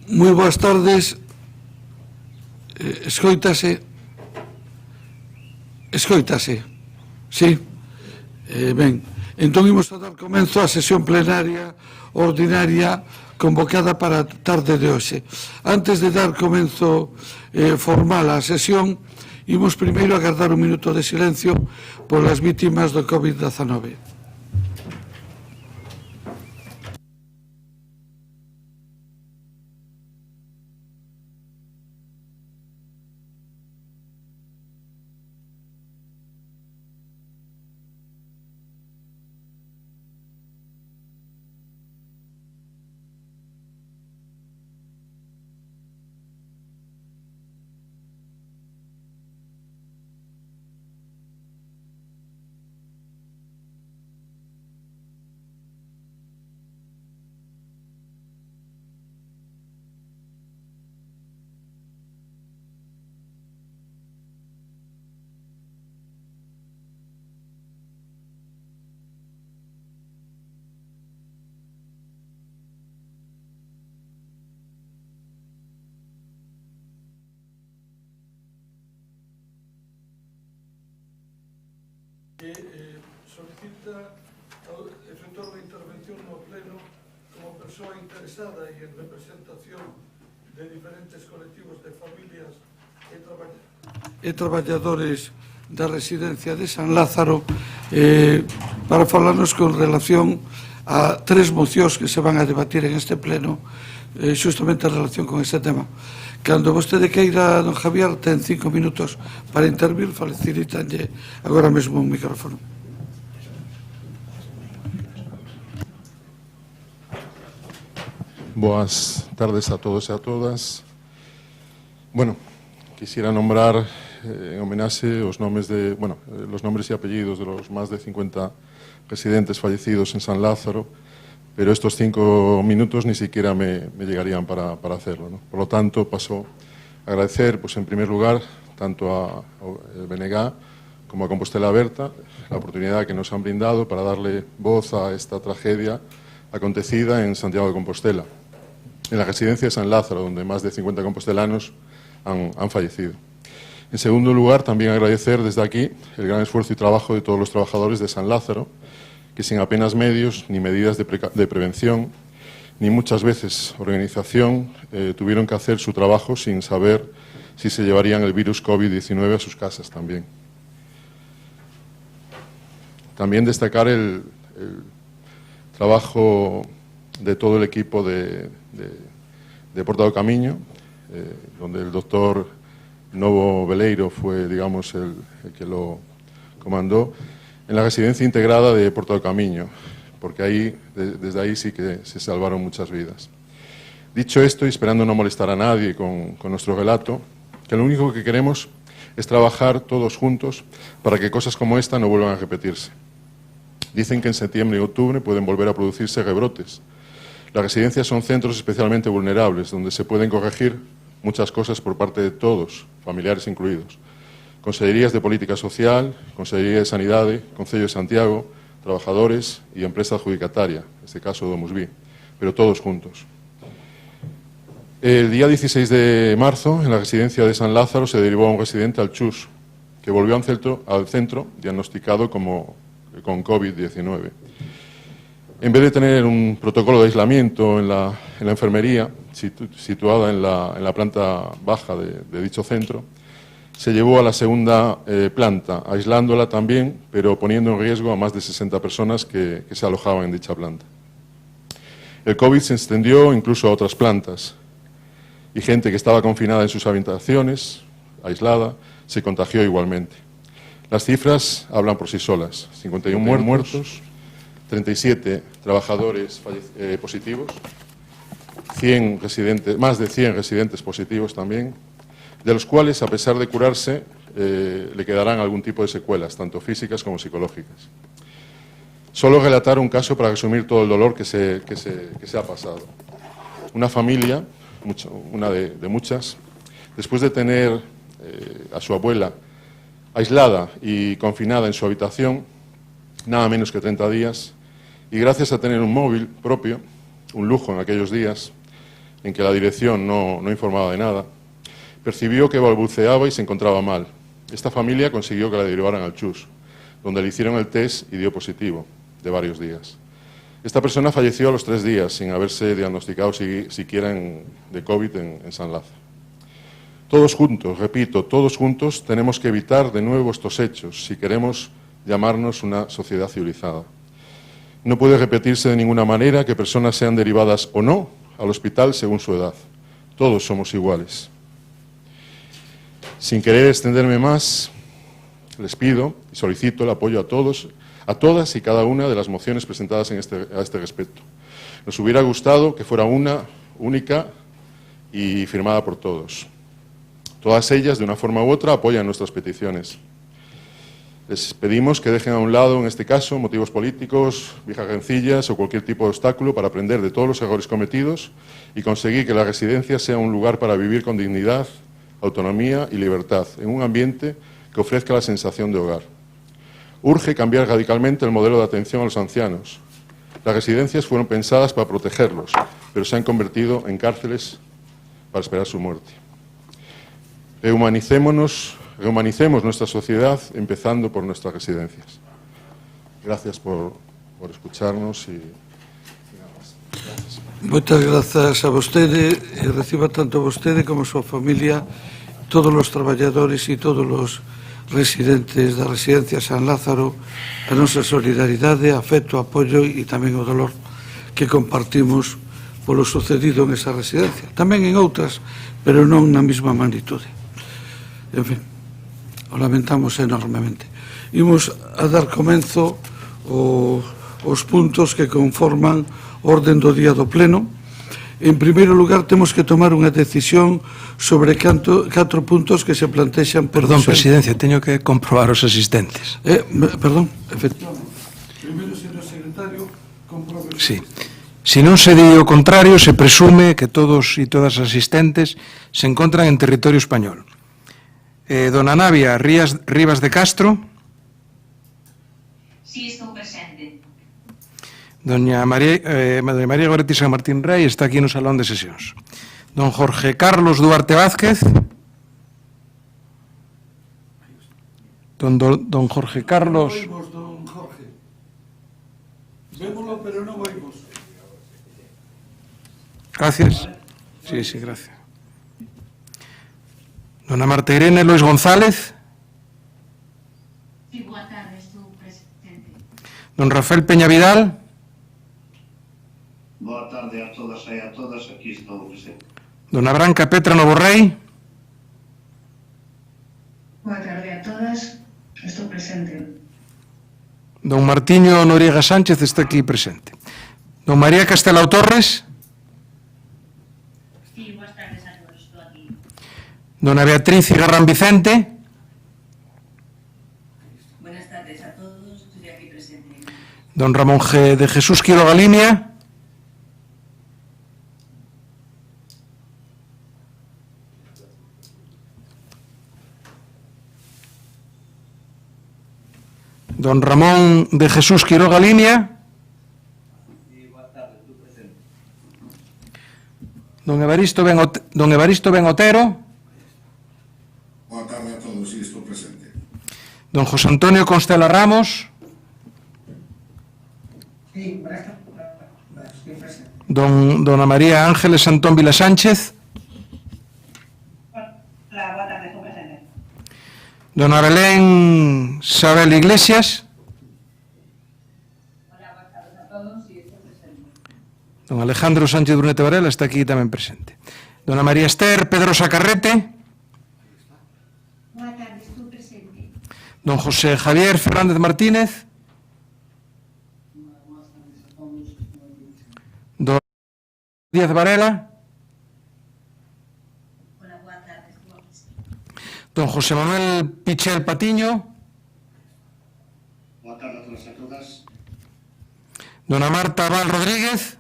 Moi boas tardes. Escoítase? Sí? Ben, entón imos a dar comenzo á sesión plenaria ordinaria convocada para a tarde de hoxe. Antes de dar comenzo formal á sesión, imos primeiro agardar un minuto de silencio polas vítimas do COVID-19. Solicita efectuar unha intervención no pleno como persoa interesada e en representación de diferentes colectivos de familias e traballadores da residencia de San Lázaro para falarnos con relación a tres mocións que se van a debatir en este pleno justamente en relación con este tema. Cando vostede queira, don Javier, ten 5 minutos para intervir, facilitanlle agora mesmo un micrófono. Boas tardes a todos e a todas. Bueno, quisiera nombrar en homenaje los nombres y apellidos de los más de 50 residentes fallecidos en San Lázaro, pero estos 5 minutos ni siquiera me llegarían para hacerlo, ¿no? Por lo tanto, paso a agradecer, pues, en primer lugar, tanto a BNG como a Compostela Aberta, la oportunidad que nos han brindado para darle voz a esta tragedia acontecida en Santiago de Compostela, en la residencia de San Lázaro, donde más de 50 compostelanos han fallecido. En segundo lugar, también agradecer desde aquí el gran esfuerzo y trabajo de todos los trabajadores de San Lázaro, que sin apenas medios ni medidas de prevención, ni muchas veces organización, tuvieron que hacer su trabajo sin saber si se llevarían el virus COVID-19 a sus casas también. También destacar el trabajo de todo el equipo de Porta do Camiño, donde el doctor Novo Veleiro fue, digamos, el que lo comandó, en la residencia integrada de Porta do Camiño, porque ahí, desde ahí sí que se salvaron muchas vidas. Dicho esto, y esperando no molestar a nadie con nuestro relato, que lo único que queremos es trabajar todos juntos para que cosas como esta no vuelvan a repetirse. Dicen que en septiembre y octubre pueden volver a producirse rebrotes. Las residencias son centros especialmente vulnerables, donde se pueden corregir muchas cosas por parte de todos, familiares incluidos. Consellerías de Política Social, Consellería de Sanidade, Concello de Santiago, trabajadores y empresa adjudicataria, en este caso Domusvi, pero todos juntos. El día 16 de marzo, en la residencia de San Lázaro, se derivó a un residente al CHUS, que volvió al centro diagnosticado con COVID-19. En vez de tener un protocolo de aislamiento en la enfermería, situada en la planta baja de dicho centro, se llevó a la segunda planta, aislándola también, pero poniendo en riesgo a más de 60 personas que se alojaban en dicha planta. El COVID se extendió incluso a otras plantas, y gente que estaba confinada en sus habitaciones, aislada, se contagió igualmente. Las cifras hablan por sí solas: 51 muertos, 37 trabajadores positivos, más de 100 residentes positivos también, de los cuales, a pesar de curarse, le quedarán algún tipo de secuelas, tanto físicas como psicológicas. Solo relatar un caso para resumir todo el dolor que se ha pasado. Una familia, una de muchas, después de tener a su abuela aislada y confinada en su habitación, nada menos que 30 días, y gracias a tener un móvil propio, un lujo en aquellos días, en que la dirección no informaba de nada, percibió que balbuceaba y se encontraba mal. Esta familia consiguió que la derivaran al CHUS, donde le hicieron el test y dio positivo, de varios días. Esta persona falleció a los 3 días, sin haberse diagnosticado siquiera de COVID en San Lázaro. Todos juntos, repito, todos juntos tenemos que evitar de nuevo estos hechos si queremos llamarnos una sociedad civilizada. No puede repetirse de ninguna manera que personas sean derivadas o no al hospital según su edad. Todos somos iguales. Sin querer extenderme más, les pido y solicito el apoyo a todas y cada una de las mociones presentadas a este respecto. Nos hubiera gustado que fuera una única y firmada por todos. Todas ellas, de una forma u otra, apoyan nuestras peticiones. Les pedimos que dejen a un lado, en este caso, motivos políticos, viejas rencillas o cualquier tipo de obstáculo para aprender de todos los errores cometidos y conseguir que la residencia sea un lugar para vivir con dignidad, autonomía y libertad, en un ambiente que ofrezca la sensación de hogar. Urge cambiar radicalmente el modelo de atención a los ancianos. Las residencias fueron pensadas para protegerlos, pero se han convertido en cárceles para esperar su muerte. Rehumanicemos nuestra sociedad, empezando por nuestras residencias. Gracias por escucharnos y nada más. Gracias. Moitas grazas a vostede, e reciba tanto vostede como a súa familia, todos os traballadores e todos os residentes da residencia San Lázaro, a nosa solidaridade, afecto, apoio e tamén o dolor que compartimos polo sucedido en esa residencia. Tamén en outras, pero non na mesma magnitude. En fin, o lamentamos enormemente. Imos a dar comenzo os puntos que conforman orden do día do pleno. En primeiro lugar, temos que tomar unha decisión sobre 4 puntos que se plantexan por... Perdón, Presidencia, teño que comprobar os asistentes. Perdón, efectivamente. Primeiro, señor secretario, comprobar... Sí. Si non se di o contrario, se presume que todos e todas as asistentes se encontran en territorio español. Dona Navia Rivas de Castro. Sí, estou presente. Doña María Goretti San Martín Rey está aquí no Salón de Sesións. Don Jorge Carlos Duarte Vázquez. Don Jorge Carlos... Non oímos, don Jorge. Vémolo, pero non oímos. Gracias. Sí, gracias. Dona Marta Irene Lois González. Sí, boa tarde, estou presente. Don Rafael Peña Vidal. Boa tarde a todas e a todas, aquí estou presente. Dona Branca Petra Novorrey. Boa tarde a todas, estou presente. Don Martiño Noriega Sánchez está aquí presente. Don María Castelao Torres. Sí, boas tardes a todos, estou aquí. Dona Beatriz Cigarrán Vicente. Buenas tardes a todos, estoy aquí presente. Don Ramón G. de Jesús Quiroga Limia. Don Ramón de Jesús Quiroga Limia. Don Evaristo Ben Otero. Boa tarde a todos, sí, estou presente. Don José Antonio Constela Ramos. Sí, buenas tardes, estoy presente. Dona María Ángeles Antón Vila Sánchez. Hola, boa tarde, estou presente. Dona Belén Sabel Iglesias. Hola, boas tardes a todos, sí, estou presente. Don Alejandro Sánchez Brunete Varela está aquí tamén presente. Dona María Esther Pedrosa Carrete. Boa tarde, estou presente. Don José Javier Fernández Martínez. Don Díaz Varela. Hola, boa tarde, estou presente. Don José Manuel Pichel Patiño. Boa tarde a todas e a todas. Dona Marta Val Rodríguez.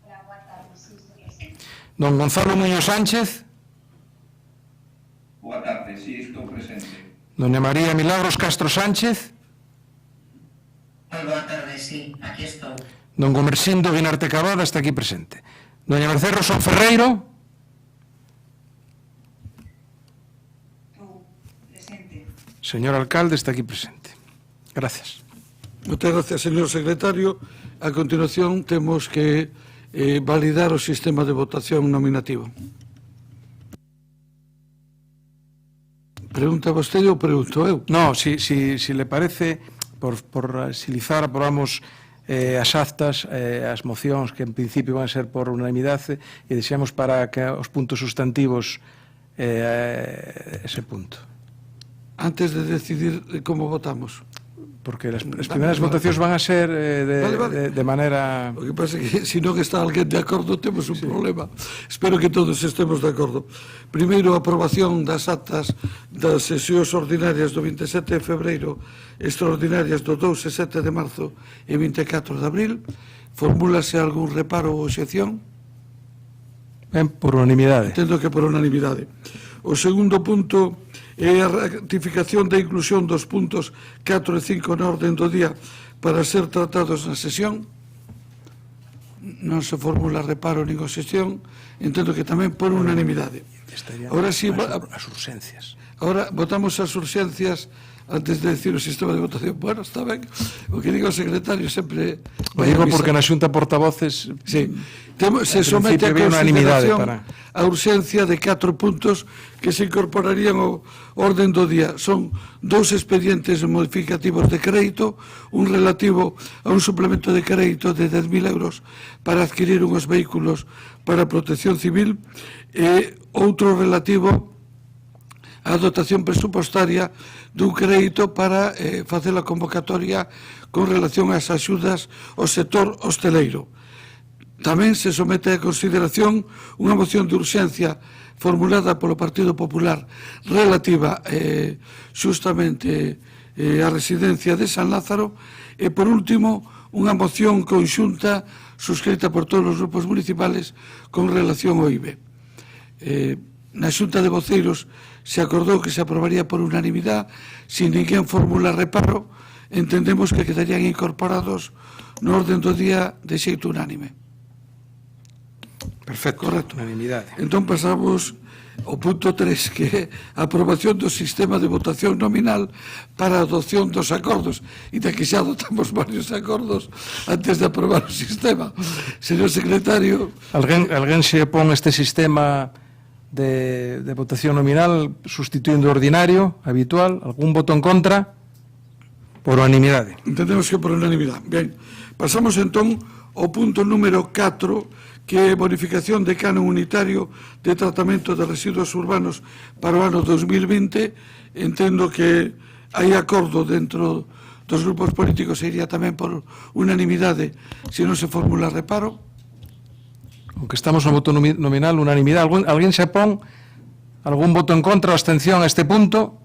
Hola, boa tarde, sí, estou presente. Don Gonzalo Muñoz Sánchez. Boa tarde, sí, estou presente. Doña María Milagros Castro Sánchez. Boa tarde, sí, aquí estou. Don Gomersindo Guinarte Cavada está aquí presente. Doña Mercé Rosón Ferreiro. Presente. Señor alcalde, está aquí presente. Gracias. Moitas gracias, señor secretario. A continuación, temos que validar o sistema de votación nominativo. Pregunta vostede ou pregunto eu? No, si le parece, por agilizar, aprobamos as actas, as mocións que en principio van a ser por unanimidade e deseamos para que os puntos sustantivos ese punto. Antes de decidir como votamos. Porque as primeiras votacións van a ser de maneira... O que pasa é que, se non está alguén de acordo, temos un problema. Espero que todos estemos de acordo. Primeiro, a aprobación das actas das sesións ordinarias do 27 de febreiro, extraordinarias do 2 e 7 de marzo e 24 de abril. Formúlase algún reparo ou obxección? Ben, por unanimidade. Entendo que por unanimidade. O segundo punto é a ratificación da inclusión dos puntos 4 e 5 na orden do día para ser tratados na sesión. Non se formula reparo nin obxección. Entendo que tamén por unanimidade. Ahora sí, as urxencias. Ahora votamos as urxencias antes de decir o sistema de votación. Bueno, está ben. O que digo o secretario sempre... O digo porque na xunta portavoces... Sí. Se somete a consideración a urxencia de 4 puntos que se incorporarían ao orden do día. Son 2 expedientes modificativos de crédito, un relativo a un suplemento de crédito de 10.000 euros para adquirir unhos vehículos para protección civil e outro relativo a dotación presupostaria dun crédito para facer a convocatoria con relación ás axudas ao sector hosteleiro. Tamén se somete a consideración unha moción de urxencia formulada polo Partido Popular relativa xustamente á residencia de San Lázaro e, por último, unha moción conxunta suscrita por todos os grupos municipales con relación ao IBE. Na xunta de voceiros se acordou que se aprobaría por unanimidade, sin ninguén formula reparo, entendemos que quedarían incorporados no orden do día de xeito unánime. Perfecto, correcto. Unanimidade. Entón pasamos ao punto 3, que é a aprobación do sistema de votación nominal para a adopción dos acordos. E de que xa adoptamos varios acordos antes de aprobar o sistema. Señor secretario... Alguén se opón este sistema de votación nominal sustituindo o ordinario, habitual? Algún voto en contra? Por unanimidade. Entendemos que por unanimidade. Ben, pasamos entón ao punto número 4, que é bonificación de canon unitario de tratamento de residuos urbanos para o ano 2020. Entendo que hai acordo dentro dos grupos políticos e iría tamén por unanimidade se non se formula reparo. Aunque estamos no voto nominal, unanimidade. Alguén se opón? Algún voto en contra ou abstención a este punto?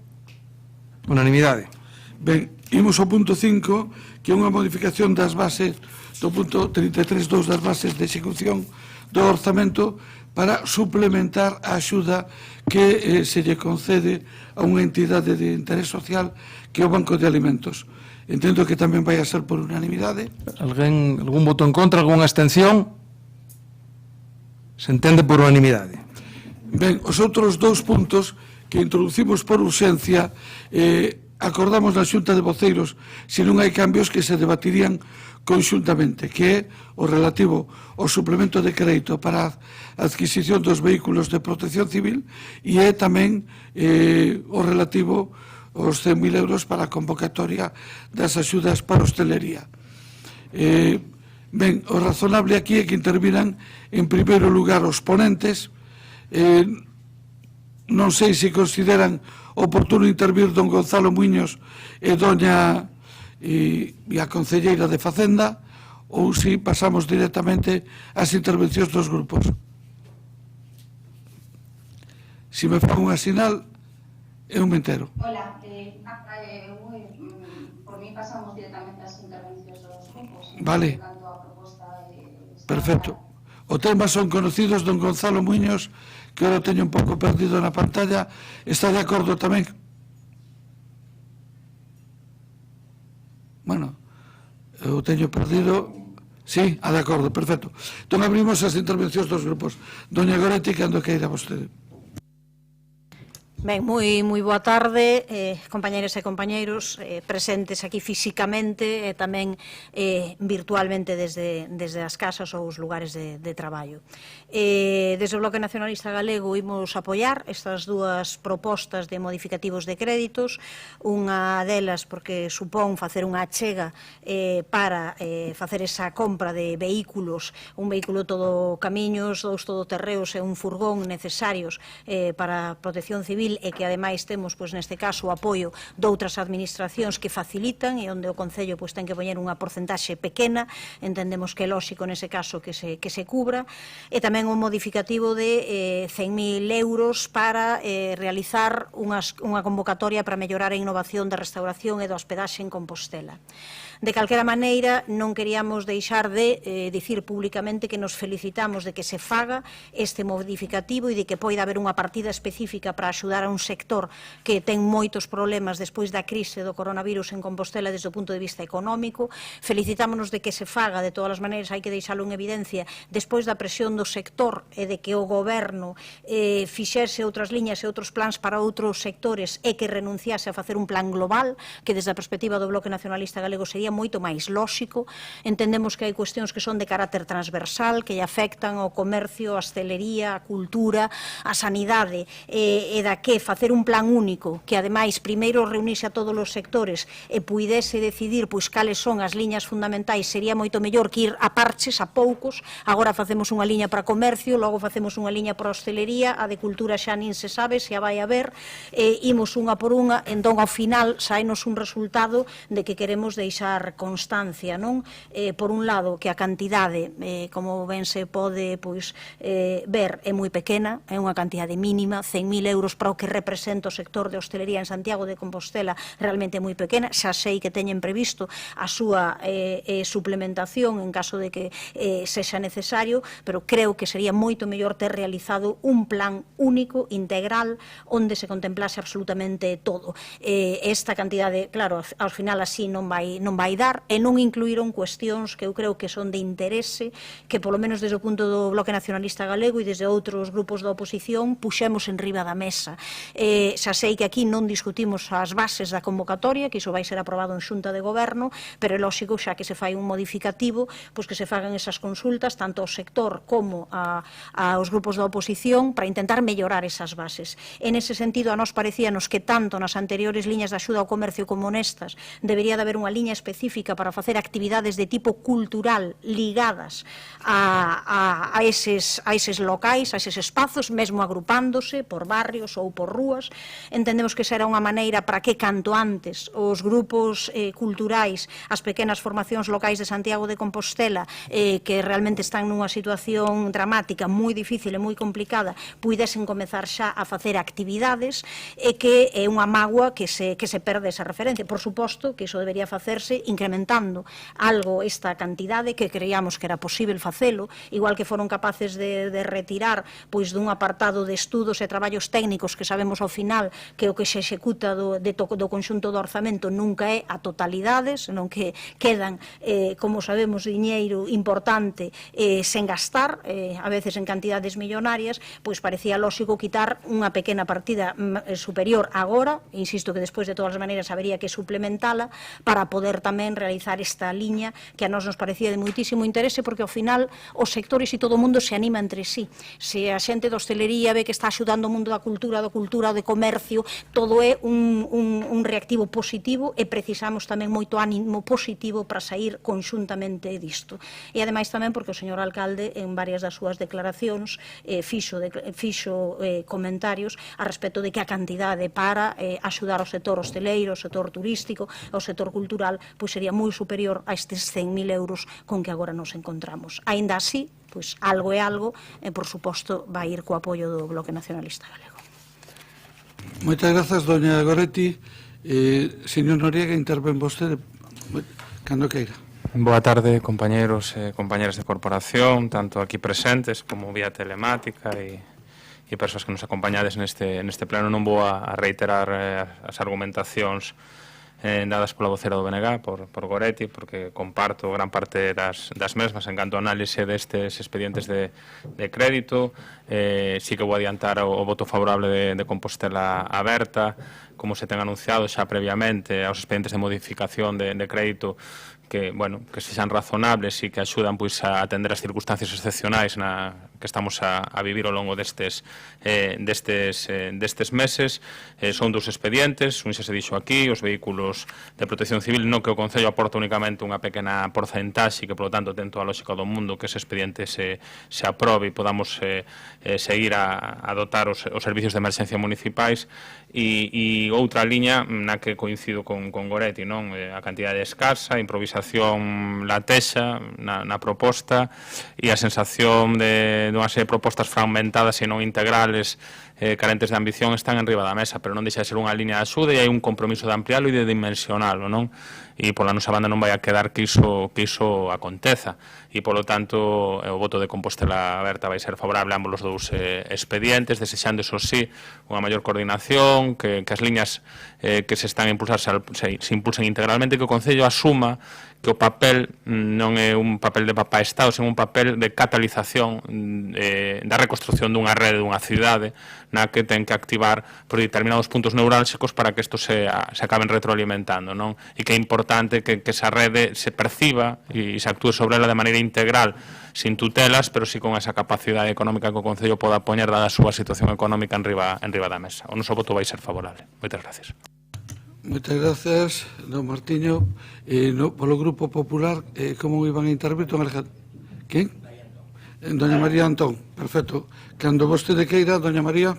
Unanimidade. Ben, imos ao punto 5, que é unha modificación das bases do punto 33.2 das bases de execución do orzamento para suplementar a axuda que se lle concede a unha entidade de interés social que é o Banco de Alimentos. Entendo que tamén vai a ser por unanimidade. Algún voto en contra, algunha abstención? Se entende por unanimidade. Ben, os outros 2 puntos que introducimos por urxencia acordamos na xunta de voceiros, se non hai cambios, que se debatirían conxuntamente, que é o relativo ao suplemento de crédito para a adquisición dos vehículos de protección civil e é tamén o relativo aos 100.000 euros para a convocatoria das axudas para a hostelería. Ben, o razonable aquí é que interviran en primeiro lugar os ponentes. Non sei se consideran oportuno intervir don Gonzalo Muiños e doña e a concelleira de Facenda, ou se pasamos directamente ás intervencións dos grupos. Se me fan unha sinal, eu me entero. Hola, por mí pasamos directamente ás intervencións dos grupos. Vale. Perfecto. O tema son conocidos. Don Gonzalo Muiños, que ahora teño un pouco perdido na pantalla, está de acordo tamén? Bueno, eu teño perdido. Sí? De acordo, perfecto. Entón abrimos as intervencións dos grupos. Doña Goretti, cando queira vostede. Ben, moi boa tarde, compañeras e compañeiros, presentes aquí físicamente e tamén virtualmente desde as casas ou os lugares de traballo. Desde o Bloque Nacionalista Galego imos apoiar estas dúas propostas de modificativos de créditos, unha delas porque supón facer unha achega para facer esa compra de vehículos, un vehículo todo camiños, 2 todoterreos e un furgón necesarios para a protección civil e que ademais temos neste caso o apoio de outras administracións que facilitan e onde o Concello ten que poñer unha porcentaxe pequena, entendemos que é lóxico nese caso que se cubra, e tamén un modificativo de 100.000 euros para realizar unha convocatoria para mellorar a innovación da restauración e da hospedaxe en Compostela. De calquera maneira, non queríamos deixar de dicir públicamente que nos felicitamos de que se faga este modificativo e de que poida haber unha partida específica para axudar a un sector que ten moitos problemas despois da crise do coronavirus en Compostela desde o punto de vista económico. Felicitámonos de que se faga, de todas as maneiras hai que deixalo en evidencia, despois da presión do sector e de que o goberno fixese outras liñas e outros plans para outros sectores e que renunciase a facer un plan global, que desde a perspectiva do Bloque Nacionalista Galego sería moito máis lóxico. Entendemos que hai cuestións que son de carácter transversal, que lle afectan ao comercio, a hostelería, a cultura, a sanidade, e da que facer un plan único que ademais primeiro reunise a todos os sectores e puidese decidir cales son as liñas fundamentais sería moito mellor que ir a parches, a poucos. Agora facemos unha liña para comercio, logo facemos unha liña para hostelería, a de cultura xa nin se sabe se a vai haber, imos unha por unha, entón ao final saenos un resultado de que queremos deixar constancia, non? Por un lado, que a cantidade, como ben se pode ver, é moi pequena, é unha cantidade mínima, 100.000 euros para o que representa o sector de hostelería en Santiago de Compostela realmente é moi pequena. Xa sei que teñen previsto a súa suplementación en caso de que sexa necesario, pero creo que sería moito mellor ter realizado un plan único, integral, onde se contemplase absolutamente todo. Esta cantidade, claro, ao final así non vai dar, e non incluíron cuestións que eu creo que son de interese, que polo menos desde o punto do Bloque Nacionalista Galego e desde outros grupos da oposición puxemos en riba da mesa. Xa sei que aquí non discutimos as bases da convocatoria, que iso vai ser aprobado en Xunta de Goberno, pero é lóxico, xa que se fai un modificativo, que se fagan esas consultas tanto ao sector como aos grupos da oposición para intentar mellorar esas bases. En ese sentido, a nós parecíanos que tanto nas anteriores liñas de axuda ao comercio como nestas debería de haber unha liña específica para facer actividades de tipo cultural ligadas a eses locais, a eses espazos, mesmo agrupándose por barrios ou por rúas. Entendemos que esa era unha maneira para que canto antes os grupos culturais, as pequenas formacións locais de Santiago de Compostela, que realmente están nunha situación dramática, moi difícil e moi complicada, puidesen comezar xa a facer actividades, e que é unha mágoa que se perde esa referencia. Por suposto que iso debería facerse incrementando algo esta cantidade, que creíamos que era posible facelo, igual que foron capaces de retirar dun apartado de estudos e traballos técnicos que sabemos ao final que o que se executa do conxunto do orzamento nunca é a totalidade, senón que quedan, como sabemos, diñeiro importante sen gastar, a veces en cantidades millonarias. Parecía lóxico quitar unha pequena partida superior agora, insisto que despois de todas as maneiras habería que suplementala para poder tamén realizar esta liña que a nós nos parecía de moitísimo interese, porque ao final os sectores e todo o mundo se anima entre sí. Se a xente da hostelería ve que está axudando o mundo da cultura, do comercio, todo é un reactivo positivo, e precisamos tamén moito ánimo positivo para sair conxuntamente disto. E ademais tamén porque o señor alcalde en varias das súas declaracións fixo comentarios a respecto de que a cantidade para axudar ao sector hosteleiro, ao sector turístico, ao sector cultural, sería moi superior a estes 100.000 euros con que agora nos encontramos. Aínda así, algo é algo, e por suposto vai ir co apoio do Bloque Nacionalista Galego. Moitas grazas, doña Goretti. Señor Noriega, interven vostede cando queira. Boa tarde, compañeros e compañeras de corporación, tanto aquí presentes como vía telemática e persoas que nos acompañades neste pleno. Non vou a reiterar as argumentacións dadas pola vocera do BNG, por Goretti, porque comparto gran parte das mesmas en canto a análise destes expedientes de crédito. Sí que vou adiantar o voto favorable de Compostela Aberta, como se ten anunciado xa previamente aos expedientes de modificación de crédito, que, bueno, que sexan razonables e que axudan pois a atender as circunstancias excepcionais que estamos a vivir ao longo destes meses. Son dos expedientes, un xa se dixo aquí, os vehículos de protección civil, non que o Concello aporta únicamente unha pequena porcentaxe, que, polo tanto, ten toda a lógica do mundo que ese expediente se aprobe e podamos seguir a dotar os servicios de emerxencia municipais. E outra liña na que coincido con Goretti, non? A cantidade escasa, a improvisación latexa na proposta e a sensación de unha serie de propostas fragmentadas e non integrales, carentes de ambición, están enriba da mesa, pero non deixa de ser unha línea de axuda e hai un compromiso de amplialo e de dimensionalo, non? E pola nosa banda non vai a quedar que iso aconteza, e polo tanto o voto de Compostela Aberta vai ser favorable a ambos os dous expedientes, desexando, eso sí, unha maior coordinación, que as liñas que se están a impulsar se impulsen integralmente, que o Concello asuma que o papel non é un papel de papá Estado, senón un papel de catalización da reconstrucción dunha rede, dunha cidade, na que ten que activar por determinados puntos neurálxicos para que isto se acaben retroalimentando, non? E que é importante que esa rede se perciba e se actúe sobre ela de maneira integral, sin tutelas, pero sí con esa capacidade económica que o Concello poda poñer dada a súa situación económica enriba da mesa. O noso voto vai ser favorable. Moitas gracias. Moitas gracias, don Martiño. Polo Grupo Popular, como iban a intervir? Quen? Doña María Antón, perfecto. Cando vostede queira, doña María.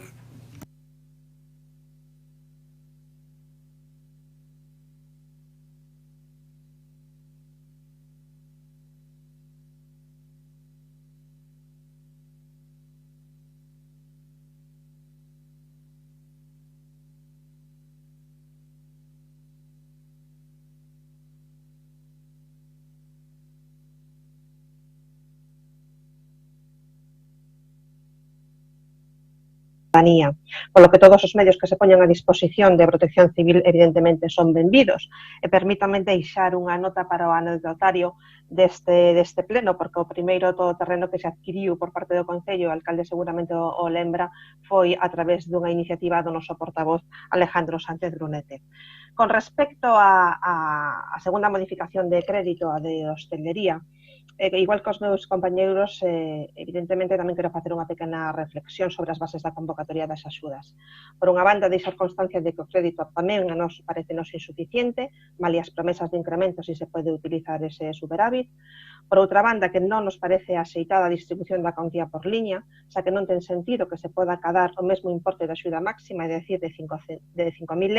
Polo que todos os medios que se poñan a disposición de Protección Civil evidentemente son benvidos. E permítame deixar unha nota para o anecdotario deste pleno, porque o primeiro todoterreno que se adquiriu por parte do Concello, o alcalde seguramente o lembra, foi a través dunha iniciativa do noso portavoz Alejandro Sánchez Brunete. Con respecto a segunda modificación de crédito, a de hostelería, igual que os meus compañeiros, evidentemente tamén quero facer unha pequena reflexión sobre as bases da convocatoria das axudas. Por unha banda, deixar constancia de que o crédito tamén a nos parece-nos insuficiente, malia as promesas de incremento si se pode utilizar ese superávit. Por outra banda, que non nos parece axeitada a distribución da cuantía por liña, xa que non ten sentido que se poda acadar o mesmo importe de axuda máxima, é dicir, de 5.000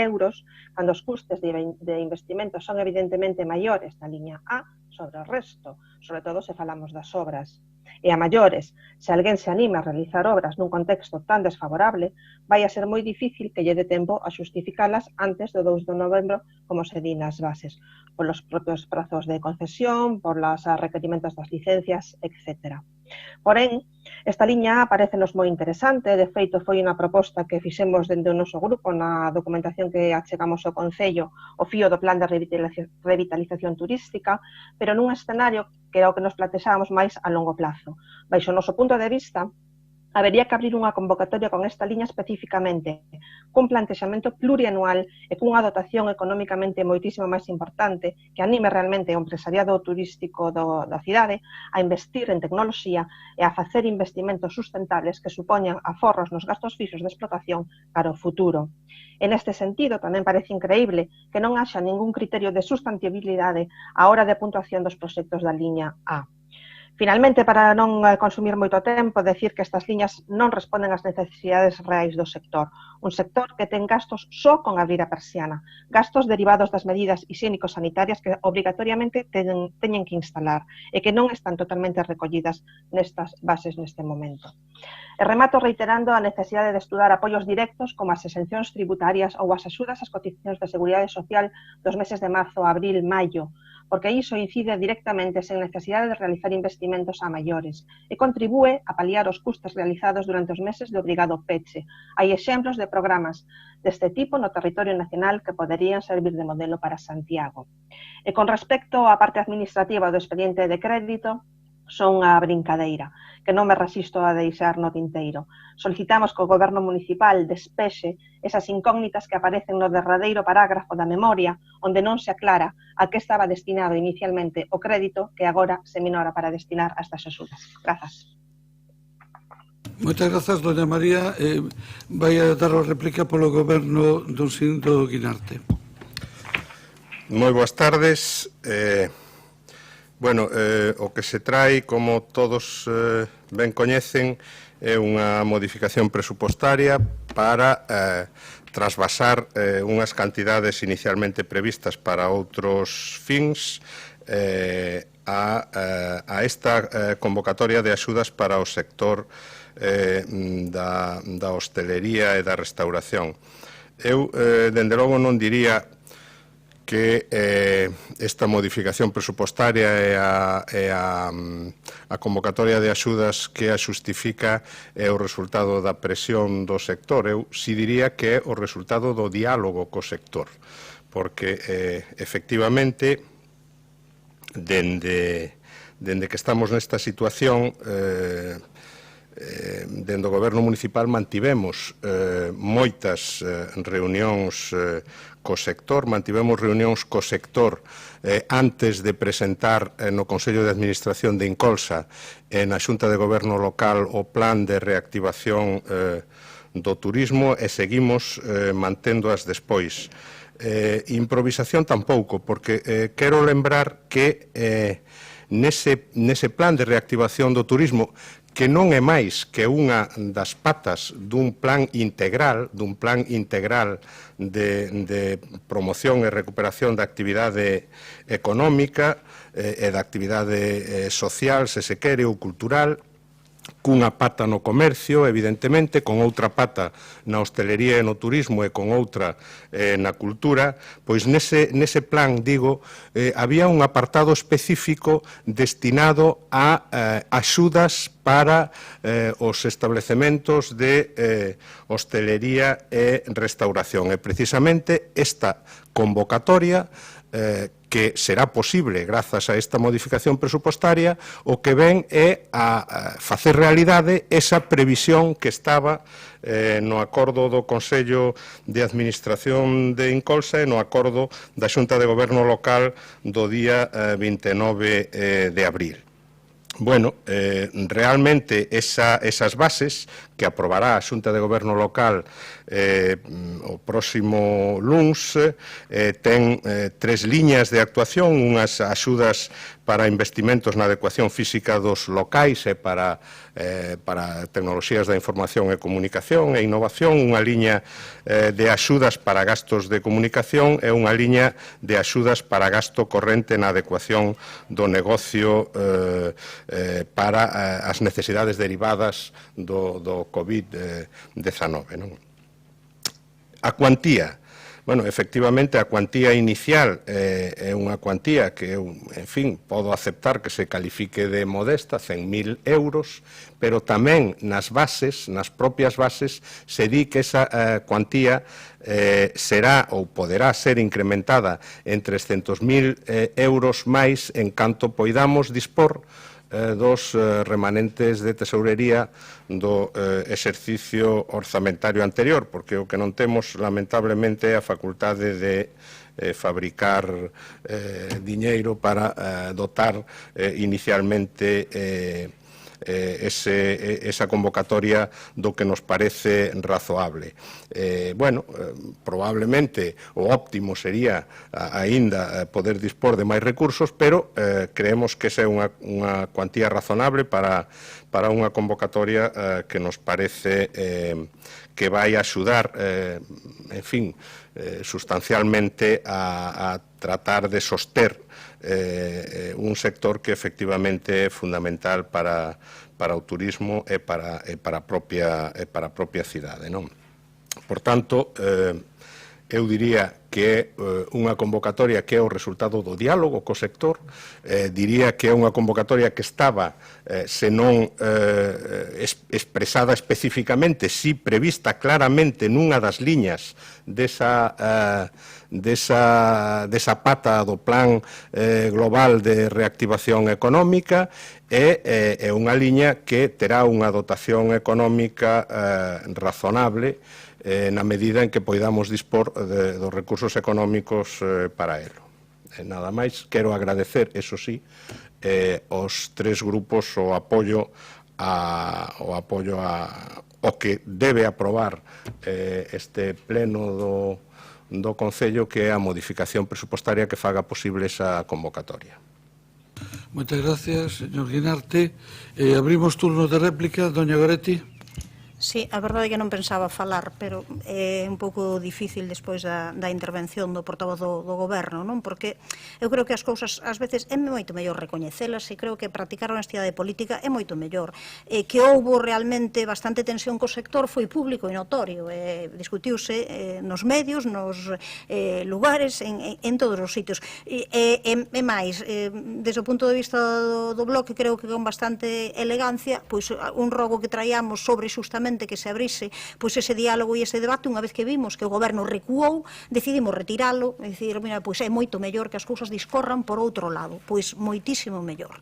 euros, cando os custes de investimento son evidentemente maiores na liña A sobre o resto, sobre todo se falamos das obras. E a maiores, se alguén se anima a realizar obras nun contexto tan desfavorable, vai a ser moi difícil que lle dé tempo a xustificalas antes do 2 de novembro, como se di nas bases, polos propios prazos de concesión, polos requerimentos das licencias, etc. Porén, esta liña parecenos moi interesante, de feito foi unha proposta que fixemos dende o noso grupo na documentación que achegamos ao Concello, o fío do plan de revitalización turística, pero nun escenario que era o que nos plantexábamos máis a longo plazo. Baixo o noso punto de vista, habería que abrir unha convocatoria con esta liña especificamente, cun plantexamento plurianual e cunha dotación económicamente moitísimo máis importante que anime realmente o empresariado turístico da cidade a investir en tecnoloxía e a facer investimentos sustentables que supoñan aforros nos gastos fixos de explotación para o futuro. En este sentido, tamén parece increíble que non haxa ningún criterio de sustentabilidade á hora de puntuación dos proxectos da liña A. Finalmente, para non consumir moito tempo, decir que estas liñas non responden ás necesidades reais do sector. Un sector que ten gastos só con abrir a persiana, gastos derivados das medidas higiénico-sanitarias que obrigatoriamente teñen que instalar e que non están totalmente recollidas nestas bases neste momento. E remato reiterando a necesidade de estudar apoios directos como as exencións tributarias ou as axudas ás cotizacións de seguridade social dos meses de marzo, abril, maio, porque iso incide directamente sen necesidade de realizar investimentos a maiores e contribúe a paliar os custes realizados durante os meses de obrigado peche. Hai exemplos de programas deste tipo no territorio nacional que poderían servir de modelo para Santiago. E con respecto á parte administrativa do expediente de crédito, son unha brincadeira, que non me resisto a deixar no tinteiro. Solicitamos que o Goberno municipal despexe esas incógnitas que aparecen no derradeiro parágrafo da memoria, onde non se aclara a que estaba destinado inicialmente o crédito que agora se minora para destinar a estas axudas. Grazas. Moitas grazas, doña María. Vai a dar a réplica polo Goberno do Sindicato Guinarte. Moi boas tardes. O que se trai, como todos ben coñecen, é unha modificación presupostaria para trasvasar unhas cantidades inicialmente previstas para outros fins a esta convocatoria de axudas para o sector da hostelería e da restauración. Eu, dende logo, non diría que esta modificación presupostaria e a convocatoria de axudas que a xustifica é o resultado da presión do sector. Eu si diría que é o resultado do diálogo co sector, porque efectivamente, dende que estamos nesta situación, dende o Goberno municipal mantivemos moitas reunións co sector, mantivemos reunións co sector antes de presentar no Consello de Administración de Incolsa e na Xunta de Goberno local o plan de reactivación do turismo e seguimos manténdoas despois. Improvisación tampouco, porque quero lembrar que nese plan de reactivación do turismo, que non é máis que unha das patas dun plan integral de promoción e recuperación da actividade económica e da actividade social, se se quere, ou cultural, cunha pata no comercio, evidentemente, con outra pata na hostelería e no turismo e con outra na cultura, pois nese plan, digo, había un apartado específico destinado a axudas para os establecementos de hostelería e restauración. E precisamente esta convocatoria que será posible grazas a esta modificación presupostaria, o que ven é a facer realidade esa previsión que estaba no acordo do Consello de Administración de Incolsa e no acordo da Xunta de Goberno local do día 29 de abril. Bueno, realmente esas bases que aprobará a Xunta de Goberno local o próximo luns ten 3 liñas de actuación, unhas axudas para investimentos na adecuación física dos locais e para tecnoloxías da información e comunicación e innovación, unha liña de axudas para gastos de comunicación e unha liña de axudas para gasto corrente na adecuación do negocio para as necesidades derivadas do COVID-19. A cuantía. Bueno, efectivamente, a cuantía inicial é unha cuantía que eu, en fin, podo aceptar que se califique de modesta, 100.000 euros, pero tamén nas bases, nas propias bases, se di que esa cuantía será ou poderá ser incrementada en 300.000 euros máis en canto poidamos dispor dos remanentes de tesourería do exercicio orzamentario anterior, porque o que non temos, lamentablemente, é a facultade de fabricar diñeiro para dotar inicialmente esa convocatoria do que nos parece razoable. Probablemente o óptimo sería aínda poder dispor de máis recursos, pero creemos que esa é unha cuantía razonable para unha convocatoria que nos parece que vai axudar, en fin, sustancialmente a tratar de soster un sector que efectivamente é fundamental para o turismo e para a propia cidade, non? Por tanto, eu diría que é unha convocatoria que é o resultado do diálogo co sector, diría que é unha convocatoria que estaba, se non expresada especificamente, si prevista claramente nunha das liñas desa pata do plan global de reactivación económica, e é unha liña que terá unha dotación económica razonable na medida en que poidamos dispor dos recursos económicos para elo. Nada máis, quero agradecer, eso sí, aos tres grupos o apoio ao que debe aprobar este pleno do Concello, que é a modificación presupostaria que faga posible esa convocatoria. Moitas gracias, señor Guinarte. Abrimos turno de réplica. Doña Goretti. Sí, a verdade é que non pensaba falar, pero é un pouco difícil despois da intervención do portavoz do goberno, non? Porque eu creo que as cousas, ás veces, é moito mellor recoñecelas, e creo que practicar a honestidade política é moito mellor. Que houbo realmente bastante tensión co sector foi público e notorio, discutiuse nos medios, nos lugares, en todos os sitios. E máis, desde o punto de vista do bloque, creo que con bastante elegancia, pois un rogo que traíamos sobre xustamente que se abrise pois ese diálogo e ese debate, unha vez que vimos que o goberno recuou, decidimos retiralo, e dicir, mira, pois é moito mellor que as cousas discorran por outro lado, pois moitísimo mellor.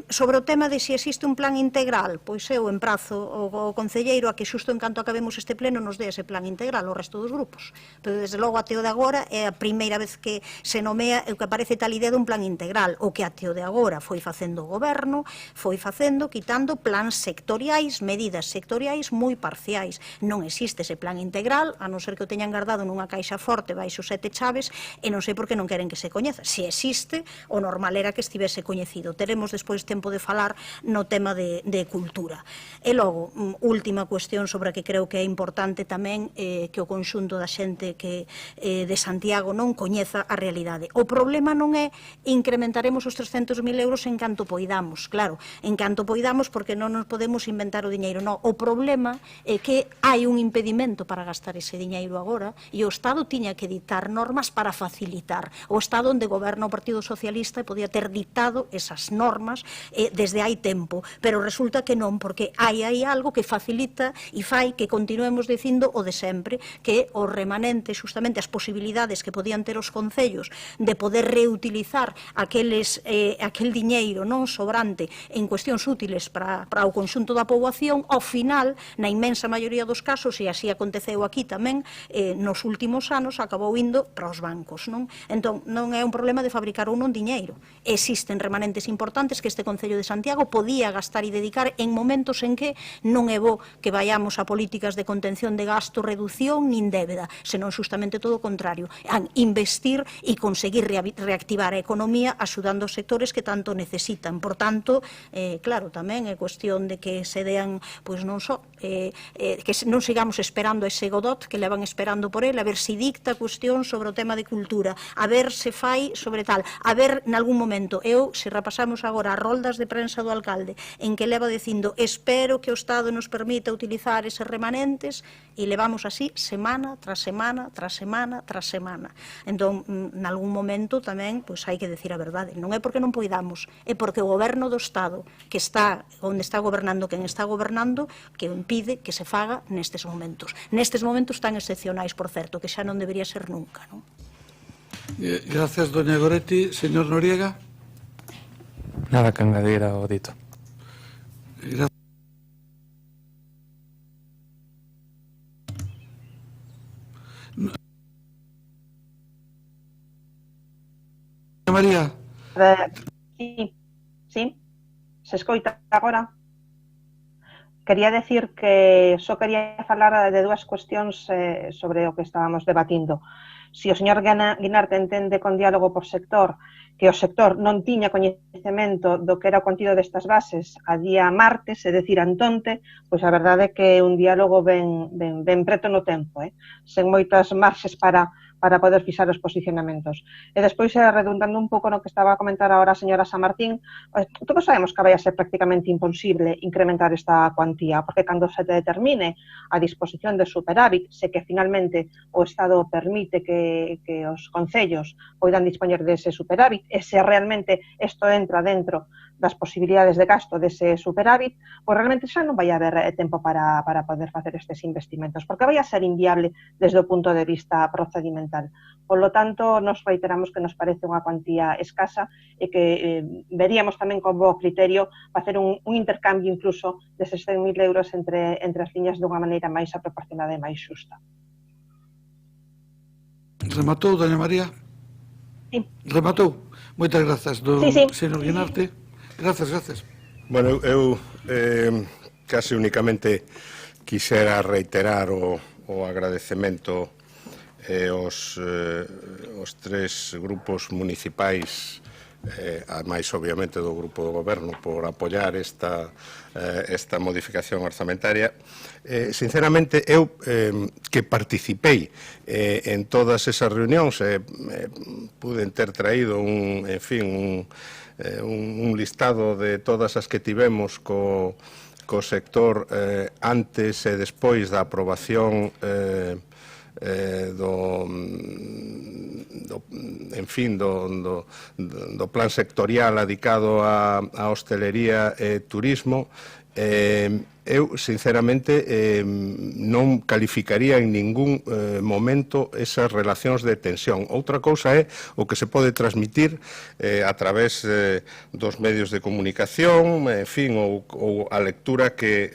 Sobre o tema de se existe un plan integral, pois eu emprazo o concelleiro a que xusto en canto acabemos este pleno nos dé ese plan integral ao resto dos grupos. Pero desde logo até o de agora é a primeira vez que se nomea o que aparece tal idea dun plan integral. O que até o de agora foi facendo o goberno, foi facendo, quitando plans sectoriais, medidas sectoriais moi parciais. Non existe ese plan integral, a non ser que o teñan guardado nunha caixa forte baixo 7 chaves, e non sei por que non queren que se coñeza. Se existe, o normal era que estivese coñecido. Teremos despois tempo de falar no tema de cultura. E logo, última cuestión sobre a que creo que é importante tamén que o conxunto da xente que de Santiago non coñeza a realidade. O problema non é incrementaremos os 300.000 euros en canto poidamos, claro, en canto poidamos, porque non nos podemos inventar o diñeiro, non. O problema é que hai un impedimento para gastar ese diñeiro agora, e o Estado tiña que ditar normas para facilitar. O Estado onde goberna o Partido Socialista podía ter dictado esas normas desde hai tempo, pero resulta que non, porque hai algo que facilita e fai que continuemos dicindo o de sempre, que o remanente, justamente as posibilidades que podían ter os concellos de poder reutilizar aquel diñeiro non sobrante en cuestións útiles para o conxunto da poboación, ao final, na inmensa maioría dos casos, e así aconteceu aquí tamén, nos últimos anos acabou indo para os bancos, non? Entón, non é un problema de fabricar ou non diñeiro. Existen remanentes importantes que este Concello de Santiago podía gastar e dedicar en momentos en que non é bo que vayamos a políticas de contención de gasto, reducción, nin débeda, senón justamente todo o contrario, a investir e conseguir reactivar a economía axudando os sectores que tanto necesitan. Por tanto, claro, tamén é cuestión de que se dean, pois non só, que non sigamos esperando ese Godot que levan esperando por ele, a ver se dicta cuestión sobre o tema de cultura, a ver se fai sobre tal, a ver, nalgún momento, se repasamos agora as roldas de prensa do alcalde, en que leva dicindo, espero que o Estado nos permita utilizar eses remanentes, e levamos así semana tras semana, tras semana, tras semana. Entón, nalgún momento tamén, pois hai que decir a verdade. Non é porque non poidamos, é porque o goberno do Estado, que está onde está gobernando quen está gobernando, que o impide que se faga nestes momentos. Nestes momentos tan excepcionais, por certo, que xa non debería ser nunca, non? Gracias, doña Goretti. Señor Noriega. Nada que engadir ao dito. Gracias. María. Sí, se escoita agora. Quería decir que só quería falar de dúas cuestións sobre o que estábamos debatindo. Se o señor Guinarte entende con diálogo por sector que o sector non tiña coñecemento do que era o contido destas bases a día martes, é dicir, antonte, pois a verdade é que é un diálogo ben preto no tempo, sen moitas marxes para para poder fixar os posicionamentos. E despois, redundando un pouco no que estaba a comentar agora a señora Samartín, todos sabemos que vai a ser prácticamente imposible incrementar esta cuantía, porque cando se determine a disposición de superávit, se que finalmente o Estado permite que os concellos poidan dispoñer dese superávit, e se realmente isto entra dentro das posibilidades de gasto dese superávit, pois realmente xa non vai haber tempo para poder facer estes investimentos, porque vai a ser inviable desde o punto de vista procedimental. Por lo tanto, nos reiteramos que nos parece unha cuantía escasa e que veríamos tamén con bo criterio facer un intercambio incluso deses 100.000 euros entre as liñas dunha maneira máis proporcionada e máis xusta. Rematou, doña María? Sí. Rematou. Moitas grazas, señor Guinarte. Gracias. Bueno, eu case únicamente quixera reiterar o agradecemento aos tres grupos municipais, máis obviamente do grupo do goberno, por apoiar esta modificación orzamentaria. Sinceramente, eu que participei en todas esas reunións, pude ter traído un listado de todas as que tivemos co sector antes e despois da aprobación do plan sectorial adicado á hostelería e turismo. Eu, sinceramente, non calificaría en ningún momento esas relacións de tensión. Outra cousa é o que se pode transmitir a través dos medios de comunicación, ou a lectura que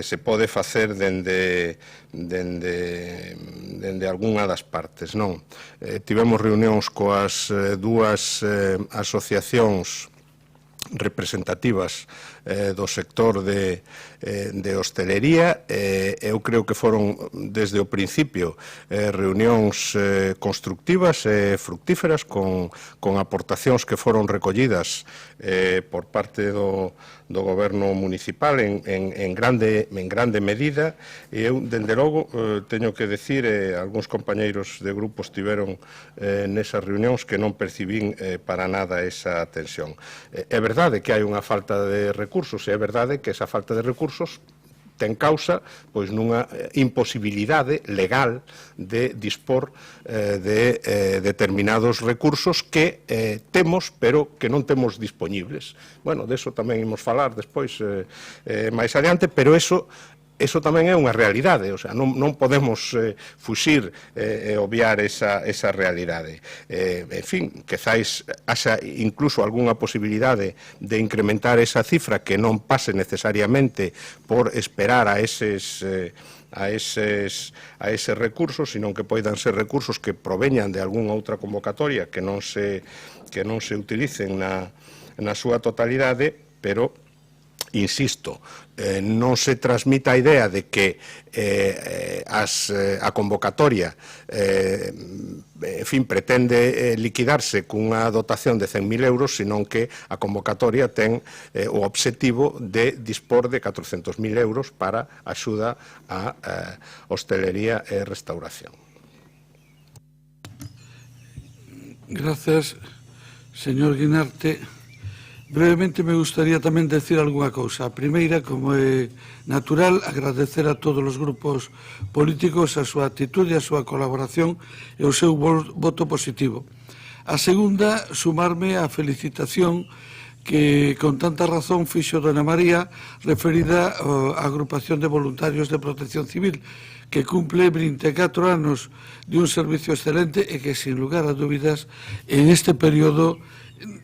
se pode facer dende algunha das partes, non? Tivemos reunións coas dúas asociacións representativas do sector de hostelería. Eu creo que foron desde o principio reunións constructivas e fructíferas con aportacións que foron recollidas por parte do goberno municipal en grande medida. E eu, dende logo, teño que decir, algúns compañeiros de grupo estiveron nesas reunións, que non percibín para nada esa tensión. É verdade que hai unha falta de recursos, e é verdade que esa falta de recursos ten causa pois nunha imposibilidade legal de dispor de determinados recursos que temos, pero que non temos dispoñibles. Bueno, deso tamén imos falar despois máis adiante, pero eso tamén é unha realidade, o sea, non podemos fuxir e obviar esa realidade. En fin, quizás haxa incluso algunha posibilidade de incrementar esa cifra que non pase necesariamente por esperar a eses recursos, sino que poidan ser recursos que proveñan de algunha outra convocatoria que non se utilicen na súa totalidade, pero insisto, non se transmita a idea de que a convocatoria pretende liquidarse cunha dotación de 100.000 euros, senón que a convocatoria ten o obxectivo de dispor de 400.000 euros para axuda a hostelería e restauración. Gracias, señor Guinarte. Brevemente me gustaría tamén decir algunha cousa. A primeira, como é natural, agradecer a todos os grupos políticos a súa actitude, a súa colaboración e o seu voto positivo. A segunda, sumarme á felicitación que con tanta razón fixo dona María referida á agrupación de voluntarios de protección civil, que cumple 24 anos de un servicio excelente e que, sin lugar a dúbidas, en este período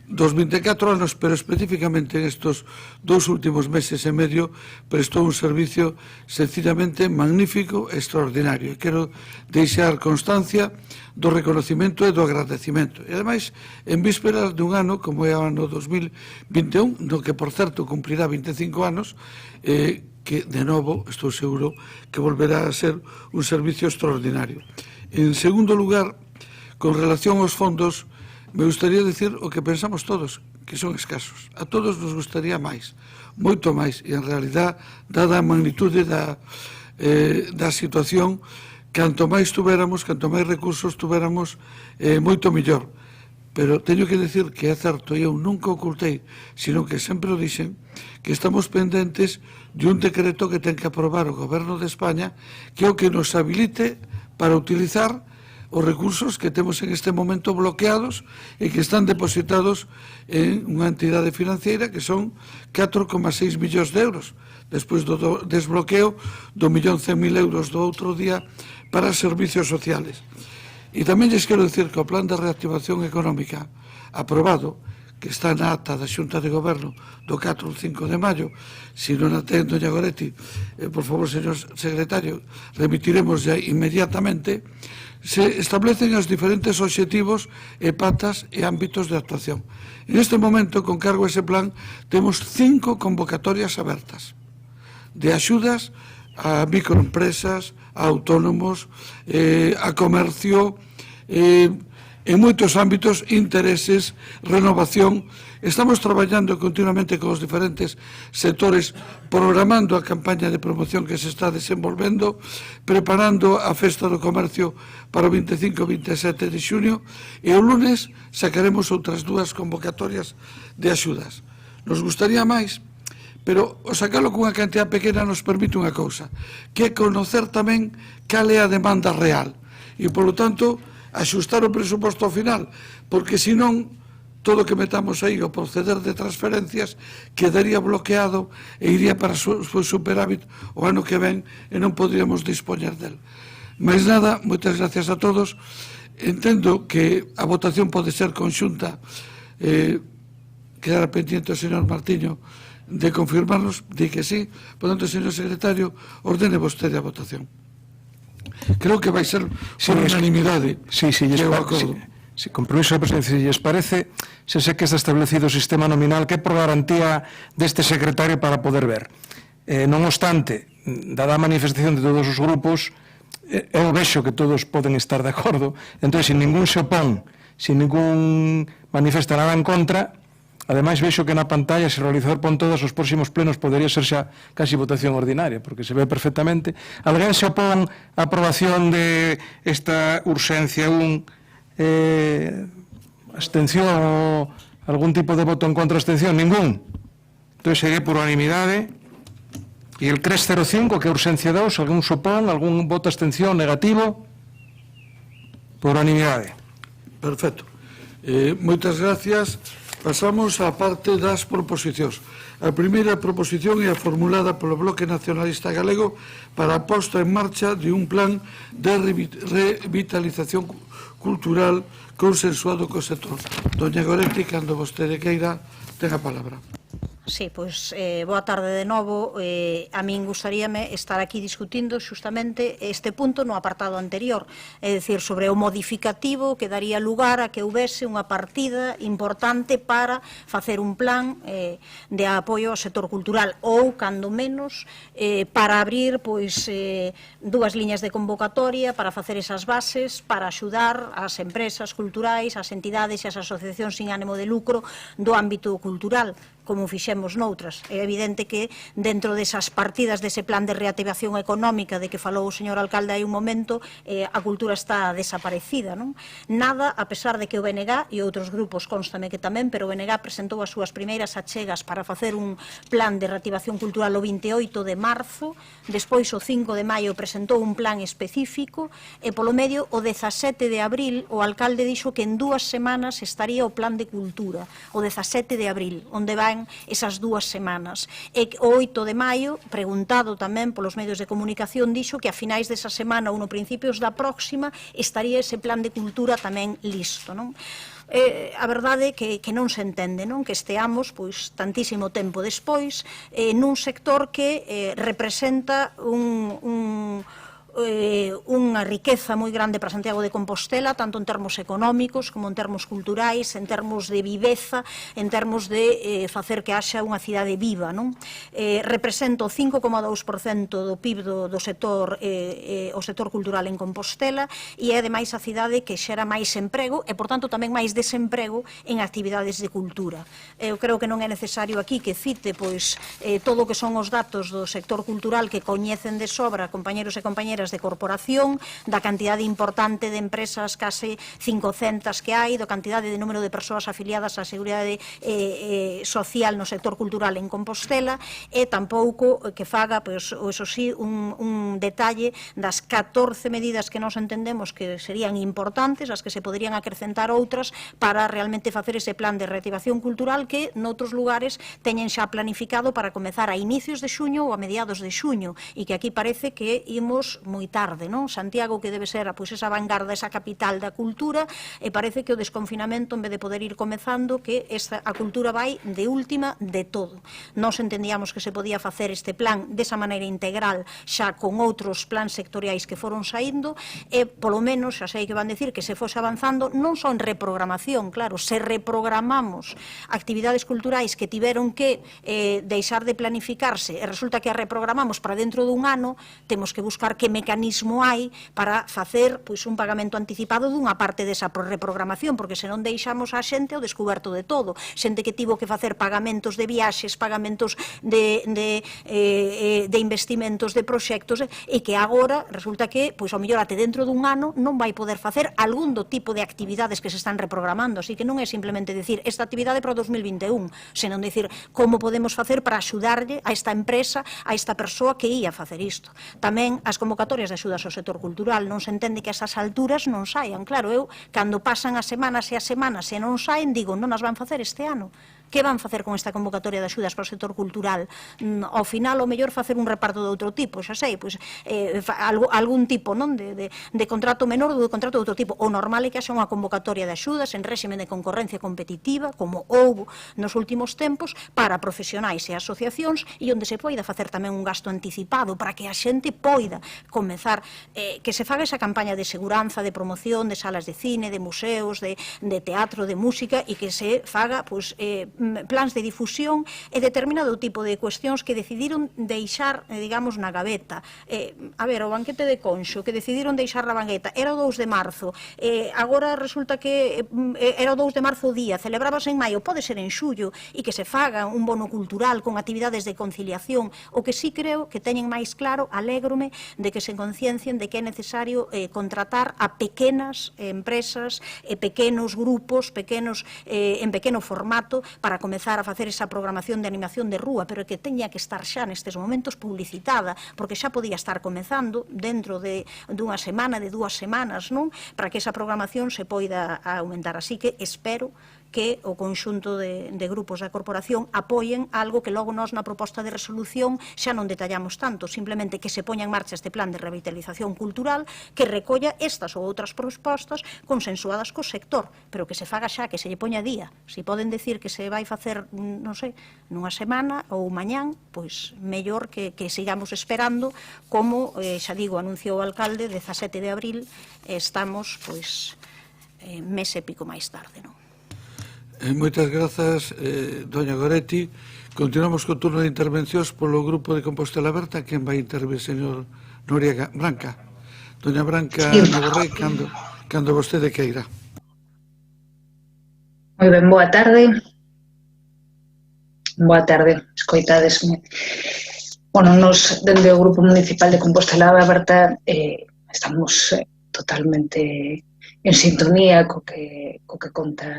dos 24 anos, pero especificamente en estos 2 últimos meses e medio, prestou un servicio sencillamente magnífico e extraordinario. E quero deixar constancia do reconocimento e do agradecimento. E, ademais, en vísperas dun ano, como é o ano 2021, no que, por certo, cumprirá 25 anos, que, de novo, estou seguro que volverá a ser un servicio extraordinario. En segundo lugar, con relación aos fondos, me gustaría decir o que pensamos todos, que son escasos. A todos nos gustaría máis, moito máis, e en realidad, dada a magnitude da situación, canto máis tuveramos, canto máis recursos tuveramos, moito mellor. Pero teño que decir que é certo, eu nunca ocultei, sino que sempre o dixen, que estamos pendentes de un decreto que ten que aprobar o Goberno de España, que é o que nos habilite para utilizar os recursos que temos en este momento bloqueados e que están depositados en unha entidade financiera que son 4,6 millóns de euros, despois do desbloqueo do 1.100.000 euros do outro día para servicios sociales. E tamén lles quero dicir que o Plan de Reactivación Económica aprobado, que está na ata da Xunta de Goberno do 4 ou 5 de maio, se non a ten doña Goretti, por favor, señor secretario, remitiremos ya inmediatamente, se establecen os diferentes obxectivos e patas e ámbitos de actuación. En este momento, con cargo a ese plan, temos 5 convocatorias abertas de axudas a microempresas, a autónomos, a comercio, en moitos ámbitos, intereses, renovación. Estamos traballando continuamente con os diferentes sectores, programando a campaña de promoción que se está desenvolvendo, preparando a Festa do Comercio para o 25 e 27 de xuño, e o lunes sacaremos outras 2 convocatorias de axudas. Nos gustaría máis, pero o sacalo cunha cantidad pequena nos permite unha cousa, que é conocer tamén cal é a demanda real e, polo tanto, axustar o presuposto ao final, porque senón todo o que metamos aí o proceder de transferencias quedaría bloqueado e iría para o superávit o ano que ven e non poderíamos dispoñer del. Mais nada, moitas gracias a todos. Entendo que a votación pode ser conxunta, quedara pendiente o señor Martiño de confirmarnos, di que sí. Por tanto, señor secretario, ordene vostede a votación. Creo que vai ser por unanimidade. Sí, compromiso da presidencia, se lles parece, se sé que está establecido o sistema nominal, que é por garantía deste secretario para poder ver. Non obstante, dada a manifestación de todos os grupos, eu vexo que todos poden estar de acordo, entón, se ningún se opón, se ningún manifesta nada en contra, ademais vexo que na pantalla, se realizador pon todos os próximos plenos, podería ser xa casi votación ordinaria, porque se ve perfectamente. Alguén se opón a aprobación de esta urxencia 1, abstención ou algún tipo de voto en contra, abstención? Ningún. Entón, segue por unanimidade. E el 305, que é urxencia 2, algún se opón, algún voto abstención negativo? Por unanimidade. Perfecto. Moitas gracias. Pasamos á parte das proposicións. A primeira proposición é a formulada polo Bloque Nacionalista Galego para a posta en marcha de un plan de revitalización cultural consensuado co sector. Doña Goretti, cando vostede queira, ten a palabra. Sí, pois, boa tarde de novo. A min gustaríame estar aquí discutindo xustamente este punto no apartado anterior, é dicir, sobre o modificativo que daría lugar a que houvese unha partida importante para facer un plan de apoio ao sector cultural ou, cando menos, para abrir pois 2 liñas de convocatoria para facer esas bases, para axudar as empresas culturais, as entidades e as asociacións sin ánimo de lucro do ámbito cultural, como fixemos noutras. É evidente que dentro desas partidas dese plan de reactivación económica de que falou o señor alcalde hai un momento, a cultura está desaparecida, non? Nada, a pesar de que o BNG e outros grupos, constame que tamén, pero o BNG presentou as súas primeiras achegas para facer un plan de reactivación cultural o 28 de marzo, despois o 5 de maio presentou un plan específico e polo medio o 17 de abril o alcalde dixo que en 2 semanas estaría o plan de cultura, o 17 de abril, onde vai esas 2 semanas. E o 8 de maio, preguntado tamén polos medios de comunicación, dixo que a finais desa semana ou no principios da próxima estaría ese plan de cultura tamén listo, non? A verdade é que non se entende, non? Que esteamos pois tantísimo tempo despois nun sector que representa unha riqueza moi grande para Santiago de Compostela, tanto en termos económicos como en termos culturais, en termos de viveza, en termos de facer que haxa unha cidade viva, non? Representa o 5,2% do PIB do sector, o sector cultural en Compostela, e é ademais a cidade que xera máis emprego e, por tanto, tamén máis desemprego en actividades de cultura. Eu creo que non é necesario aquí que cite pois todo o que son os datos do sector cultural que coñecen de sobra compañeros e compañeras convocatorias de corporación, da cantidade importante de empresas, case 500 que hai, da cantidade de número de persoas afiliadas á Seguridade Social no sector cultural en Compostela, e tampouco que faga, pois, eso sí, un detalle das 14 medidas que nós entendemos que serían importantes, as que se poderían acrescentar outras para realmente facer ese plan de reactivación cultural que noutros lugares teñen xa planificado para comezar a inicios de xuño ou a mediados de xuño, e que aquí parece que imos moi tarde, non? Santiago, que debe ser pois, esa vanguarda, esa capital da cultura, e parece que o desconfinamento, en vez de poder ir comezando, que a cultura vai de última de todo. Nós entendíamos que se podía facer este plan desa maneira integral xa con outros plans sectoriais que foron saindo, e polo menos, xa sei que van decir que se fose avanzando non só en reprogramación, claro, se reprogramamos actividades culturais que tiveron que deixar de planificarse e resulta que a reprogramamos para dentro dun ano, temos que buscar que mecanismo hai para facer pois, un pagamento anticipado dunha parte desa reprogramación, porque senón deixamos a xente ao descoberto de todo, xente que tivo que facer pagamentos de viaxes, pagamentos de investimentos, de proxectos, e que agora resulta que, pois ao mellor até dentro dun ano non vai poder facer algún do tipo de actividades que se están reprogramando, así que non é simplemente dicir esta actividade para o 2021, senón dicir como podemos facer para axudarlle a esta empresa, a esta persoa que ia facer isto. Tamén as convocatorias de axudas ao sector cultural, non se entende que a esas alturas non saian. Claro, eu, cando pasan as semanas e as semanas e non saen, digo, non as van facer este ano. Que van facer con esta convocatoria de axudas para o sector cultural? Ao final, o mellor facer un reparto de outro tipo, xa sei, pois, algún tipo non de contrato menor ou de contrato de outro tipo. O normal é que haxa unha convocatoria de axudas en réxime de concorrencia competitiva, como houbo nos últimos tempos, para profesionais e asociacións, e onde se poida facer tamén un gasto anticipado para que a xente poida comezar, que se faga esa campaña de seguranza, de promoción, de salas de cine, de museos, de teatro, de música, e que se faga, pois, plans de difusión e determinado tipo de cuestións que decidiron deixar, digamos, na gaveta. A ver, o banquete de Conxo, que decidiron deixar na banqueta, era o 2 de marzo, agora resulta que era o 2 de marzo o día, celebrábase en maio, pode ser en xullo, e que se faga un bono cultural con actividades de conciliación. O que sí creo que teñen máis claro, alégrome, de que se conciencien de que é necesario contratar a pequenas empresas, pequenos grupos, en pequeno formato, para comezar a facer esa programación de animación de rúa, pero que teña que estar xa nestes momentos publicitada, porque xa podía estar comezando dentro dunha semana, de 2 semanas, non? Para que esa programación se poida aumentar. Así que espero que o conxunto de grupos da corporación apoien algo que logo nós na proposta de resolución xa non detallamos tanto, simplemente que se poña en marcha este plan de revitalización cultural que recolla estas ou outras propostas consensuadas co sector, pero que se faga xa, que se lle poña día. Se poden decir que se vai facer, non sei, nunha semana ou mañán, pois mellor que sigamos esperando, como, xa digo, anunciou o alcalde, 17 de abril, estamos, pois, mes e pico máis tarde, non? Moitas grazas, doña Goretti. Continuamos co turno de intervencións polo grupo de Compostela Aberta. Quen vai intervir, señor Noriega? Branca. Doña Branca Navarrete, cando vostede queira. Moi ben, boa tarde. Boa tarde, escoitadesme. Bueno, nos, dende o Grupo Municipal de Compostela Aberta, estamos totalmente en sintonía co que conta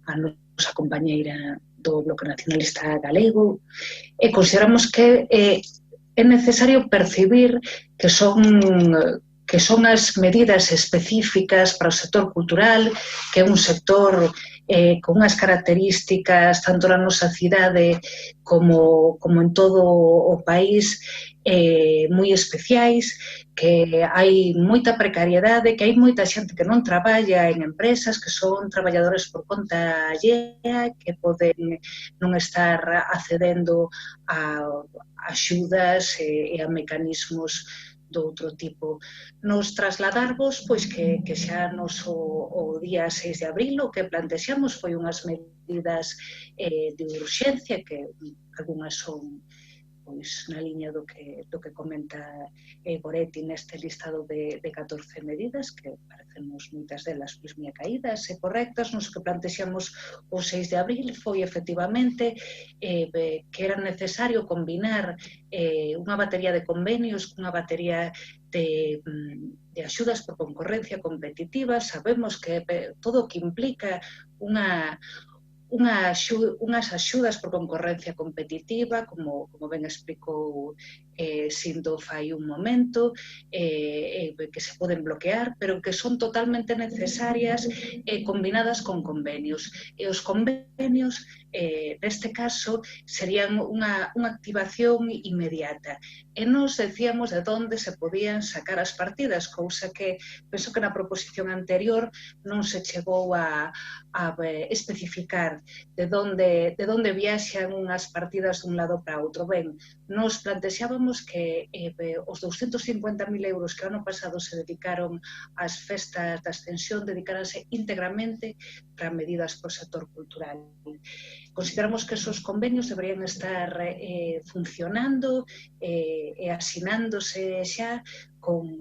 a nosa compañeira do Bloque Nacionalista Galego, e consideramos que é necesario percibir que son as medidas específicas para o sector cultural, que é un sector con unhas características tanto na nosa cidade como en todo o país moi especiais, que hai moita precariedade, que hai moita xente que non traballa en empresas, que son traballadores por conta allea, que poden non estar accedendo a axudas e a mecanismos de outro tipo. Nos trasladarvos, pois que xa o día 6 de abril o que plantexamos foi unhas medidas de urxencia, que algunhas son pois na liña do que comenta Goretti neste listado de 14 medidas que parecennos moitas delas pois moi caídas e correctas. Nos que plantexamos o 6 de abril foi efectivamente que era necesario combinar unha batería de convenios cunha batería de axudas por concorrencia competitiva. Sabemos que todo o que implica unhas axudas por concorrencia competitiva, como ben explicou Sindo fai un momento, que se poden bloquear, pero que son totalmente necesarias combinadas con convenios. E os convenios, neste caso, serían unha activación inmediata. E nos decíamos de onde se podían sacar as partidas, cousa que penso que na proposición anterior non se chegou a especificar de onde viaxan unhas partidas dun lado para outro. Ben, nos plantexábamos que os 250.000 euros que ano pasado se dedicaron ás festas da Ascensión dedicáranse íntegramente para medidas pro sector cultural. Consideramos que esos convenios deberían estar funcionando e asinándose xa con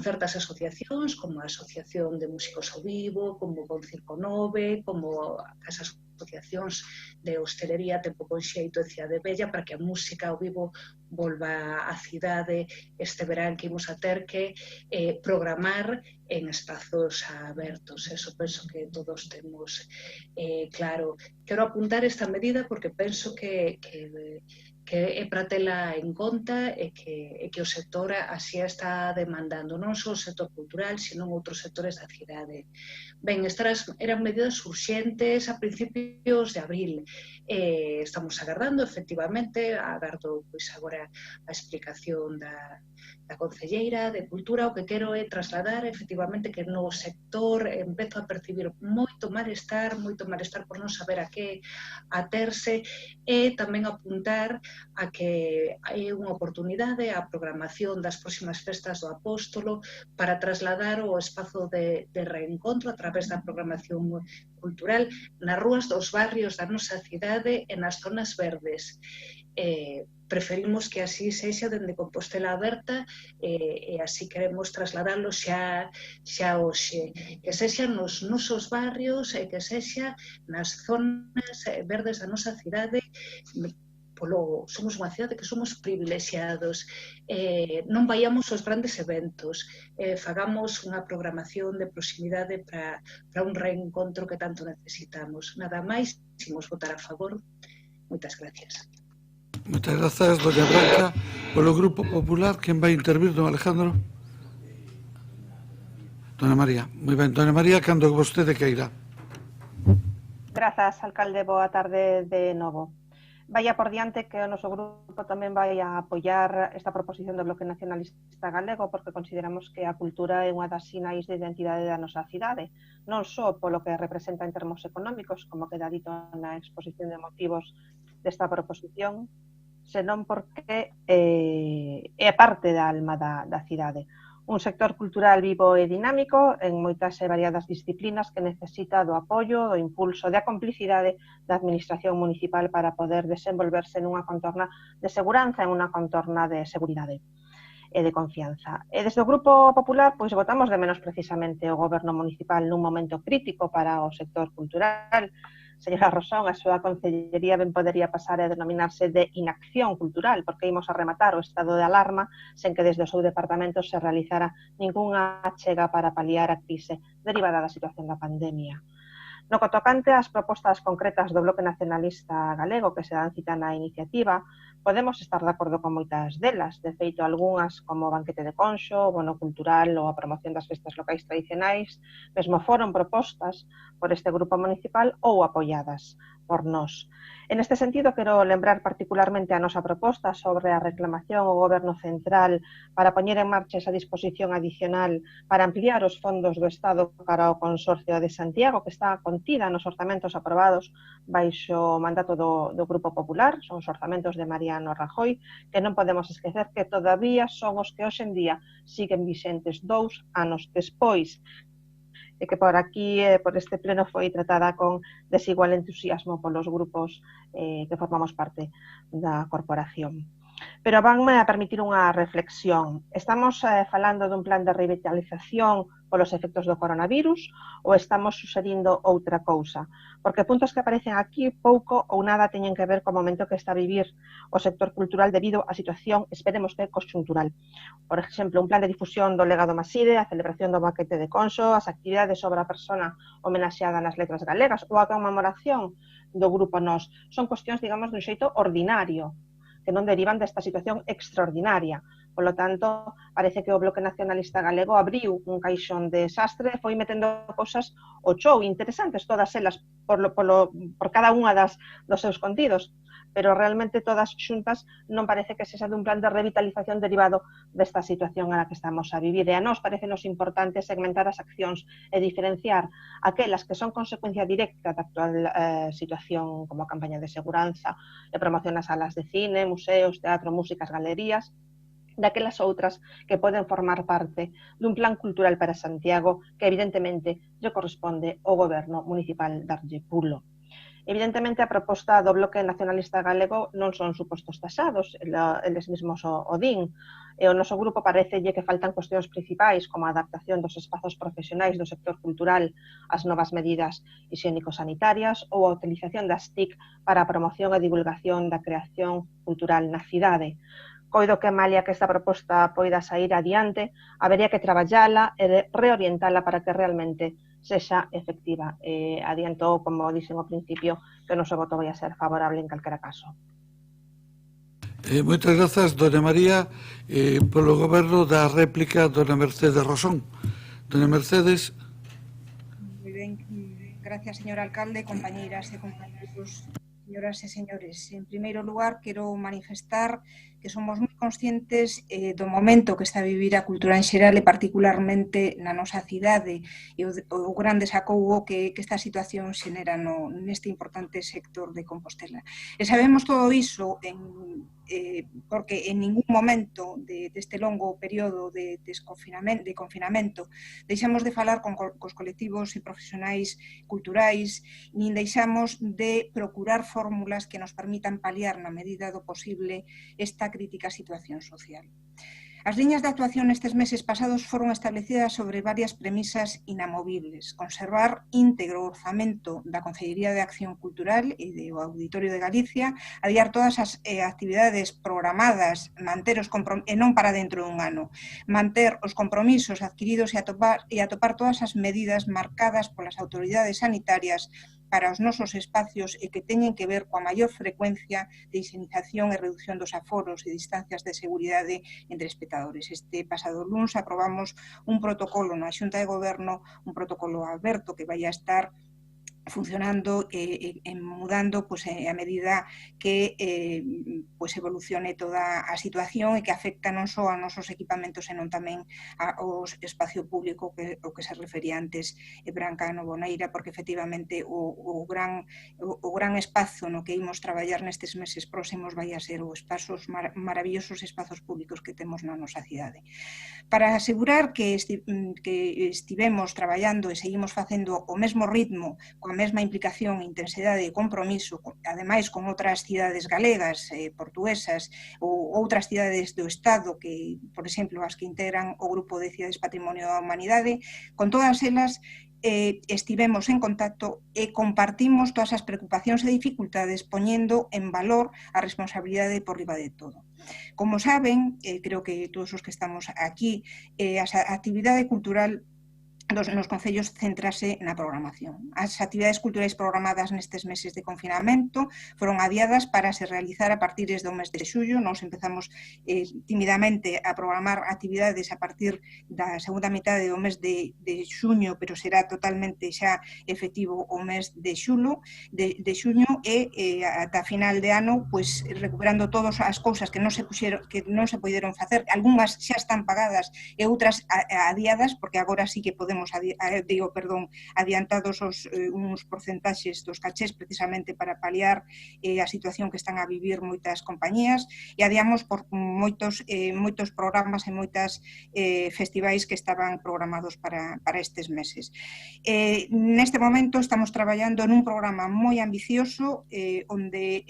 certas asociacións, como a Asociación de Músicos ao Vivo, como con Circo Nove, como as asociacións de hostelería Tempo con Xeito e Cidade Bella, para que a música ao vivo volva á cidade este verán que imos a ter que programar en espazos abertos. Eso penso que todos temos claro. Quero apuntar esta medida porque penso que é para tela en conta e que o sector así está demandando, non só o sector cultural, sino outros sectores da cidade. Ben, estas eran medidas urxentes a principios de abril. Estamos agardando, efectivamente, agardo pois agora a explicación da concelleira de Cultura. O que quero é trasladar, efectivamente, que no sector empezo a percibir moito malestar por non saber a que aterse e tamén apuntar a que hai unha oportunidade a programación das próximas festas do Apóstolo para trasladar o espazo de reencontro a través da programación cultural nas rúas dos barrios da nosa cidade e nas zonas verdes. Preferimos que así sexa dende Compostela Aberta e así queremos trasladalo xa hoxe. Que sexa nos nosos barrios e que sexa nas zonas verdes da nosa cidade. Somos unha cidade que somos privilexiados, non vayamos aos grandes eventos, fagamos unha programación de proximidade para un reencontro que tanto necesitamos. Nada máis, imos votar a favor. Moitas gracias. Moitas grazas, doña Branca. Polo Grupo Popular, quen vai intervir, don Alejandro? Dona María. Moi ben, dona María, cando vostede queira. Grazas, alcalde, boa tarde de novo. Vaya por diante que o noso grupo tamén vai a apoiar esta proposición do Bloque Nacionalista Galego porque consideramos que a cultura é unha das sinais de identidade da nosa cidade, non só polo que representa en termos económicos, como queda dito na exposición de motivos desta proposición, senón porque é parte da alma da cidade. Un sector cultural vivo e dinámico en moitas e variadas disciplinas que necesita do apoio, do impulso, da complicidade da administración municipal para poder desenvolverse nunha contorna de seguranza, en unha contorna de seguridade e de confianza. E desde o Grupo Popular, pois votamos de menos precisamente o goberno municipal nun momento crítico para o sector cultural. Señora Rosón, a súa concellería ben podería pasar a denominarse de inacción cultural, porque imos a rematar o estado de alarma sen que desde o seu departamento se realizara ningunha achega para paliar a crise derivada da situación da pandemia. No que tocante ás propostas concretas do Bloque Nacionalista Galego que se dan cita na iniciativa, podemos estar de acordo con moitas delas. De feito, algunhas como o banquete de conxo, o bono cultural ou a promoción das festas locais tradicionais, mesmo foron propostas por este grupo municipal ou apoiadas por nós. En este sentido, quero lembrar particularmente a nosa proposta sobre a reclamación ao Goberno Central para poñer en marcha esa disposición adicional para ampliar os fondos do Estado para o Consorcio de Santiago, que está contida nos orzamentos aprobados baixo o mandato do Grupo Popular, son os orzamentos de Mariano Rajoy, que non podemos esquecer que todavía son os que hoxe en día siguen vixentes 2 anos despois. e que por aquí, por este pleno, foi tratada con desigual entusiasmo polos grupos que formamos parte da corporación. Pero vanme a permitir unha reflexión. Estamos falando dun plan de revitalización polos efectos do coronavirus ou estamos suxerindo outra cousa? Porque puntos que aparecen aquí pouco ou nada teñen que ver co momento que está a vivir o sector cultural debido á situación, esperemos que conxuntural. Por exemplo, un plan de difusión do legado Maside, a celebración do banquete de Conso, as actividades sobre a persona homenaxeada nas letras galegas ou a conmemoración do Grupo Nós. Son cuestións, digamos, dun xeito ordinario, que non derivan desta situación extraordinaria. Polo tanto, parece que o Bloque Nacionalista Galego abriu un caixón de desastre e foi metendo cousas ao chou, interesantes todas elas por cada unha dos seus contidos, pero realmente todas xuntas non parece que sexa dun plan de revitalización derivado desta situación a la que estamos a vivir. E a nós parecenos importante segmentar as accións e diferenciar aquelas que son consecuencia directa da actual situación, como a campaña de seguranza e promoción nas salas de cine, museos, teatro, músicas, galerías, daquelas outras que poden formar parte dun plan cultural para Santiago que evidentemente lle corresponde ao goberno municipal darlle pulo. Evidentemente, a proposta do Bloque Nacionalista Galego non son supostos tasados, eles mesmos o din, e o noso grupo parecelle que faltan cuestións principais como a adaptación dos espazos profesionais do sector cultural ás novas medidas higiénico-sanitarias ou a utilización das TIC para a promoción e divulgación da creación cultural na cidade. Coido que, malia que esta proposta poida sair adiante, habería que traballala e reorientala para que realmente sexa efectiva. Adiantou, como dixen ao principio, que o noso voto vai a ser favorable en calquera caso. Moitas grazas, dona María. Polo goberno da réplica, dona Mercedes Rosón. Dona Mercedes. Moi ben, gracias, señor alcalde, compañeiras e compañeros, señoras e señores. En primeiro lugar, quero manifestar que somos moi conscientes do momento que está a vivir a cultura en xeral e particularmente na nosa cidade e o gran desacougo que esta situación xenera neste importante sector de Compostela. E sabemos todo iso porque en ningún momento deste longo período de confinamento deixamos de falar cos colectivos e profesionais culturais, nin deixamos de procurar fórmulas que nos permitan paliar na medida do posible esta crítica situación social. As liñas de actuación nestes meses pasados foron establecidas sobre varias premisas inamovibles: conservar íntegro o orzamento da Consellería de Acción Cultural e do Auditorio de Galicia, adiar todas as actividades programadas, manter os e non para dentro dun ano, manter os compromisos adquiridos e atopar todas as medidas marcadas polas autoridades sanitarias para os nosos espacios e que teñen que ver coa maior frecuencia de higienización e reducción dos aforos e distancias de seguridade entre espectadores. Este pasado luns aprobamos un protocolo na Xunta de Goberno, un protocolo aberto que vai a estar funcionando e mudando a medida que evolucione toda a situación e que afecta non só a nosos equipamentos, senón tamén ao espacio público o que se refería antes Branca Novoneira, porque efectivamente o gran espazo no que imos traballar nestes meses próximos vai a ser os maravillosos espazos públicos que temos na nosa cidade. Para asegurar que estivemos traballando e seguimos facendo o mesmo ritmo, coa mesma implicación, intensidade e compromiso, ademais con outras cidades galegas, portuguesas ou outras cidades do Estado, que, por exemplo, as que integran o Grupo de Cidades Patrimonio da Humanidade, con todas elas estivemos en contacto e compartimos todas as preocupacións e dificultades poñendo en valor a responsabilidade por riba de todo. Como saben, creo que todos os que estamos aquí, a actividade cultural nos concellos centrase na programación. As actividades culturais programadas nestes meses de confinamento foron adiadas para se realizar a partir do mes de xullo. Nos empezamos tímidamente a programar actividades a partir da segunda mitade do mes de xuño, pero será totalmente xa efectivo o mes de xuño e ata final de ano, recuperando todas as cousas que non se puideron facer. Algúnas xa están pagadas e outras adiadas, porque agora sí que podemos temos adiantados uns porcentaxes dos cachés precisamente para paliar a situación que están a vivir moitas compañías, e adiamos por moitos programas e moitas festivais que estaban programados para estes meses. Neste momento estamos traballando nun programa moi ambicioso onde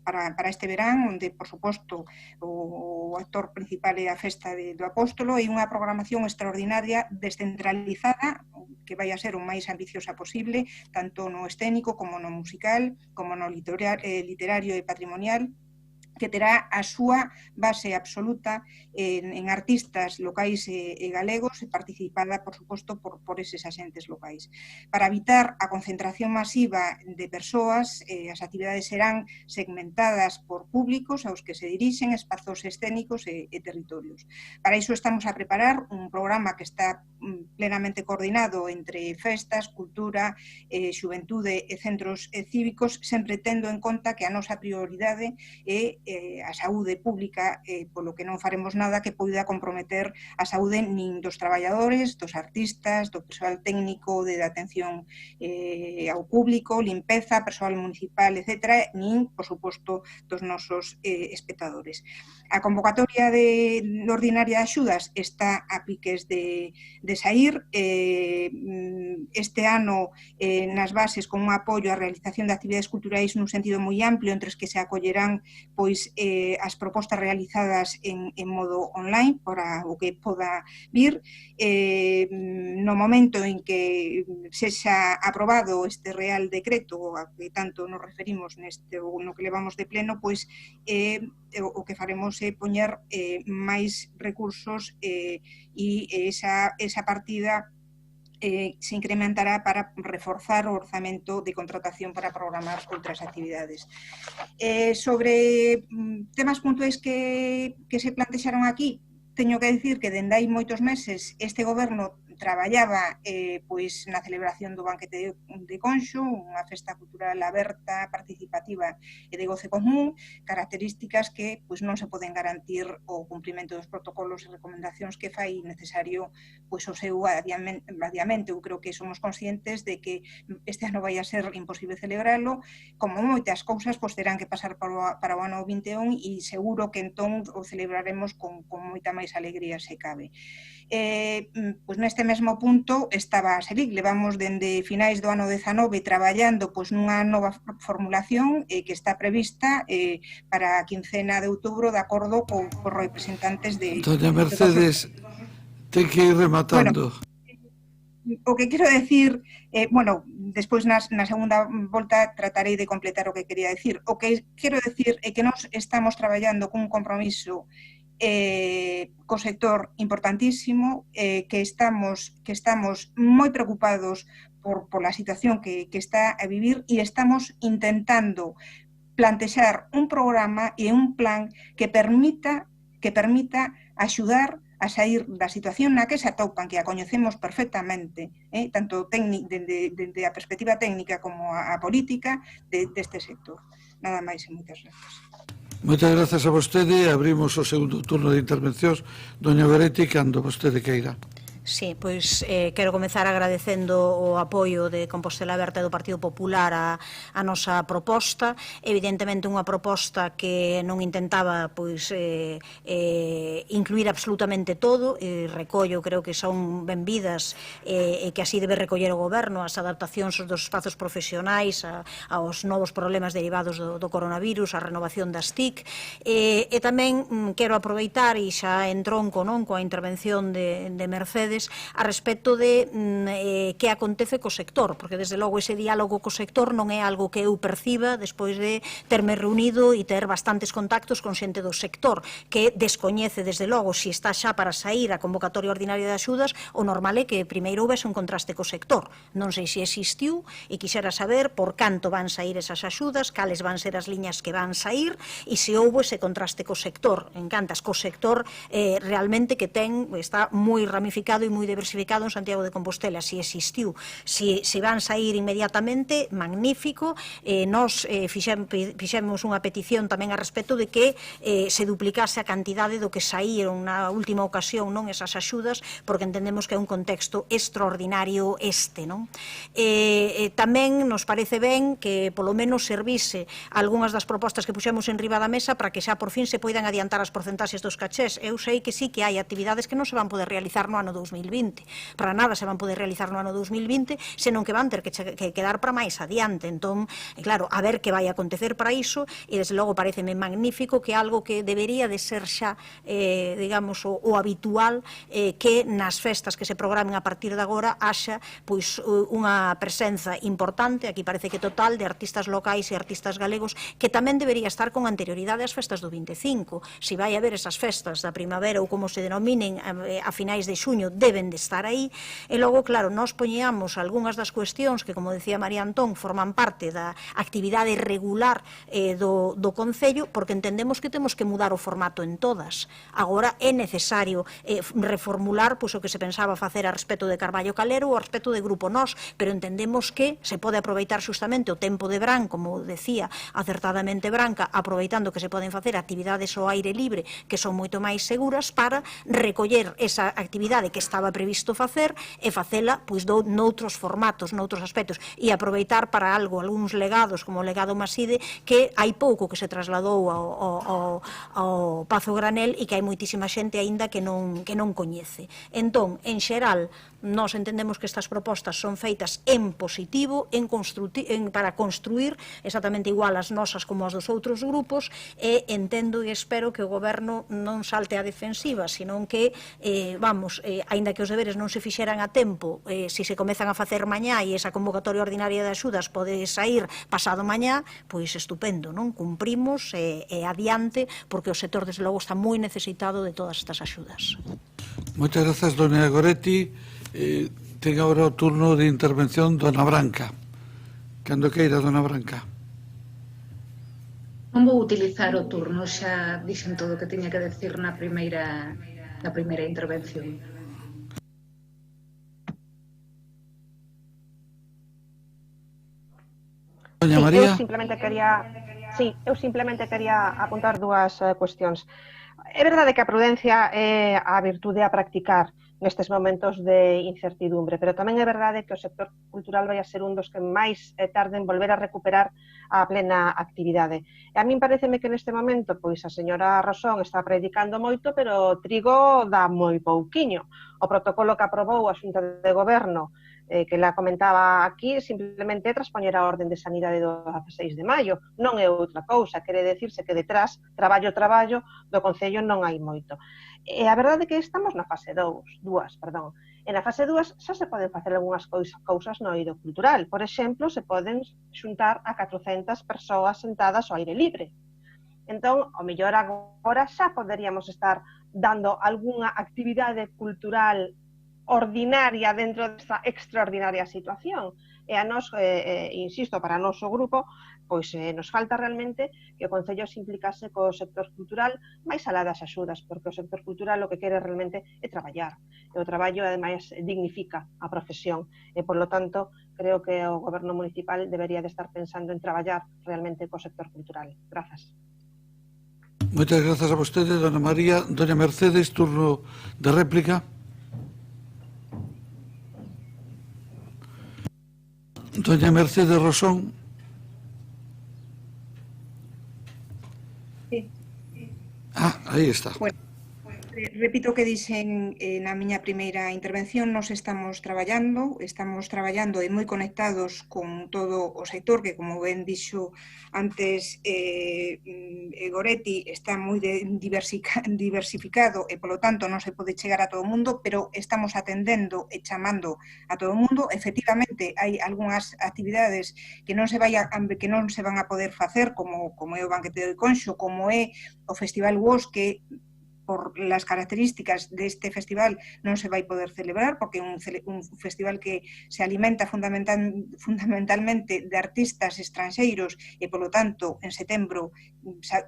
para este verán, onde, por suposto, o actor principal é a Festa do Apóstolo, e unha programación extraordinaria descentralizada, que vai a ser o máis ambiciosa posible, tanto no escénico como no musical, como no literario e patrimonial, que terá a súa base absoluta en artistas locais e galegos, e participada, por suposto, por eses axentes locais. Para evitar a concentración masiva de persoas, as actividades serán segmentadas por públicos aos que se dirixen, espazos escénicos e territorios. Para iso estamos a preparar un programa que está plenamente coordinado entre festas, cultura, xuventude e centros cívicos, sempre tendo en conta que a nosa prioridade é a saúde pública, polo que non faremos nada que poida comprometer a saúde nin dos traballadores, dos artistas, do persoal técnico de atención ao público, limpeza, persoal municipal, etc., nin, por suposto, dos nosos espectadores. A convocatoria ordinaria de axudas está a piques de saír. Este ano, nas bases, con un apoio á realización de actividades culturais nun sentido moi amplio, entre os que se acollerán as propostas realizadas en modo online para o que poda vir. No momento en que sexa aprobado este Real Decreto a que tanto nos referimos no que levamos de pleno, pois o que faremos é poñer máis recursos e esa partida se incrementará para reforzar o orzamento de contratación para programar outras actividades. Sobre temas puntuais que se plantexaron aquí, teño que dicir que dende hai moitos meses este goberno traballaba pois na celebración do banquete de Conxo, unha festa cultural aberta, participativa e de goce común, características que pois non se poden garantir o cumprimento dos protocolos e recomendacións que fai necesario pois o seu adiamento. Eu creo que somos conscientes de que este ano vai a ser imposible celebralo, como moitas cousas pois terán que pasar para o ano 21 e seguro que entón o celebraremos con moita máis alegría se cabe. Pois neste mesmo punto estaba a SELIC. Levamos dende finais do ano 19 traballando pois nunha nova formulación que está prevista para a quincena de outubro, de acordo cos representantes de... Doña Mercedes, ten que ir rematando. O que quero decir, despois na segunda volta tratarei de completar o que quería decir. O que quero decir é que nós estamos traballando cun compromiso co sector importantísimo, que estamos moi preocupados por la situación que está a vivir, e estamos intentando plantexar un programa e un plan que permita axudar a sair da situación na que se atopan, que a coñecemos perfectamente, tanto dende a perspectiva técnica como a política deste sector. Nada máis e moitas gracias. Moitas grazas a vostede. Abrimos o segundo turno de intervencións. Doña Beretti, cando vostede queira. Sí, pois quero comezar agradecendo o apoio de Compostela Aberta e do Partido Popular a nosa proposta. Evidentemente unha proposta que non intentaba pois incluir absolutamente todo, e recollo, creo que son benvidas e que así debe recoller o Goberno, as adaptacións dos espazos profesionais aos novos problemas derivados do coronavirus, a renovación das TIC, e tamén quero aproveitar, e xa entronco coa intervención de Mercedes, a respecto de que acontece co sector, porque desde logo ese diálogo co sector non é algo que eu perciba despois de terme reunido e ter bastantes contactos con xente do sector, que descoñece desde logo se está xa para sair a convocatoria ordinaria de axudas. O normal é que primeiro houvese un contraste co sector. Non sei se existiu e quixera saber por canto van sair esas axudas, cales van ser as liñas que van sair e se houve ese contraste co sector. Encantas co sector realmente que está moi ramificado e moi diversificado en Santiago de Compostela, si existiu. Si van sair inmediatamente, magnífico. Nós fixemos unha petición tamén a respecto de que se duplicase a cantidade do que saíron na última ocasión, non, esas axudas, porque entendemos que é un contexto extraordinario non? Tamén nos parece ben que polo menos servise algunhas das propostas que puxemos en riba da mesa para que xa por fin se poidan adiantar as porcentaxes dos cachés. Eu sei que sí que hai actividades que non se van poder realizar no ano 2020. Para nada se van poder realizar no ano 2020, senón que van ter que quedar para máis adiante. Entón, claro, a ver que vai acontecer para iso, e desde logo pareceme magnífico que algo que debería de ser xa, digamos, o habitual, que nas festas que se programen a partir de agora haxa pois unha presenza importante, aquí parece que total, de artistas locais e artistas galegos, que tamén debería estar con anterioridade ás festas do 25. Si vai haber esas festas da primavera ou como se denominen a finais de xuño, deben de estar aí. E logo, claro, nós poñíamos algunhas das cuestións que, como decía María Antón, forman parte da actividade regular do Concello, porque entendemos que temos que mudar o formato en todas. Agora é necesario reformular pois o que se pensaba facer a respecto de Carballo Calero ou a respecto de Grupo Nós, pero entendemos que se pode aproveitar justamente o tempo de verán, como decía acertadamente Branca, aproveitando que se poden facer actividades ao aire libre que son moito máis seguras, para recoller esa actividade que estaba previsto facer e facela pois noutros formatos, noutros aspectos, e aproveitar para algúns legados, como o legado Maside, que hai pouco que se trasladou ao Pazo Granel e que hai moitísima xente aínda que non coñece. Entón, en xeral, nós entendemos que estas propostas son feitas en positivo, para construir exactamente igual as nosas como as dos outros grupos, e entendo e espero que o Goberno non salte á defensiva, senón que, aínda que os deberes non se fixeran a tempo, se comezan a facer mañá e esa convocatoria ordinaria de axudas pode sair pasado mañá, pois estupendo, non? Cumprimos e adiante, porque o sector, desde logo, está moi necesitado de todas estas axudas. Moitas grazas, dona Goretti. Ten agora o turno de intervención dona Branca. Cando queira, dona Branca. Non vou utilizar o turno, xa dixen todo o que tiña que decir na primeira intervención. Doña María. Eu simplemente quería apuntar dúas cuestións. É verdade que a prudencia é a virtude a practicar nestes momentos de incertidumbre, pero tamén é verdade que o sector cultural vai a ser un dos que máis tarden volver a recuperar a plena actividade. E a min pareceme que neste momento pois a señora Rosón está predicando moito, pero o trigo dá moi pouquiño. O protocolo que aprobou a Xunta de Goberno, que la comentaba aquí, simplemente é transpoñer a orden de sanidade do 16 de maio. Non é outra cousa, quere decirse que detrás, traballo, do Concello non hai moito. E a verdade é que estamos na fase 2, E na fase 2 xa se poden facer algunhas cousas no eido cultural. Por exemplo, se poden xuntar a 400 persoas sentadas ao aire libre. Entón, ao mellor agora xa poderíamos estar dando algunha actividade cultural ordinaria dentro desta extraordinaria situación. E a nós, insisto, para o noso grupo, pois nos falta realmente que o Concello se implicase co sector cultural máis alá das axudas, porque o sector cultural o que quere realmente é traballar. E o traballo, ademais, dignifica a profesión. E, por lo tanto, creo que o Goberno municipal debería de estar pensando en traballar realmente co sector cultural. Grazas. Moitas grazas a vostede, dona María. Doña Mercedes, turno de réplica. Doña Mercedes Rosón. Sí. Aí está. Bueno, repito o que dixen na miña primeira intervención. Nos estamos traballando e moi conectados con todo o sector, que, como ben dixo antes Goretti, está moi diversificado e, polo tanto, non se pode chegar a todo o mundo, pero estamos atendendo e chamando a todo o mundo. Efectivamente, hai algunhas actividades que non se van a poder facer, como é o banquete de Conxo, como é o Festival WOS, que por las características deste festival non se vai poder celebrar, porque é un festival que se alimenta fundamentalmente de artistas estranxeiros e, polo tanto, en setembro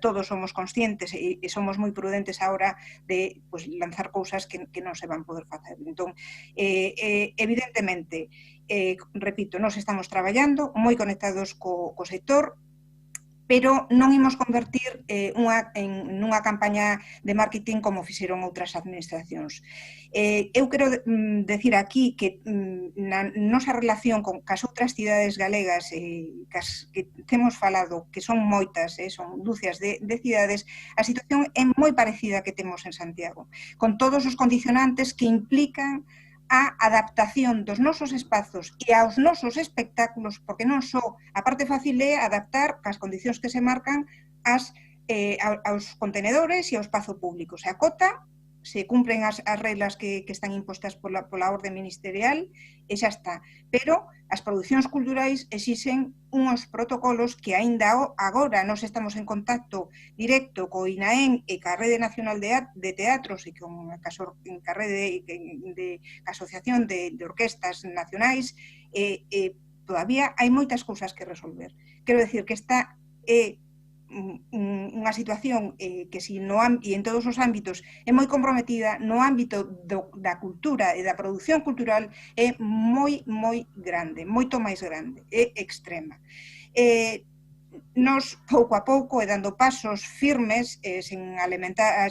todos somos conscientes e somos moi prudentes a hora de lanzar cousas que non se van poder facer. Entón, evidentemente, repito, nós estamos traballando moi conectados co sector, pero non imos convertir nunha campaña de marketing como fixeron outras administracións. Eu quero decir aquí que na nosa relación con as outras cidades galegas que temos falado, que son moitas, son dúcias de cidades, a situación é moi parecida que temos en Santiago, con todos os condicionantes que implican a adaptación dos nosos espazos e aos nosos espectáculos, porque non só a parte fácil é adaptar as condicións que se marcan aos contenedores e ao espazo público. Se acota, se cumpren as reglas que están impostas pola orde ministerial e xa está. Pero as producións culturais exixen uns protocolos que aínda agora nós estamos en contacto directo co INAEM e ca Rede Nacional de Teatros e con a Rede de Asociación de Orquestas Nacionais, todavía hai moitas cousas que resolver. Quero decir que esta é unha situación que e en todos os ámbitos é moi comprometida, no ámbito da cultura e da produción cultural é moi grande, moito máis grande, é extrema. Nos, pouco a pouco, e dando pasos firmes, sin alimentar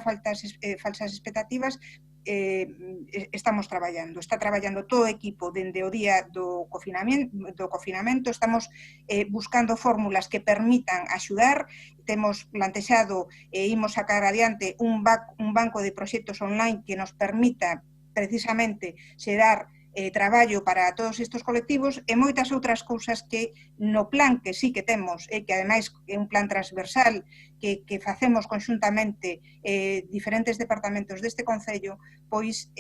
falsas expectativas, estamos traballando. Está traballando todo o equipo dende o día do confinamento. Estamos buscando fórmulas que permitan axudar. Temos plantexado e imos sacar adiante un banco de proxectos online que nos permita precisamente xerar traballo para todos estes colectivos e moitas outras cousas que no plan que sí que temos e que ademais é un plan transversal que facemos conxuntamente diferentes departamentos deste Concello, pois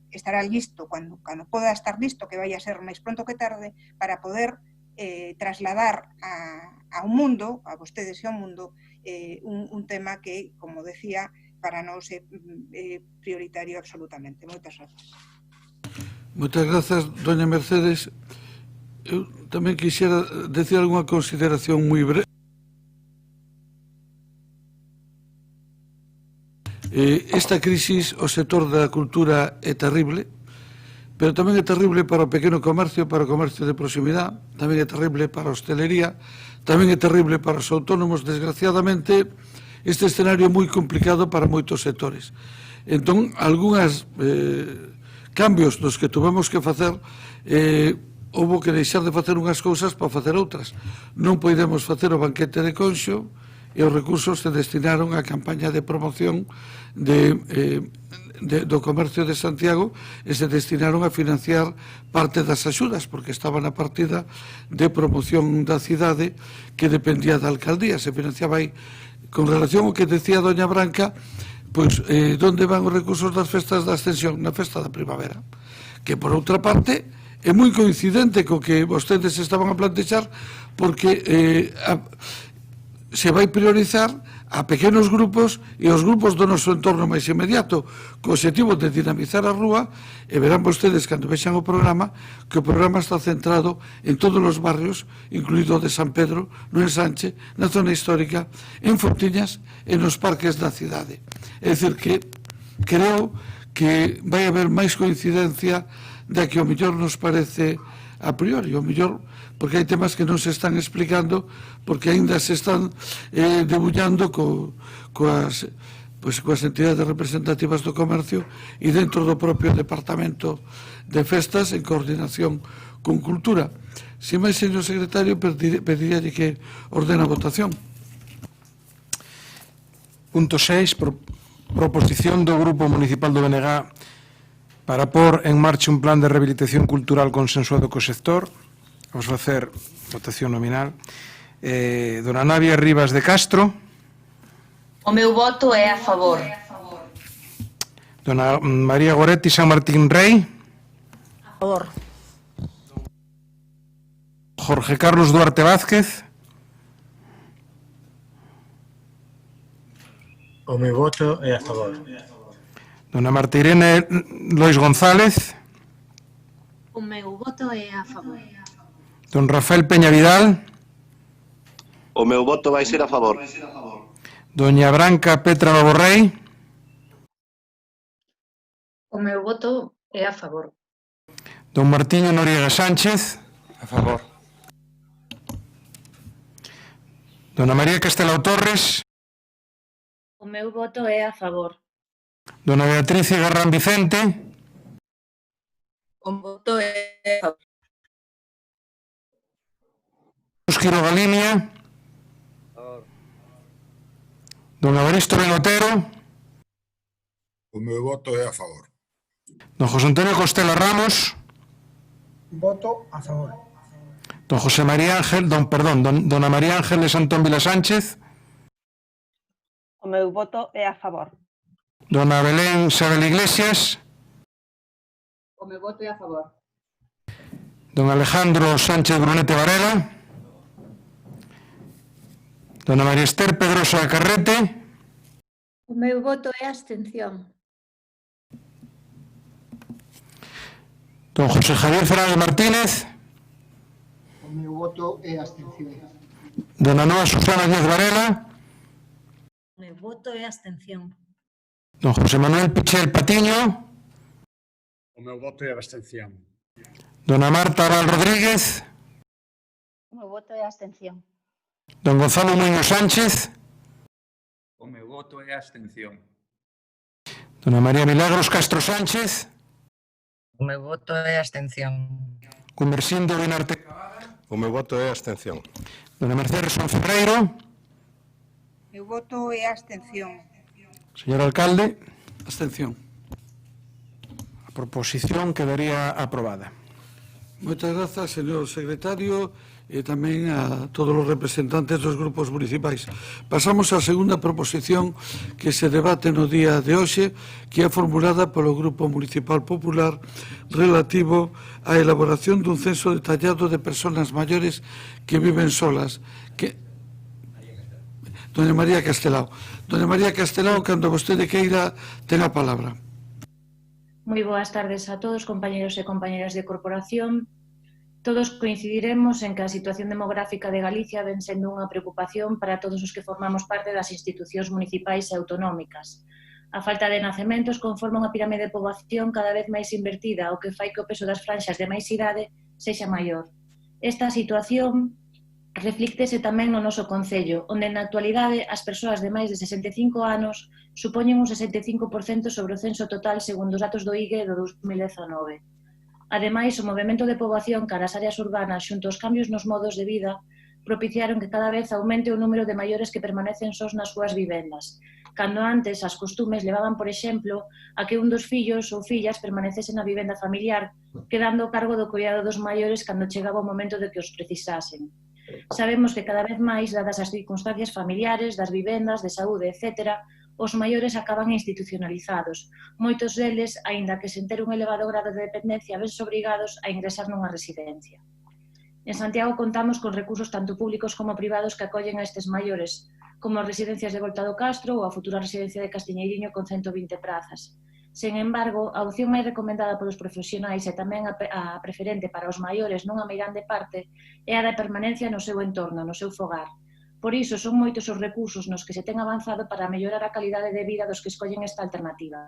estará listo cando poda estar listo, que vai a ser máis pronto que tarde, para poder trasladar ao mundo, a vostedes e ao mundo, un tema que, como decía, para nós é prioritario absolutamente. Moitas grazas. Moitas grazas, doña Mercedes. Eu tamén quixera decir algunha consideración moi breve. Esta crisis, o sector da cultura é terrible, pero tamén é terrible para o pequeno comercio, para o comercio de proximidade, tamén é terrible para a hostelería, tamén é terrible para os autónomos. Desgraciadamente, este escenario é moi complicado para moitos sectores. Entón, algunhas cambios nos que tuvemos que facer, houve que deixar de facer unhas cousas para facer outras. Non podemos facer o banquete de Conxo e os recursos se destinaron á campaña de promoción do comercio de Santiago e se destinaron a financiar parte das axudas, porque estaba na partida de promoción da cidade que dependía da alcaldía. Se financiaba aí. Con relación ao que decía doña Branca, pois, onde van os recursos das festas da Ascensión? Na festa da primavera, que por outra parte é moi coincidente co que vostedes estaban a plantexar, porque se vai priorizar a pequenos grupos e os grupos do noso entorno máis inmediato, co objetivo de dinamizar a rúa, e verán vostedes cando vexan o programa que o programa está centrado en todos os barrios, incluído o de San Pedro, no Ensanche, na zona histórica, en Fontiñas e nos parques da cidade. É dicir que creo que vai haber máis coincidencia da que o mellor nos parece a priori, o mellor porque hai temas que non se están explicando, porque aínda se están debullando coas entidades representativas do comercio e dentro do propio Departamento de Festas en coordinación con Cultura. Sin máis, señor secretario, pediríalle que ordena a votación. Punto 6, proposición do Grupo Municipal do BNG para pôr en marcha un plan de rehabilitación cultural consensuado co sector. Vamos a facer votación nominal. Dona Navia Rivas de Castro. O meu voto é a favor. Dona María Goretti San Martín Rey. A favor. Jorge Carlos Duarte Vázquez. O meu voto é a favor. Dona Marta Irene Lois González. O meu voto é a favor. Don Rafael Peña Vidal. O meu voto vai ser a favor. Doña Branca Petra Novorrey. O meu voto é a favor. Don Martiño Noriega Sánchez. A favor. Dona María Castelao Torres. O meu voto é a favor. Dona Beatriz Garrán Vicente. O voto é a favor. Quiro Galinia. Don Evaristo Benotero. O meu voto é a favor. Don José Antonio Costela Ramos. Voto a favor. Don José María Ángel, Dona María Ángeles Antón Vila Sánchez. O meu voto é a favor. Dona Belén Sabel Iglesias. O meu voto é a favor. Don Alejandro Sánchez Brunete Varela. Dona María Esther Pedrosa Carrete. O meu voto é abstención. Don José Javier Fernández Martínez. O meu voto é abstención. Dona Noa Susana Díaz Varela. O meu voto é abstención. Don José Manuel Pichel Patiño. O meu voto é abstención. Dona Marta Abal Rodríguez. O meu voto é abstención. Don Gonzalo Muñoz Sánchez. O meu voto é abstención. Dona María Milagros Castro Sánchez. O meu voto é abstención. Conversindo Binarte. O meu voto é abstención. Dona Mercedes Son Ferreiro. Meu voto é abstención. Señor alcalde. Abstención. A proposición quedaría aprobada. Moitas grazas, señor secretario, e tamén a todos os representantes dos grupos municipais. Pasamos á segunda proposición que se debate no día de hoxe, que é formulada polo Grupo Municipal Popular relativo á elaboración dun censo detallado de persoas maiores que viven solas. Doña María Castelao. Doña María Castelao, cando vostede queira, ten a palabra. Moi boas tardes a todos, compañeros e compañeras de corporación. Todos coincidiremos en que a situación demográfica de Galicia ven sendo unha preocupación para todos os que formamos parte das institucións municipais e autonómicas. A falta de nacementos conforma unha pirámide de poboación cada vez máis invertida, o que fai que o peso das franxas de máis idade sexa maior. Esta situación reflíctese tamén no noso concello, onde na actualidade as persoas de máis de 65 anos supoñen un 65% sobre o censo total segundo os datos do IGE do 2019. Ademais, o movimento de poboación cara ás áreas urbanas xunto aos cambios nos modos de vida propiciaron que cada vez aumente o número de maiores que permanecen sós nas súas vivendas, cando antes as costumes levaban, por exemplo, a que un dos fillos ou fillas permanecese na vivenda familiar, quedando ao cargo do cuidado dos maiores cando chegaba o momento de que os precisasen. Sabemos que cada vez máis, dadas as circunstancias familiares, das vivendas, de saúde, etc., os maiores acaban institucionalizados. Moitos deles, aínda que sen ter un elevado grado de dependencia, vense obrigados a ingresar nunha residencia. En Santiago contamos con recursos tanto públicos como privados que acollen a estes maiores, como as residencias de Volta do Castro ou a futura residencia de Castiñeiriño con 120 prazas. Sen embargo, a opción máis recomendada polos profesionais e tamén a preferente para os maiores nunha meirande parte é a da permanencia no seu entorno, no seu fogar. Por iso, son moitos os recursos nos que se ten avanzado para mellorar a calidade de vida dos que escollen esta alternativa.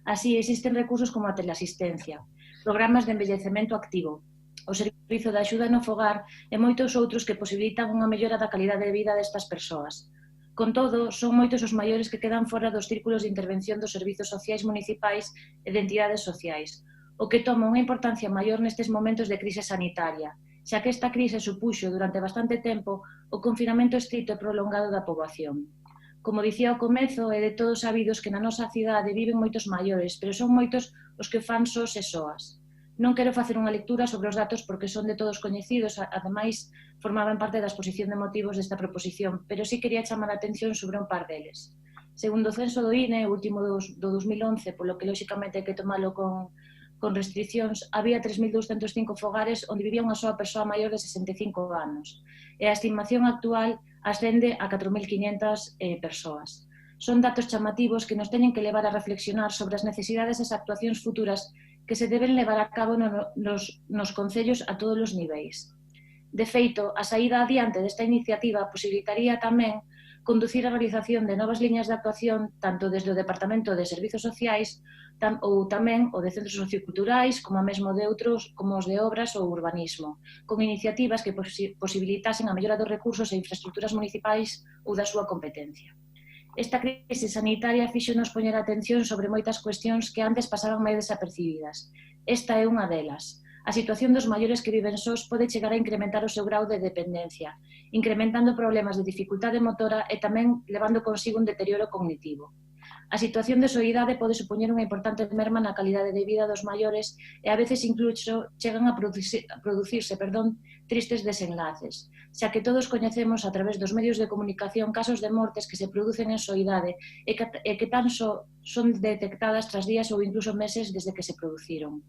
Así, existen recursos como a teleasistencia, programas de envellecemento activo, o servizo de axuda no fogar e moitos outros que posibilitan unha mellora da calidade de vida destas persoas. Con todo, son moitos os maiores que quedan fora dos círculos de intervención dos servizos sociais municipais e de entidades sociais, o que toma unha importancia maior nestes momentos de crise sanitaria, xa que esta crise supuxo durante bastante tempo o confinamento estrito e prolongado da poboación. Como dicía ao comezo, é de todos sabidos que na nosa cidade viven moitos maiores, pero son moitos os que fan sós e soas. Non quero facer unha lectura sobre os datos porque son de todos coñecidos, ademais formaban parte da exposición de motivos desta proposición, pero sí quería chamar a atención sobre un par deles. Segundo o censo do INE, o último do 2011, polo que lóxicamente hai que tomalo con restriccións, había 3.205 fogares onde vivía unha soa persoa maior de 65 anos e a estimación actual ascende a 4.500 persoas. Son datos chamativos que nos teñen que levar a reflexionar sobre as necesidades e as actuacións futuras que se deben levar a cabo nos concellos a todos os niveis. De feito, a saída adiante desta iniciativa posibilitaría tamén conducir a realización de novas liñas de actuación tanto desde o Departamento de Servizos Sociais ou tamén o de Centros Socioculturais, como mesmo de outros, como os de Obras ou Urbanismo, con iniciativas que posibilitasen a mellora dos recursos e infraestructuras municipais ou da súa competencia. Esta crise sanitaria fíxonos poñer atención sobre moitas cuestións que antes pasaban máis desapercibidas. Esta é unha delas. A situación dos maiores que viven sós pode chegar a incrementar o seu grau de dependencia, incrementando problemas de dificultade motora e tamén levando consigo un deterioro cognitivo. A situación de soidade pode supoñer unha importante merma na calidade de vida dos maiores e a veces incluso chegan a producirse tristes desenlaces, xa que todos coñecemos a través dos medios de comunicación casos de mortes que se producen en soidade e que tan só son detectadas tras días ou incluso meses desde que se produciron.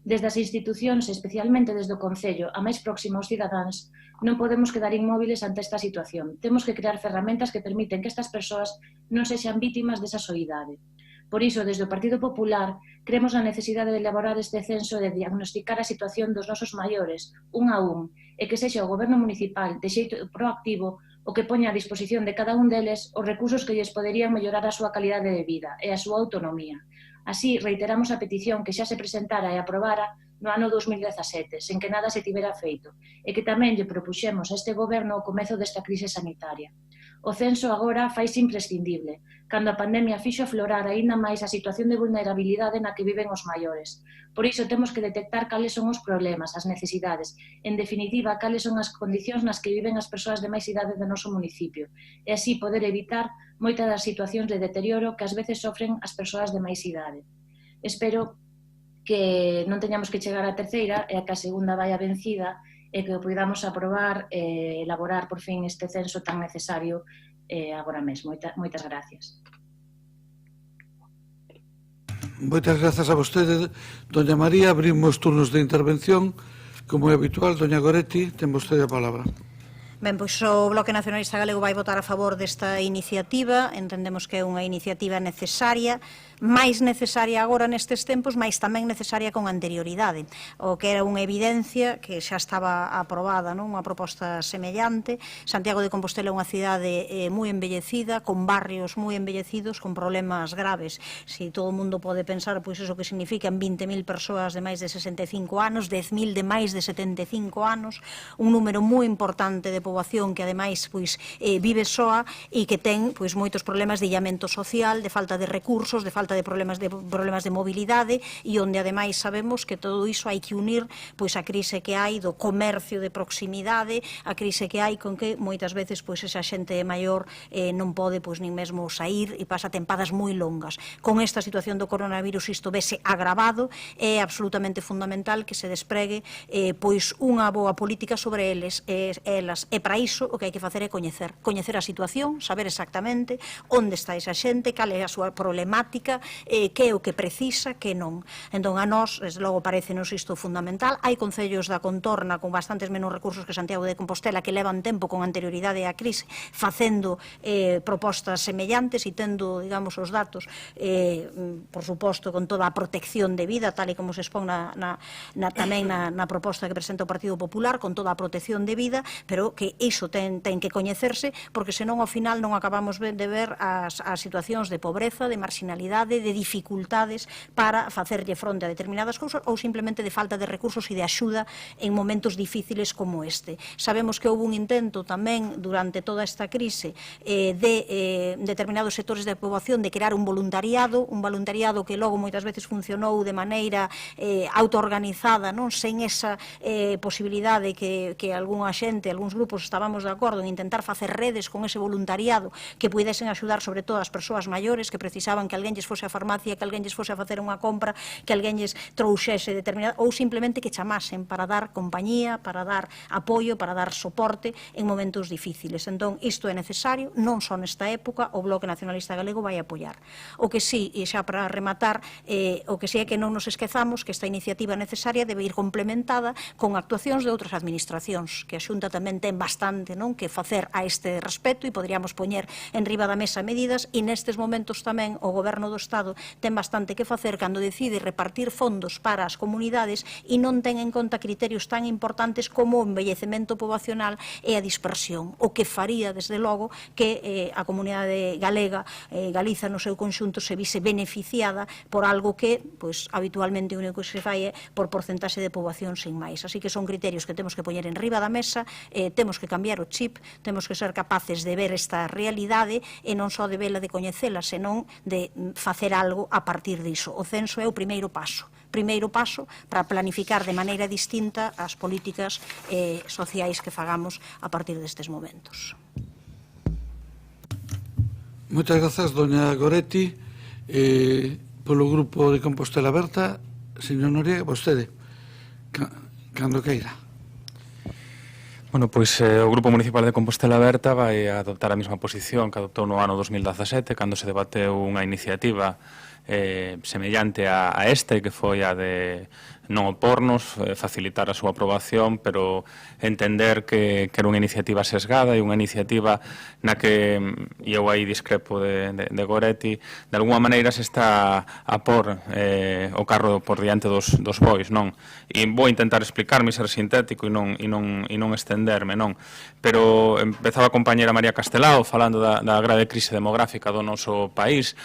Desde as institucións, especialmente desde o Concello, a máis próxima aos cidadáns, non podemos quedar inmóviles ante esta situación. Temos que crear ferramentas que permiten que estas persoas non sexan vítimas desa soidade. Por iso, desde o Partido Popular, creemos na necesidade de elaborar este censo e de diagnosticar a situación dos nosos maiores, un a un, e que sexa o Goberno municipal, de xeito proactivo, o que poña a disposición de cada un deles os recursos que lles poderían mellorar a súa calidade de vida e a súa autonomía. Así, reiteramos a petición que xa se presentara e aprobara no ano 2017, sen que nada se tivera feito, e que tamén lle propuxemos a este goberno o comezo desta crise sanitaria. O censo agora faise imprescindible, cando a pandemia fixo aflorar aínda máis a situación de vulnerabilidade na que viven os maiores. Por iso temos que detectar cales son os problemas, as necesidades, en definitiva, cales son as condicións nas que viven as persoas de máis idade do noso municipio, e así poder evitar moitas das situacións de deterioro que ás veces sofren as persoas de máis idade. Espero que non teñamos que chegar á terceira e a que a segunda vaia vencida e que o podamos aprobar e elaborar por fin este censo tan necesario agora mesmo. Moitas gracias. Moitas grazas a vostede, doña María. Abrimos turnos de intervención. Como é habitual, doña Goretti, ten vostede a palabra. Ben, pois o Bloque Nacionalista Galego vai votar a favor desta iniciativa. Entendemos que é unha iniciativa necesaria, máis necesaria agora nestes tempos, máis tamén necesaria con anterioridade. O que era unha evidencia que xa estaba aprobada, non? Unha proposta semellante. Santiago de Compostela é unha cidade moi embellecida, con barrios moi embellecidos, con problemas graves. Si todo o mundo pode pensar, pois iso que significan 20.000 persoas de máis de 65 anos, 10.000 de máis de 75 anos, un número moi importante de poboación que ademais pois vive soa e que ten pois moitos problemas de illamento social, de falta de recursos, de falta de problemas de mobilidade e onde ademais sabemos que todo iso hai que unir pois a crise que hai do comercio de proximidade, a crise que hai con que moitas veces pois esa xente maior non pode pois nin mesmo sair e pasa tempadas moi longas. Con esta situación do coronavirus isto vese agravado, é absolutamente fundamental que se despregue pois unha boa política sobre eles, elas. E para iso o que hai que facer é coñecer a situación, saber exactamente onde está esa xente, cal é a súa problemática, que é o que precisa, que non. Entón, a nós, desde logo, parecenos isto fundamental. Hai concellos da contorna con bastantes menos recursos que Santiago de Compostela que levan tempo con anterioridade á crise facendo propostas semellantes e tendo, digamos, os datos, por suposto, con toda a protección de vida, tal e como se expón tamén na proposta que presenta o Partido Popular, con toda a protección de vida, pero que iso ten que coñecerse, porque senón ao final non acabamos de ver as situacións de pobreza, de marginalidade, de dificultades para facerlle fronte a determinadas cousas ou simplemente de falta de recursos e de axuda en momentos difíciles como este. Sabemos que houve un intento tamén durante toda esta crise de determinados sectores de poboación de crear un voluntariado que logo moitas veces funcionou de maneira autoorganizada, non sen esa posibilidade que algunha xente, algúns grupos estábamos de acordo en intentar facer redes con ese voluntariado que puidesen axudar sobre todo as persoas maiores que precisaban que alguén lles fose a farmacia, que alguén lles fose a facer unha compra, que alguén lles trouxese determinado, ou simplemente que chamasen para dar compañía, para dar apoio, para dar soporte en momentos difíciles. Entón, isto é necesario, non só nesta época, o Bloque Nacionalista Galego vai apoiar. O que sí, e xa para rematar, o que sí é que non nos esquezamos que esta iniciativa necesaria debe ir complementada con actuacións de outras administracións, que a Xunta tamén ten bastante, non, que facer a este respecto e poderíamos poñer en riba da mesa medidas e nestes momentos tamén o Goberno do Estado ten bastante que facer cando decide repartir fondos para as comunidades e non ten en conta criterios tan importantes como o envellecemento poboacional e a dispersión, o que faría, desde logo, que a comunidade galega, Galiza no seu conxunto, se vise beneficiada por algo que, pois, habitualmente o único que se fai é por porcentaxe de poboación sin máis. Así que son criterios que temos que poñer en riba da mesa, temos que cambiar o chip, temos que ser capaces de ver esta realidade e non só de vela, de coñecela, senón de facer algo a partir diso. O censo é o primeiro paso para planificar de maneira distinta as políticas sociais que fagamos a partir destes momentos. Moitas grazas, doña Goretti. Polo grupo de Compostela Aberta, señor Noriega, vostede, cando queira. Bueno, pois o Grupo Municipal de Compostela Aberta vai adoptar a mesma posición que adoptou no ano 2017, cando se debateu unha iniciativa semellante a esta, que foi a de non opornos, facilitar a súa aprobación, pero entender que era unha iniciativa sesgada e unha iniciativa na que, e eu aí discrepo de Goretti, de alguma maneira se está a por o carro por diante dos bois, non? E vou intentar explicarme, ser sintético e non estenderme, non? Pero empezaba a compañera María Castelao falando da grave crise demográfica do noso país,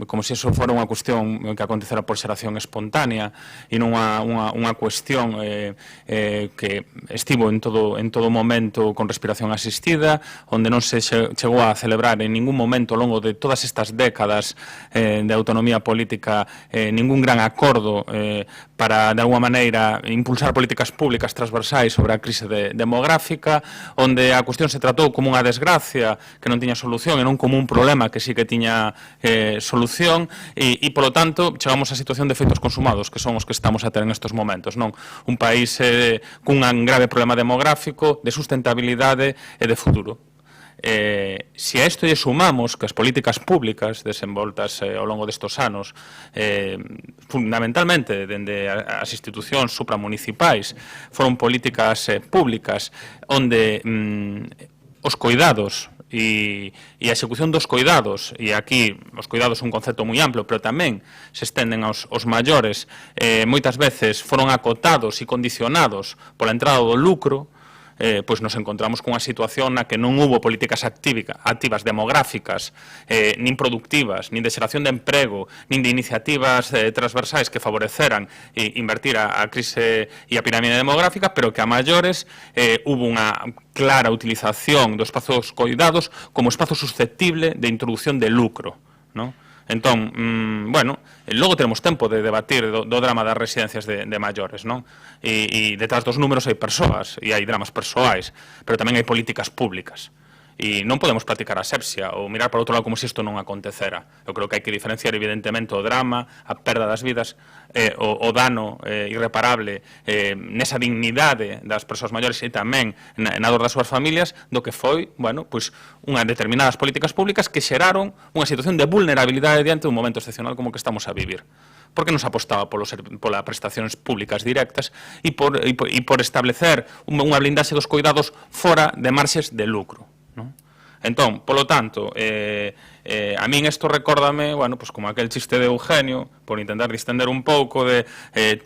como se iso fora unha cuestión que acontecera por xeración espontánea e non unha cuestión que estivo en todo momento con respiración asistida, onde non se chegou a celebrar en ningún momento ao longo de todas estas décadas de autonomía política ningún gran acordo para, de alguma maneira, impulsar políticas públicas transversais sobre a crise demográfica, onde a cuestión se tratou como unha desgracia que non tiña solución e non como un problema que sí que tiña solución e, polo tanto, chegamos á situación de feitos consumados, que son os que estamos a ter en estes momentos, non? Un país cun grave problema demográfico, de sustentabilidade e de futuro. Se a isto lle sumamos que as políticas públicas desenvoltas ao longo destes anos, fundamentalmente dende as institucións supramunicipais, foron políticas públicas onde os coidados e a execución dos coidados, e aquí os coidados son un concepto moi amplo, pero tamén se estenden aos maiores, moitas veces foron acotados e condicionados pola entrada do lucro, pois nos encontramos cunha situación na que non hubo políticas activas demográficas, nin productivas, nin de xeración de emprego, nin de iniciativas transversais que favoreceran invertir a crise e a pirámide demográfica, pero que a maiores hubo unha clara utilización dos espazos coidados como espazo susceptible de introducción de lucro, non? Entón, bueno, logo teremos tempo de debatir do drama das residencias de maiores, non? E detrás dos números hai persoas, e hai dramas persoais, pero tamén hai políticas públicas. E non podemos practicar asepsia ou mirar para outro lado como se isto non acontecera. Eu creo que hai que diferenciar evidentemente o drama, a perda das vidas, o dano irreparable nesa dignidade das persoas maiores e tamén na dor das súas familias do que foi, bueno, pois unhas determinadas políticas públicas que xeraron unha situación de vulnerabilidade diante dun momento excepcional como que estamos a vivir. Porque non se apostaba polas prestacións públicas directas e por establecer unha blindaxe dos coidados fora de marxes de lucro. Entón, polo tanto, a min isto recórdame, bueno, pues como aquel chiste de Eugenio, por intentar distender un pouco de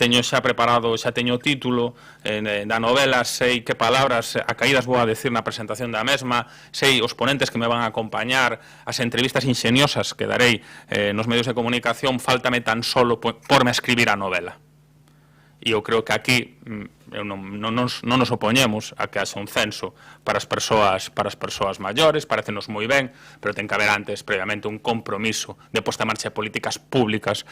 teño xa preparado, xa teño o título da novela, sei que palabras acaídas vou a decir na presentación da mesma, sei os ponentes que me van a acompañar, as entrevistas ingeniosas que darei nos medios de comunicación, fáltame tan solo porme a escribir a novela. E eu creo que aquí non nos opoñemos a que haxa un censo para as persoas maiores, parécenos moi ben, pero ten que haber antes, previamente, un compromiso de posta en marcha de políticas públicas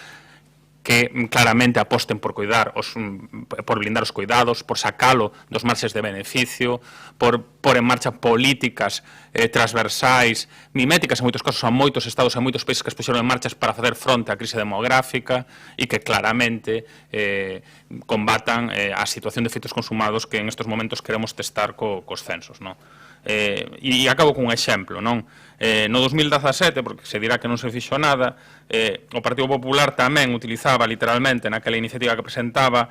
que claramente aposten por blindar os cuidados, por sacalo dos marxes de beneficio, por en marcha políticas transversais, miméticas en moitos casos a moitos estados e moitos países que expuxeron en marchas para facer fronte á crise demográfica e que claramente combatan a situación de feitos consumados que en estes momentos queremos testar cos censos, non? E acabo cun exemplo, non? No 2017, porque se dirá que non se fixo nada, o Partido Popular tamén utilizaba literalmente naquela iniciativa que presentaba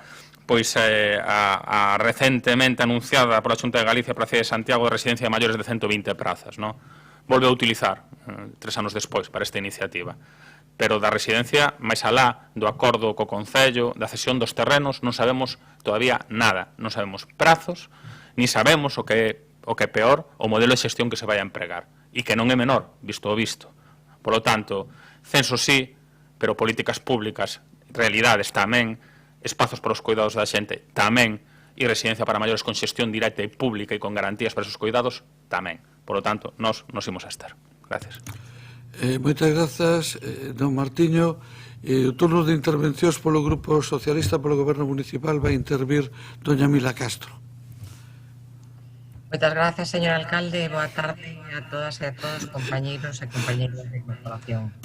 pois a recentemente anunciada pola Xunta de Galicia para a cidade de Santiago de residencia de maiores de 120 prazas, non? Volve a utilizar 3 anos despois para esta iniciativa. Pero da residencia, máis alá do acordo co Concello, da cesión dos terrenos, non sabemos todavía nada. Non sabemos prazos, ni sabemos o que é peor, o modelo de xestión que se vai a empregar. E que non é menor, visto o visto. Por lo tanto, censo sí, pero políticas públicas, realidades tamén, espazos para os cuidados da xente tamén, e residencia para maiores con xestión directa e pública e con garantías para esos cuidados tamén. Por lo tanto, nos imos a estar. Gracias. Moitas grazas, don Martiño. O turno de intervencións polo Grupo Socialista, polo Goberno Municipal, vai intervir doña Mila Castro. Moitas grazas, señor alcalde. Boa tarde a todas e a todos, compañeiros e compañeiras de corporación.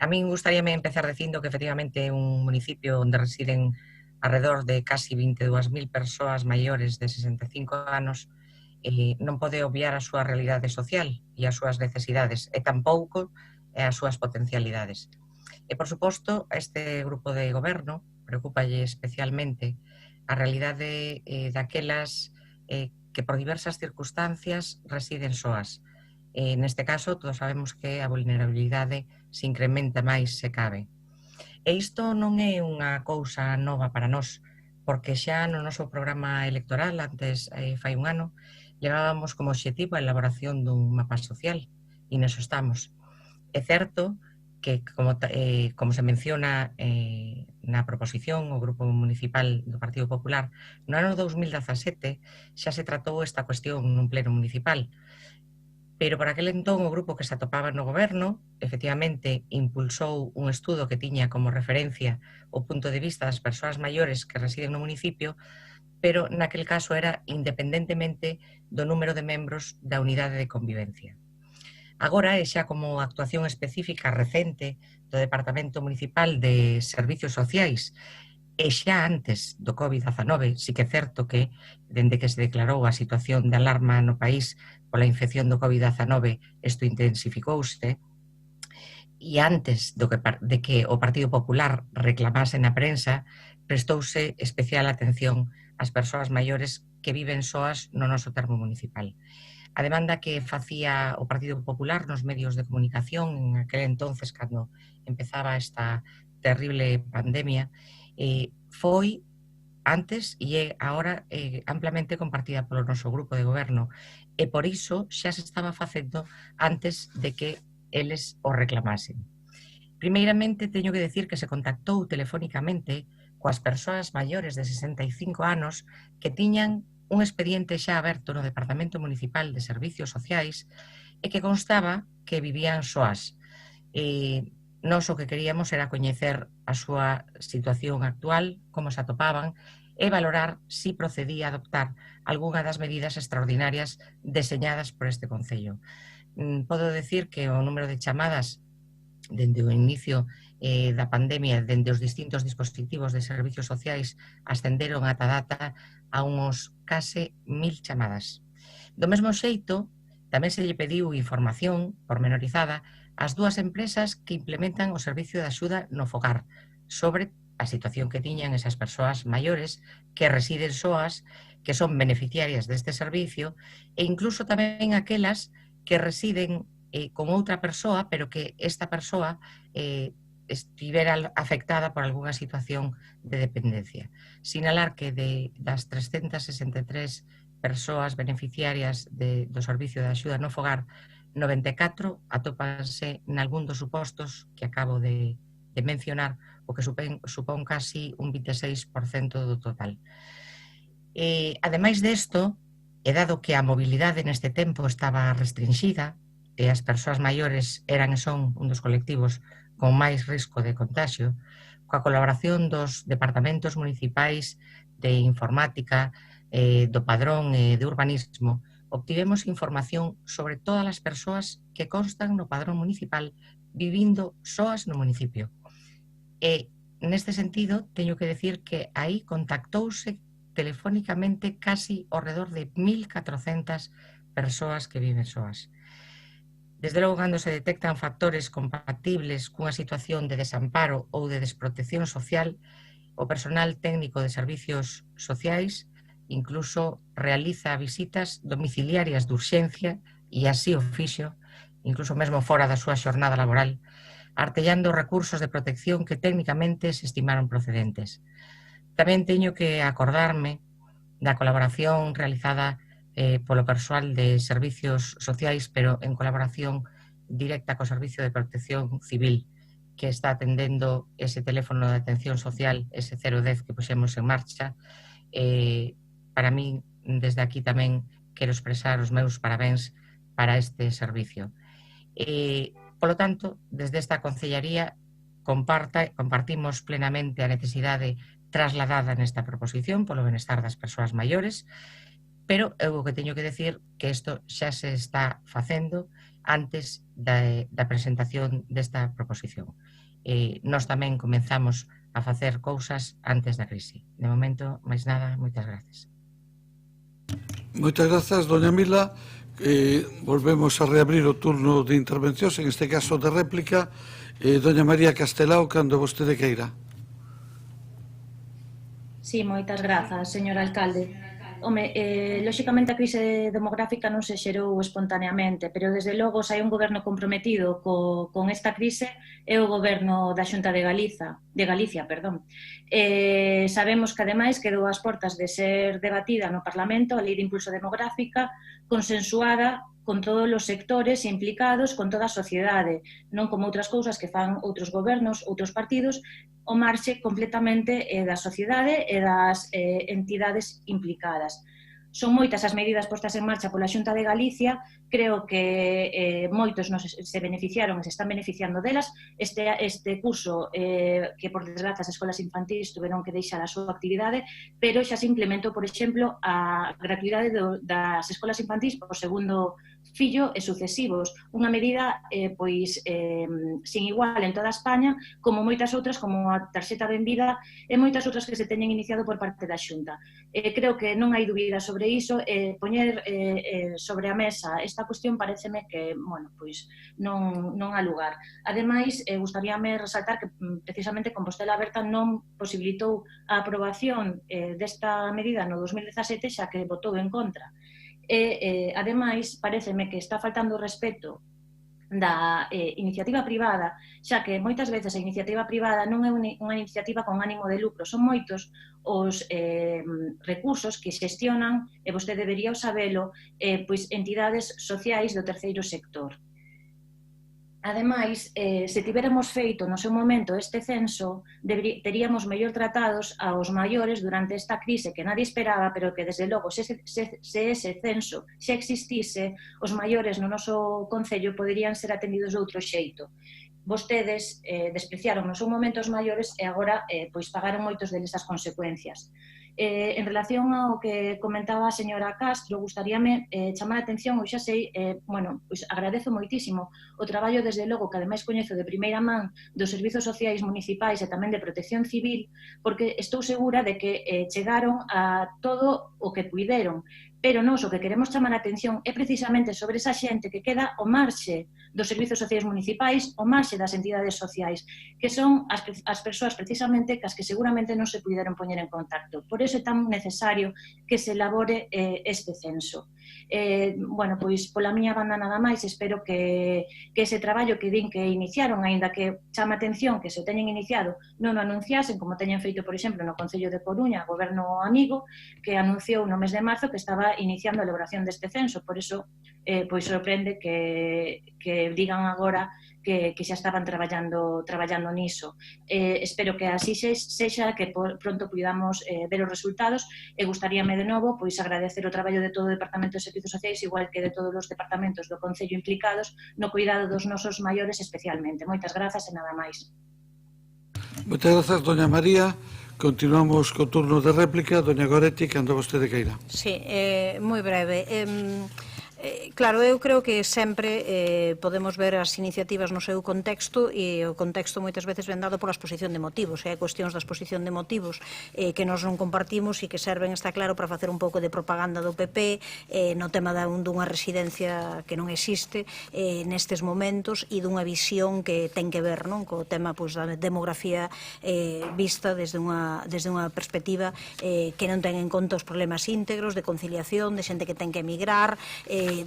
A min gustaríame empezar dicindo que efectivamente é un municipio onde residen alrededor de casi 22.000 persoas maiores de 65 anos non pode obviar a súa realidade social e as súas necesidades e tampouco as súas potencialidades. E, por suposto, a este grupo de goberno preocupalle especialmente a realidade daquelas que por diversas circunstancias residen soas. Neste caso, todos sabemos que a vulnerabilidade se incrementa máis se cabe. E isto non é unha cousa nova para nós, porque xa no noso programa electoral, antes fai un ano, levábamos como obxectivo a elaboración dun mapa social, e neso estamos. É certo que, como se menciona na proposición, o Grupo Municipal do Partido Popular, no ano 2017 xa se tratou esta cuestión nun pleno municipal, pero por aquel entón o grupo que se atopaba no goberno efectivamente impulsou un estudo que tiña como referencia o punto de vista das persoas maiores que residen no municipio, pero naquel caso era independentemente do número de membros da unidade de convivencia. Agora, e xa como actuación específica recente do Departamento Municipal de Servicios Sociais, e xa antes do COVID-19, sí que é certo que, dende que se declarou a situación de alarma no país pola infección do COVID-19, isto intensificouse, e antes de que o Partido Popular reclamase na prensa, prestouse especial atención ás persoas maiores que viven soas no noso termo municipal. A demanda que facía o Partido Popular nos medios de comunicación en aquel entonces, cando empezaba esta terrible pandemia, foi antes e é agora amplamente compartida polo noso grupo de goberno, e por iso xa se estaba facendo antes de que eles o reclamasen. Primeiramente, teño que decir que se contactou telefónicamente coas persoas maiores de 65 anos que tiñan un expediente xa aberto no Departamento Municipal de Servicios Sociais e que constaba que vivían soas. Nós o que queríamos era coñecer a súa situación actual, como se atopaban, e valorar si procedía a adoptar algunha das medidas extraordinarias deseñadas por este Concello. Podo decir que o número de chamadas dende o inicio da pandemia, dende os distintos dispositivos de servicios sociais, ascenderon ata data a uns case 1000 chamadas. Do mesmo xeito, tamén se lle pediu información pormenorizada ás dúas empresas que implementan o servicio de axuda no fogar sobre a situación que tiñan esas persoas maiores que residen soas, que son beneficiarias deste servicio, e incluso tamén aquelas que residen con outra persoa, pero que esta persoa estivera afectada por algunha situación de dependencia. Sinalar que das 363 persoas beneficiarias do servicio de axuda no fogar, 94 atópanse nalgún dos supostos que acabo de mencionar, o que supón casi un 26% do total. Ademais desto, e dado que a mobilidade neste tempo estaba restringida, e as persoas maiores eran e son un dos colectivos con máis risco de contagio, coa colaboración dos departamentos municipais de informática, do padrón e de urbanismo, obtivemos información sobre todas as persoas que constan no padrón municipal vivindo soas no municipio. E, neste sentido, teño que decir que aí contactouse telefónicamente casi ao redor de 1.400 persoas que viven soas. Desde logo, cando se detectan factores compatibles cunha situación de desamparo ou de desprotección social, O personal técnico de servicios sociais incluso realiza visitas domiciliarias de urxencia e así o fixo, incluso mesmo fora da súa xornada laboral, artellando recursos de protección que técnicamente se estimaron procedentes. Tamén teño que acordarme da colaboración realizada polo persoal de servicios sociais, pero en colaboración directa co Servicio de Protección Civil, que está atendendo ese teléfono de atención social, ese 010 que puxemos en marcha. Para mí, desde aquí tamén quero expresar os meus parabéns para este servicio. Polo tanto, desde esta Concellaría compartimos plenamente a necesidade trasladada nesta proposición polo benestar das persoas maiores, pero eu o que teño que decir que isto xa se está facendo antes da presentación desta proposición. Nós tamén comenzamos a facer cousas antes da crise. De momento, máis nada, moitas gracias. Moitas grazas, doña Mila. Volvemos a reabrir o turno de intervencións, en este caso de réplica. Doña María Castelao, cando vostede queira. Sí, moitas grazas, señor alcalde. Home, lóxicamente a crise demográfica non se xerou espontaneamente, pero desde logo se hai un goberno comprometido con esta crise é o goberno da Xunta de Galicia. Sabemos que ademais quedou ás portas de ser debatida no Parlamento a Lei de Impulso Demográfica, consensuada con todos os sectores implicados, con toda a sociedade, non como outras cousas que fan outros gobernos, outros partidos, o marxe completamente da sociedade e das entidades implicadas. Son moitas as medidas postas en marcha pola Xunta de Galicia, creo que moitos se beneficiaron e se están beneficiando delas. Este curso, que por desgraza as escolas infantís tuveron que deixar a súa actividade, pero xa se implementou, por exemplo, a gratuidade das escolas infantís por segundo fillo e sucesivos, unha medida sin igual en toda España, como moitas outras, como a tarxeta Benvida e moitas outras que se teñen iniciado por parte da Xunta. Creo que non hai dúbida sobre iso, poñer sobre a mesa esta cuestión pareceme que, non há lugar. Ademais, gustaríame resaltar que precisamente Compostela Aberta non posibilitou a aprobación desta medida no 2017, xa que votou en contra. Ademais, pareceme que está faltando respeto da iniciativa privada, xa que moitas veces a iniciativa privada non é unha iniciativa con ánimo de lucro, son moitos os recursos que xestionan, e vostede debería sabelo, entidades sociais do terceiro sector. Ademais, se tiveramos feito no seu momento este censo, teríamos mellor tratados aos maiores durante esta crise que nadie esperaba, pero que, desde logo, se ese censo xa existise, os maiores no noso concello poderían ser atendidos de outro xeito. Vostedes despreciaron no seu momento os maiores e agora pagaron moitos deles as consecuencias. En relación ao que comentaba a señora Castro, gustaríame chamar a atención, eu xa sei, agradezo moitísimo o traballo, desde logo, que ademais coñezo de primeira man dos servizos sociais municipais e tamén de protección civil, porque estou segura de que chegaron a todo o que puideron, pero nós o que queremos chamar a atención é precisamente sobre esa xente que queda ao marxe dos servizos sociais municipais, ao marxe das entidades sociais, que son as persoas precisamente cas que seguramente non se puideron poñer en contacto. Por iso é tan necesario que se elabore este censo. Pola miña banda nada máis, espero que ese traballo que din que iniciaron, aínda que chama a atención que se o teñen iniciado, non o anunciasen, como teñen feito, por exemplo, no Concello de Coruña, Goberno Amigo, que anunciou no mes de marzo que estaba iniciando a elaboración deste censo. Por iso, sorprende que digan agora que xa estaban traballando niso. Espero que así sexa, que pronto podamos ver os resultados, e gustaríame de novo agradecer o traballo de todo o Departamento de Servizos Sociais, igual que de todos os departamentos do Concello implicados no cuidado dos nosos maiores especialmente. Moitas grazas e nada máis. Moitas grazas, doña María. Continuamos co turno de réplica. Doña Goretti, cando vostede queira. Sí, moi breve. claro, eu creo que sempre podemos ver as iniciativas no seu contexto e o contexto moitas veces ven dado pola exposición de motivos, hai cuestións da exposición de motivos que nós non compartimos e que serven, está claro, para facer un pouco de propaganda do PP no tema dunha residencia que non existe nestes momentos e dunha visión que ten que ver co tema da demografía vista desde unha perspectiva que non ten en conta os problemas íntegros de conciliación, de xente que ten que emigrar,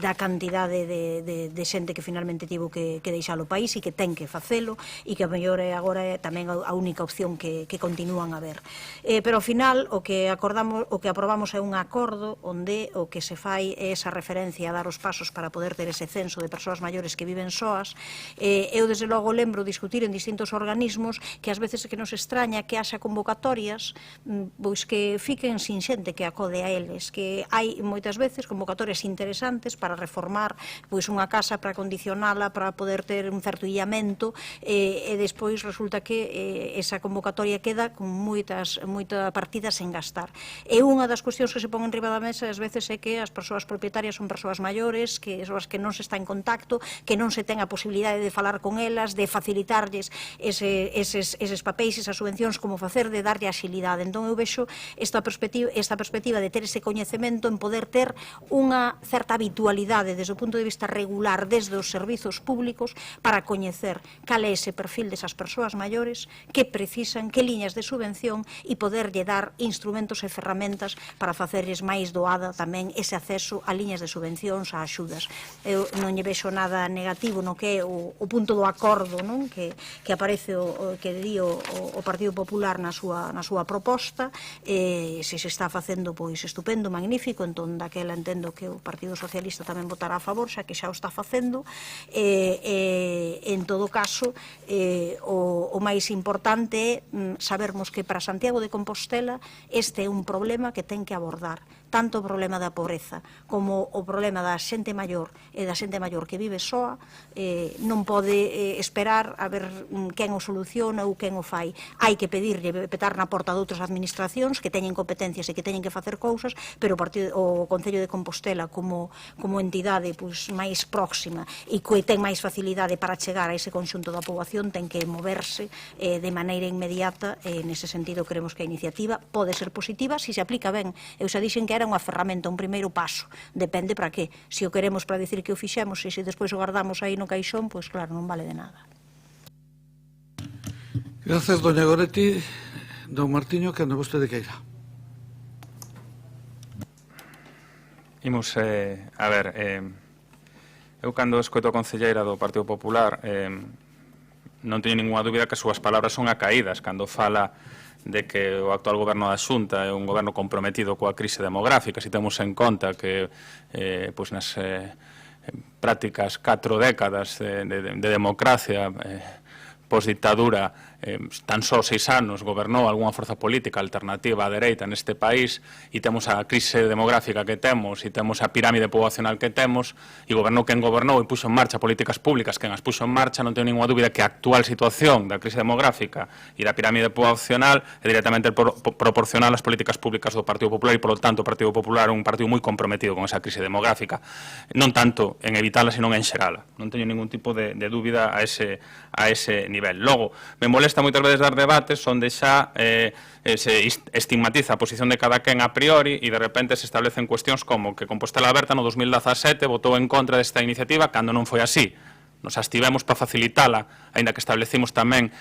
da cantidade de xente que finalmente tivo que deixar o país e que ten que facelo e que a mellor agora é tamén a única opción que continúan a ver. Pero ao final o que aprobamos é un acordo onde o que se fai é esa referencia a dar os pasos para poder ter ese censo de persoas maiores que viven soas. Eu desde logo lembro discutir en distintos organismos que ás veces que nos extraña que haxa convocatorias pois que fiquen sin xente que acode a eles, que hai moitas veces convocatorias interesantes para reformar pois unha casa, para condicionala, para poder ter un certo illamento e despois resulta que esa convocatoria queda con moita partida sen gastar. E unha das cuestións que se pon en riba da mesa ás veces é que as persoas propietarias son persoas maiores, que son as que non se está en contacto, que non se ten a posibilidade de falar con elas, de facilitarlles eses papéis, esas subvencións, como facer, de darlle axilidade. Entón eu vexo esta perspectiva de ter ese coñecemento en poder ter unha certa habitualidade desde o punto de vista regular desde os servizos públicos para coñecer cal é ese perfil desas persoas maiores que precisan, que liñas de subvención e poderlle dar instrumentos e ferramentas para facerlles máis doada tamén ese acceso a liñas de subvencións, a axudas. Eu non lle vexo nada negativo no que é o punto do acordo que aparece que di o Partido Popular na súa proposta. Se está facendo, pois, estupendo, magnífico, entón daquela entendo que o Partido Socialista tamén votará a favor, xa que xa o está facendo. En todo caso, o máis importante é sabermos que para Santiago de Compostela este é un problema que ten que abordar tanto o problema da pobreza como o problema da xente maior e da xente maior que vive soa. Non pode esperar a ver quen o soluciona ou quen o fai. Hai que pedirlle, petar na porta de outras administracións que teñen competencias e que teñen que facer cousas, pero o Concello de Compostela como entidade máis próxima e que ten máis facilidade para chegar a ese conxunto da poboación ten que moverse de maneira inmediata. Nese sentido, creemos que a iniciativa pode ser positiva se se aplica ben. Eu xa dixen que era unha ferramenta, un primeiro paso. Depende para que. Se o queremos para dicir que o fixemos e se despois o guardamos aí no caixón, pois claro, non vale de nada. Gracias, doña Goretti. Don Martiño, que anda vostede queira. Imos, a ver, eu cando escoito a concelleira do Partido Popular non teño ninguna dúbida que as súas palabras son acaídas cando fala de que o actual goberno da Xunta é un goberno comprometido coa crise demográfica. Se temos en conta que nas prácticas 4 décadas de democracia pos-dictadura tan só 6 anos gobernou algunha forza política alternativa á dereita neste país e temos a crise demográfica que temos e temos a pirámide poboacional que temos e gobernou quen gobernou e puxo en marcha políticas públicas quen as puxo en marcha, non teño ninguna dúbida que a actual situación da crise demográfica e da pirámide poboacional é directamente proporcional ás políticas públicas do Partido Popular e, polo tanto, o Partido Popular é un partido moi comprometido con esa crise demográfica, non tanto en evitala, senón en xerala. Non teño ningún tipo de dúbida a ese nivel. Logo, me molesta moitas veces dar debates onde xa se estigmatiza a posición de cada quen a priori e de repente se establecen cuestións como que Compostela Aberta no 2017 votou en contra desta iniciativa cando non foi así. Nos abstivemos para facilitala, aínda que establecimos tamén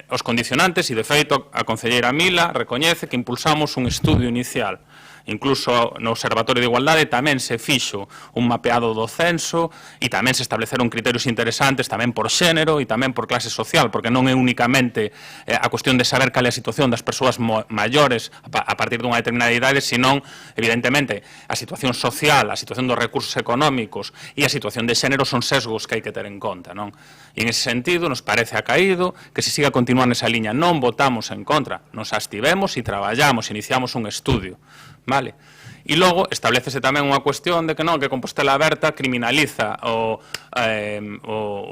os condicionantes e, de feito, a concelleira Mila recoñece que impulsamos un estudio inicial. Incluso no Observatorio de Igualdade tamén se fixo un mapeado do censo e tamén se estableceron criterios interesantes tamén por xénero e tamén por clase social, porque non é únicamente a cuestión de saber cal é a situación das persoas maiores a partir dunha determinada idade, senón, evidentemente, a situación social, a situación dos recursos económicos e a situación de xénero son sesgos que hai que ter en conta, non? E en ese sentido nos parece acaído que se siga continuando esa liña. Non votamos en contra, nos abstivemos e traballamos, iniciamos un estudio. Vale. E logo establecese tamén unha cuestión de que non, que Compostela Aberta criminaliza o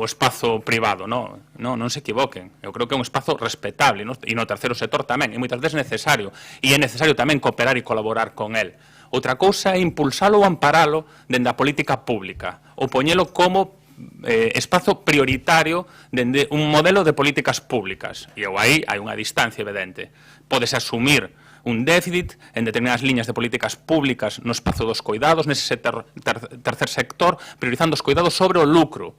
espazo privado. Non se equivoquen. Eu creo que é un espazo respetable e no terceiro sector tamén, e moitas veces necesario. E é necesario tamén cooperar e colaborar con el. Outra cousa é impulsalo ou amparalo dende a política pública, ou poñelo como espazo prioritario dende un modelo de políticas públicas. E aí hai unha distancia evidente. Podes asumir un déficit en determinadas liñas de políticas públicas no espazo dos coidados, nese tercer sector, priorizando os coidados sobre o lucro.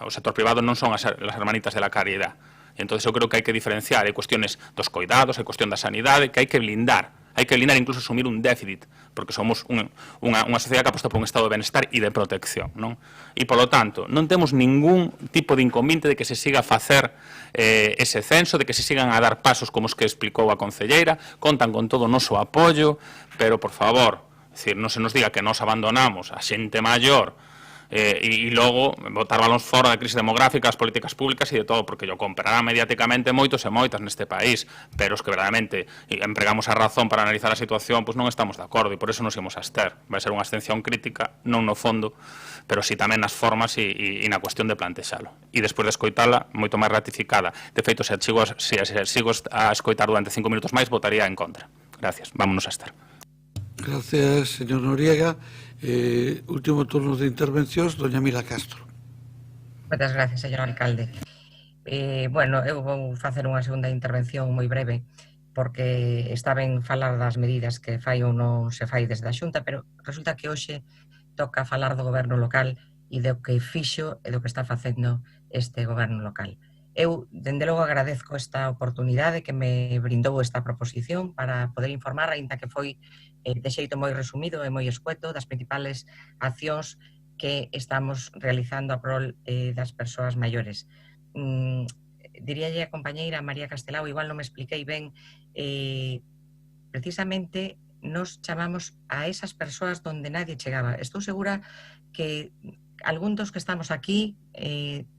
O sector privado non son as hermanitas de la caridad. E entón, eu creo que hai que diferenciar. Hai cuestiones dos coidados, hai cuestión da sanidade, que hai que blindar. Hai que blindar incluso asumir un déficit, porque somos unha sociedade que aposta por un estado de benestar e de protección, non? E, polo tanto, non temos ningún tipo de inconveniente de que se siga a facer ese censo, de que se sigan a dar pasos como os que explicou a concelleira, contan con todo o noso apoio, pero, por favor, non se nos diga que nos abandonamos a xente maior e logo botar balóns fora da crise demográfica, as políticas públicas e de todo, porque yo comprarán mediáticamente moitos e moitas neste país, pero os que verdadeiramente empregamos a razón para analizar a situación, pois non estamos de acordo e por eso nos imos a abster. Vai ser unha abstención crítica, non no fondo, pero si tamén nas formas e na cuestión de plantexalo. E despois de escoitala, moito máis ratificada. De feito, se sigo a escoitar durante 5 minutos máis, votaría en contra. Gracias. Vámonos a abster. Gracias, señor Noriega. Último turno de intervencións, doña Mila Castro. Moitas gracias, señor alcalde. Bueno, eu vou facer unha segunda intervención moi breve, porque está ben falar das medidas que fai ou non se fai desde a Xunta, pero resulta que hoxe toca falar do goberno local e do que fixo e do que está facendo este goberno local. Eu, dende logo, agradezco esta oportunidade que me brindou esta proposición para poder informar, aínda que foi de xeito moi resumido e moi escueto, das principales accións que estamos realizando a prol das persoas maiores. Diríalle a compañeira María Castelao, igual non me expliquei ben, precisamente nos chamamos a esas persoas donde nadie chegaba. Estou segura que algún dos que estamos aquí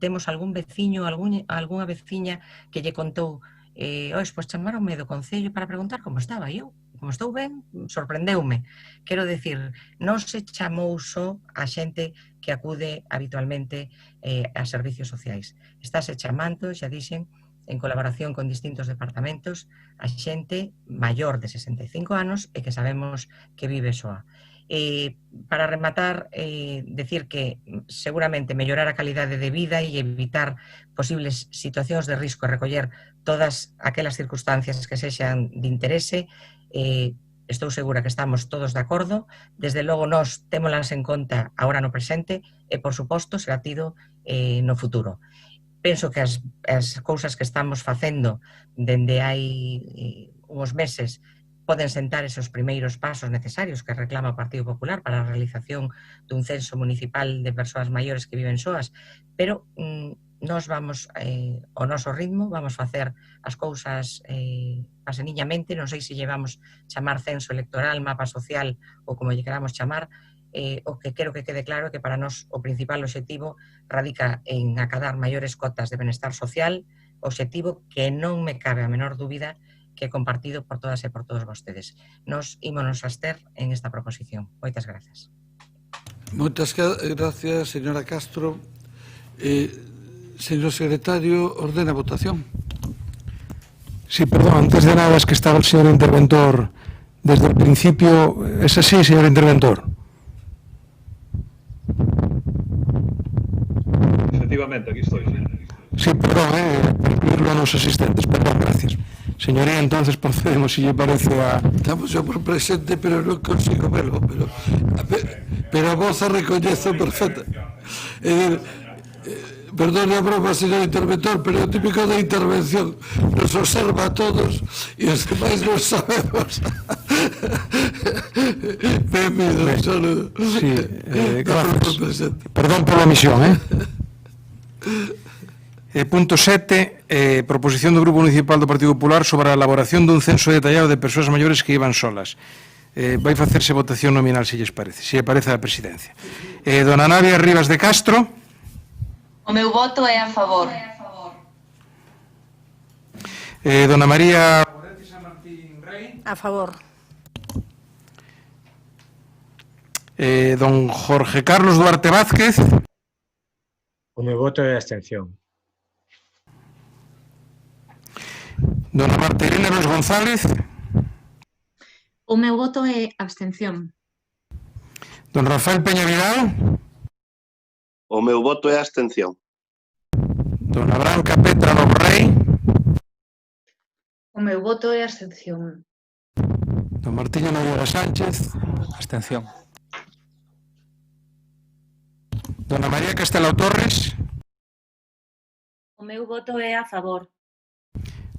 temos algún veciño, algunha veciña que lle contou pois chamaronme do Concello para preguntar como estaba eu. Como estou ben, sorprendeume. Quero dicir, non se chamou só a xente que acude habitualmente a servicios sociais. Estáse chamando, xa dixen, en colaboración con distintos departamentos, a xente maior de 65 anos e que sabemos que vive soa. Para rematar, decir que seguramente mellorar a calidade de vida e evitar posibles situacións de risco e recoller todas aquelas circunstancias que sexan de interese, estou segura que estamos todos de acordo. Desde logo, nós témolas en conta agora no presente e, por suposto, será tido no futuro. Penso que as cousas que estamos facendo dende hai uns meses poden sentar esos primeiros pasos necesarios que reclama o Partido Popular para a realización dun censo municipal de persoas maiores que viven soas, pero nós vamos ao noso ritmo, vamos facer as cousas paseniñamente, non sei se llevamos chamar censo electoral, mapa social ou como lle queramos chamar, o que quero que quede claro é que para nós o principal objetivo radica en acadar maiores cotas de benestar social, objetivo que non me cabe a menor dúbida que é compartido por todas e por todos vostedes. Nos ímonos a abster en esta proposición. Moitas grazas. Moitas gracias, señora Castro. Señor secretario, ordena a votación. Sí, perdón, antes de nada es que estaba el señor interventor desde el principio. ¿Es así, señor interventor? Efectivamente, aquí estoy. Sí, perdón, para incluirlo a los asistentes. Perdón, gracias. Señoría, entonces procedemos, si le parece a... Estamos yo por presente, pero non consigo verlo, pero a voz a recoñezo perfecta. Perdone a broma, señor interventor, pero o típico da intervención nos observa a todos e os demais non sabemos. Benvido, un saludo. Sí, gracias. Perdón pola omisión, Punto 7, proposición do Grupo Municipal do Partido Popular sobre a elaboración dun censo detallado de persoas maiores que iban solas. Vai facerse votación nominal, se lles parece, se lle parece a presidencia. Dona Navia Rivas de Castro. O meu voto é a favor. Dona María A favor. Don Jorge Carlos Duarte Vázquez. O meu voto é a abstención. Dona Marta Irene Ros González. O meu voto é abstención. Don Rafael Peña Vidal. O meu voto é abstención. Dona Branca Petra Lobrey. O meu voto é abstención. Don Martiño Nogueira Sánchez. Abstención. Dona María Castelao Torres. O meu voto é a favor.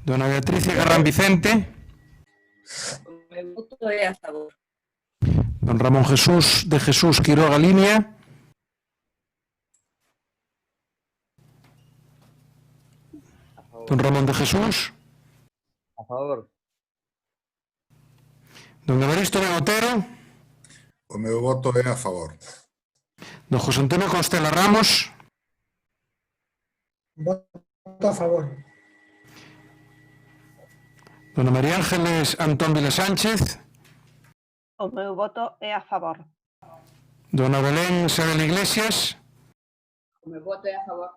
Dona Beatriz Garrán Vicente. O meu voto é a favor. Don Ramón Jesús de Jesús Quiroga Limia. Don Ramón de Jesús. A favor. Don Evaristo de Otero. O meu voto é a favor. Don José Antonio Constela Ramos. Voto a favor. Dona María Ángeles Antón Vila Sánchez. O meu voto é a favor. Dona Belén Sabel Iglesias. O meu voto é a favor.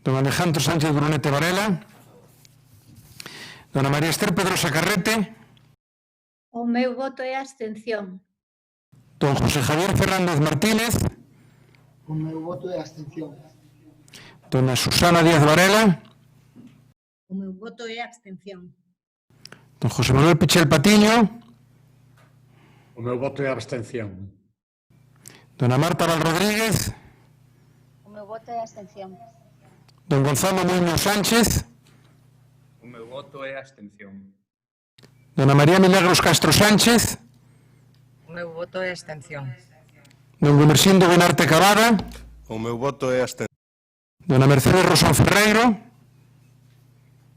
Don Alejandro Sánchez Brunete Varela. Dona María Esther Pedrosa Carrete. O meu voto é abstención. Don José Javier Fernández Martínez. O meu voto é abstención. Dona Susana Díaz Varela. O meu voto é abstención. Don José Manuel Pichel Patiño. O meu voto é abstención. Dona Marta Val Rodríguez. O meu voto é abstención. Don Gonzalo Muñoz Sánchez. O meu voto é abstención. Dona María Milagros Castro Sánchez. O meu voto é abstención. Don Gumersindo Benarte Cavada. O meu voto é abstención. Dona Mercedes Rosón Ferreiro.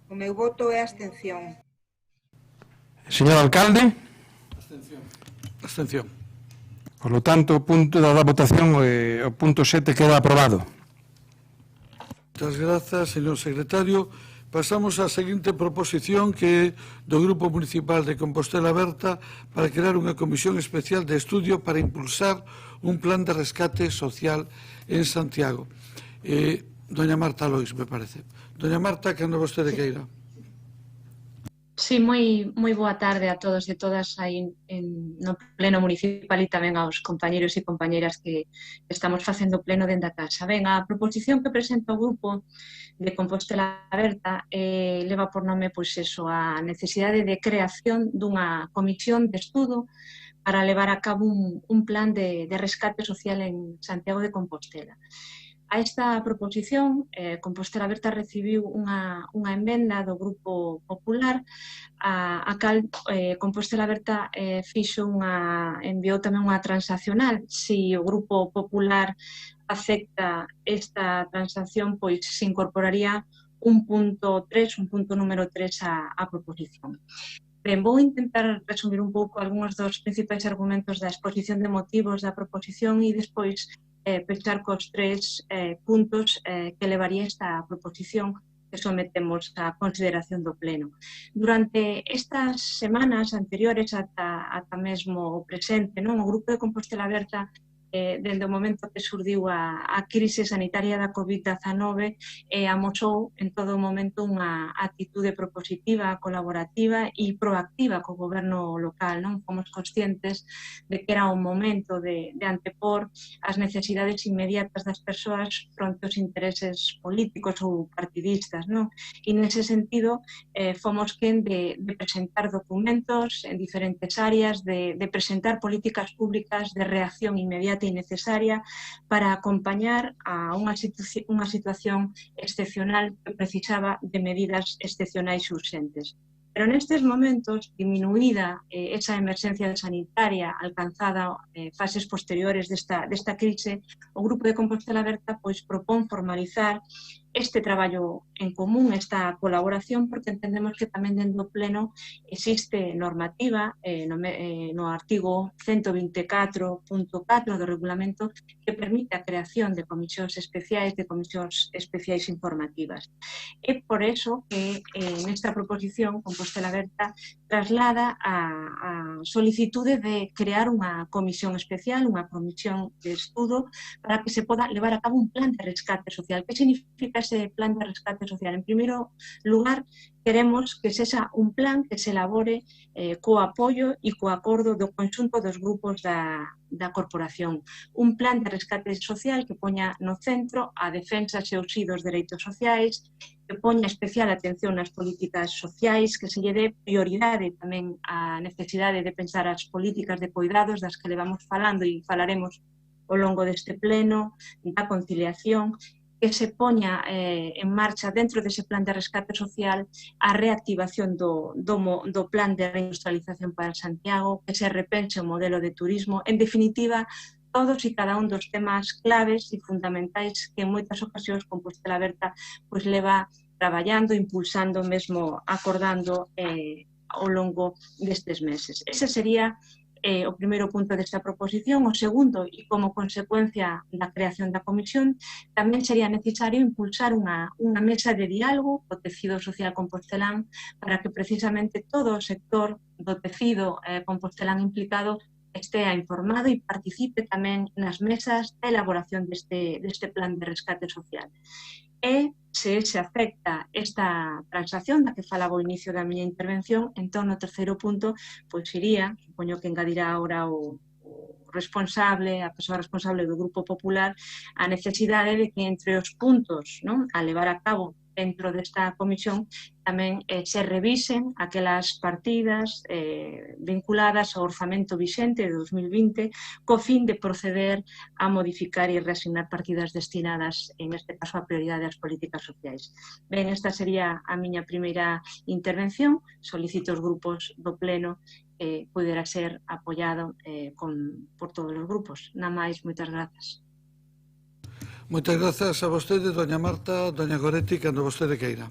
O meu voto é abstención. Señor alcalde. Abstención. Abstención. Por lo tanto, o punto da votación, o punto 7 queda aprobado. Muchas gracias, señor secretario. Pasamos á seguinte proposición, que é do Grupo Municipal de Compostela Aberta, para crear unha comisión especial de estudio para impulsar un plan de rescate social en Santiago. Doña Marta Lois, me parece. Doña Marta, cando vostede queira. Sí, moi boa tarde a todos e todas aí no pleno municipal e tamén aos compañeros e compañeras que estamos facendo pleno dende a casa. Ben, a proposición que presenta o grupo de Compostela Aberta leva por nome a necesidade de creación dunha comisión de estudo para levar a cabo un plan de rescate social en Santiago de Compostela. A esta proposición, Compostela Aberta recibiu unha emenda do Grupo Popular, a cal Compostela Aberta enviou tamén unha transaccional. Se o Grupo Popular acepta esta transacción, pois se incorporaría un punto número 3 á proposición. Ben, vou intentar resumir un pouco algúns dos principais argumentos da exposición de motivos da proposición e despois pechar cos 3 puntos que levaría esta proposición que sometemos á consideración do Pleno. Durante estas semanas anteriores ata mesmo o presente, o Grupo de Compostela Aberta, dende o momento que surdiu a crise sanitaria da COVID-19, amosou en todo o momento unha actitude propositiva, colaborativa e proactiva co goberno local. Fomos conscientes de que era o momento de antepor as necesidades inmediatas das persoas fronte aos intereses políticos ou partidistas. E nese sentido fomos quen de presentar documentos en diferentes áreas, de presentar políticas públicas de reacción inmediata e necesaria para acompañar a unha situación excepcional que precisaba de medidas excepcionais e urxentes. Pero nestes momentos, diminuída esa emerxencia sanitaria alcanzada fases posteriores desta crise, o Grupo de Compostela Aberta propón formalizar este traballo en común, esta colaboración, porque entendemos que tamén dentro do Pleno existe normativa no artigo 124.4 do regulamento que permite a creación de comisións especiais, informativas. É por eso que nesta proposición Compostela Aberta traslada a solicitude de crear unha comisión especial, unha comisión de estudo para que se poda levar a cabo un plan de rescate social. Que significa ese plan de rescate social? En primeiro lugar, queremos que sexa un plan que se elabore co apoio e co acordo do conxunto dos grupos da corporación. Un plan de rescate social que poña no centro a defensa e os dos dereitos sociais, que poña especial atención nas políticas sociais, que se lle dé prioridade tamén á necesidade de pensar as políticas de cuidados das que levamos falando e falaremos ao longo deste pleno, da conciliación, que se poña en marcha dentro dese plan de rescate social a reactivación do plan de reindustrialización para Santiago, que se repense o modelo de turismo, en definitiva, todos e cada un dos temas claves e fundamentais que en moitas ocasións Compostela Aberta pois leva traballando, impulsando, mesmo acordando ao longo destes meses. Ese sería o primeiro punto desta proposición. O segundo, e como consecuencia da creación da comisión, tamén sería necesario impulsar unha mesa de diálogo co tecido social compostelán para que precisamente todo o sector do tecido compostelán implicado estea informado e participe tamén nas mesas de elaboración deste plan de rescate social. E se afecta esta transacción da que falaba ao inicio da miña intervención, entón no terceiro punto, pois iría, supoño que engadirá agora o responsable, a persoa responsable do Grupo Popular, a necesidade de que entre os puntos a levar a cabo dentro desta comisión tamén se revisen aquelas partidas vinculadas ao orzamento vixente de 2020 co fin de proceder a modificar e reasignar partidas destinadas, en este caso, a prioridade das políticas sociais. Ben, esta sería a miña primeira intervención. Solicito aos grupos do Pleno que pudera ser apoiado por todos os grupos. Nada máis, moitas grazas. Moitas grazas a vostede, doña Marta, doña Goretti, cando vostede queira.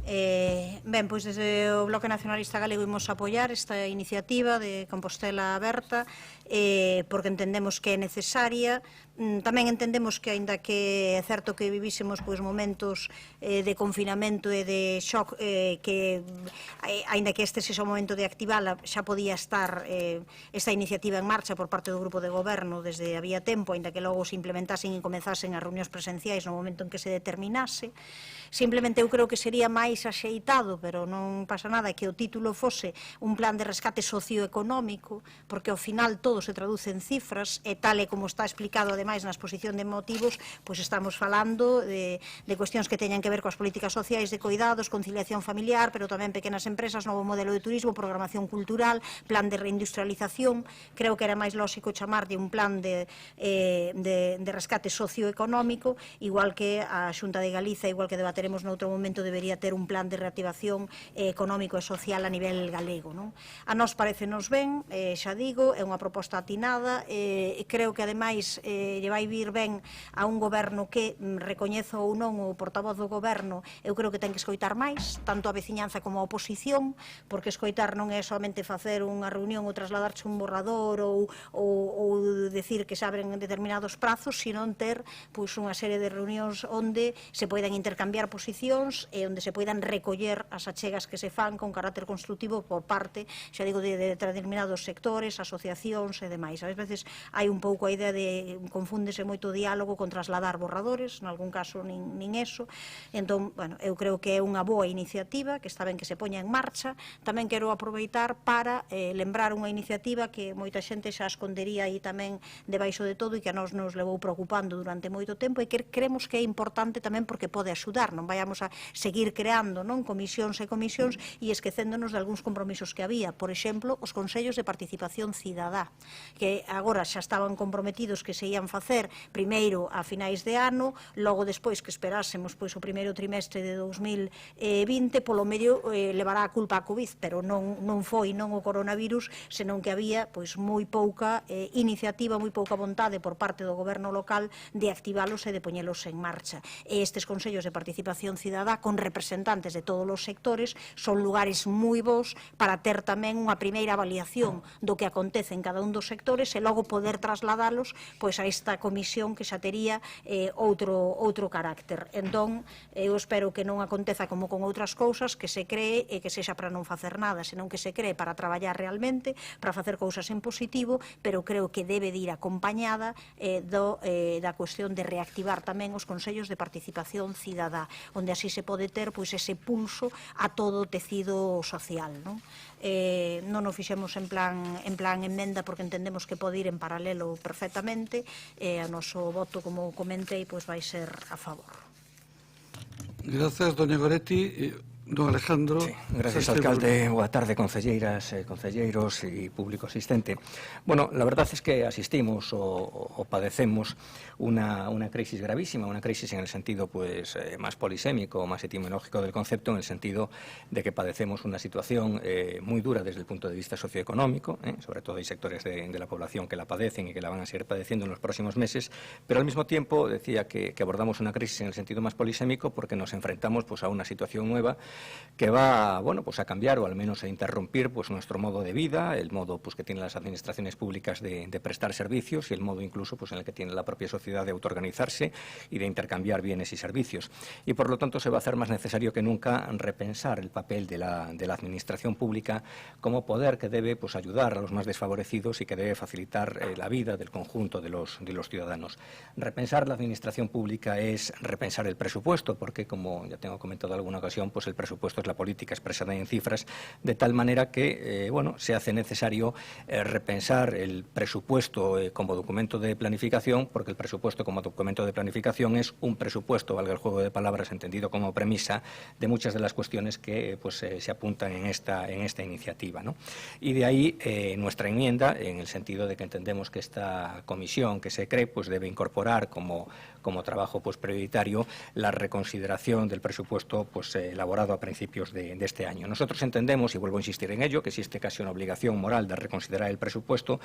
Ben, pois desde o Bloque Nacionalista Galego imos apoiar esta iniciativa de Compostela Aberta porque entendemos que é necesaria. Tamén entendemos que, aínda que é certo que vivísemos momentos de confinamento e de shock, que aínda que este sexa o momento de activala, xa podía estar esta iniciativa en marcha por parte do Grupo de Goberno desde había tempo, aínda que logo se implementasen e comenzasen as reunións presenciais no momento en que se determinase. Simplemente eu creo que sería máis axeitado, pero non pasa nada, que o título fose un plan de rescate socioeconómico, porque ao final todo se traduce en cifras, e tal e como está explicado ademais na exposición de motivos, pois estamos falando de cuestións que teñan que ver coas políticas sociais de cuidados, conciliación familiar, pero tamén pequenas empresas, novo modelo de turismo, programación cultural, plan de reindustrialización. Creo que era máis lógico chamarlle un plan de rescate socioeconómico, igual que a Xunta de Galiza, igual que debateremos noutro momento, debería ter un plan de reactivación económico e social a nivel galego. A nós parecenos ben, xa digo, é unha proposta atinada, e creo que ademais lle vai vir ben a un goberno que, recoñezo ou non o portavoz do goberno, eu creo que ten que escoitar máis, tanto a veciñanza como a oposición, porque escoitar non é somente facer unha reunión ou trasladarche un borrador ou decir que se abren determinados prazos, sino ter unha serie de reunións onde se poidan intercambiar posicións e onde se poidan recoller as achegas que se fan con carácter constructivo por parte, xa digo, de determinados sectores, asociacións e demais. A veces hai un pouco a idea de confúndese moito o diálogo con trasladar borradores, en algún caso nin eso. Entón, bueno, eu creo que é unha boa iniciativa, que está ben que se poña en marcha. Tamén quero aproveitar para lembrar unha iniciativa que moita xente xa escondería aí tamén debaixo de todo e que a nós nos levou preocupando durante moito tempo e que creemos que é importante tamén porque pode axudar. Non vayamos a seguir creando comisións e comisións e esquecéndonos de algúns compromisos que había. Por exemplo, os consellos de participación cidadá, que agora xa estaban comprometidos que se ían facer primeiro a finais de ano, logo despois que esperásemos o primeiro trimestre de 2020, polo medio levará a culpa a COVID, pero non foi non o coronavirus, senón que había moi pouca iniciativa, moi pouca vontade por parte do goberno local de activalos e de poñelos en marcha. E estes consellos de participación cidadá, con representantes de todos os sectores, son lugares moi bons para ter tamén unha primeira avaliación do que acontece en cada un dos sectores e logo poder trasladalos a esta comisión que xa tería outro carácter. Entón, eu espero que non aconteza como con outras cousas, que se cree e que sexa para non facer nada, senón que se cree para traballar realmente, para facer cousas en positivo, pero creo que debe de ir acompañada da cuestión de reactivar tamén os consellos de participación cidadá, onde así se pode ter ese pulso a todo o tecido social, non? Non o fixemos en plan emenda porque entendemos que pode ir en paralelo perfectamente e o noso voto, como comentei, vai ser a favor. Gracias, doña Goretti. Don Alejandro. Sí, gracias, alcalde. Boa tarde, concelleiras, concelleiros e público asistente. Bueno, la verdad es que asistimos o padecemos una crisis gravísima, una crisis en el sentido más polisémico, más etimológico del concepto, en el sentido de que padecemos una situación muy dura desde el punto de vista socioeconómico, sobre todo hay sectores de la población que la padecen y que la van a seguir padeciendo en los próximos meses, pero al mismo tiempo decía que abordamos una crisis en el sentido más polisémico porque nos enfrentamos a una situación nueva que va a cambiar o al menos a interrumpir nuestro modo de vida, el modo que tienen las administraciones públicas de prestar servicios y el modo incluso en el que tiene la propia sociedad de autoorganizarse y de intercambiar bienes y servicios. Y por lo tanto se va a hacer más necesario que nunca repensar el papel de la administración pública como poder que debe ayudar a los más desfavorecidos y que debe facilitar la vida del conjunto de los ciudadanos. Repensar la administración pública es repensar el presupuesto, porque como ya tengo comentado en alguna ocasión, el presupuesto es la política expresada en cifras, de tal manera que se hace necesario repensar el presupuesto como documento de planificación, porque el presupuesto como documento de planificación es un presupuesto, valga el juego de palabras, entendido como premisa de muchas de las cuestiones que se apuntan en esta iniciativa, ¿no? Y de ahí nuestra enmienda, en el sentido de que entendemos que esta comisión que se cree debe incorporar como trabajo prioritario la reconsideración del presupuesto elaborado a principios de este año. Nosotros entendemos, y vuelvo a insistir en ello, que existe casi una obligación moral de reconsiderar el presupuesto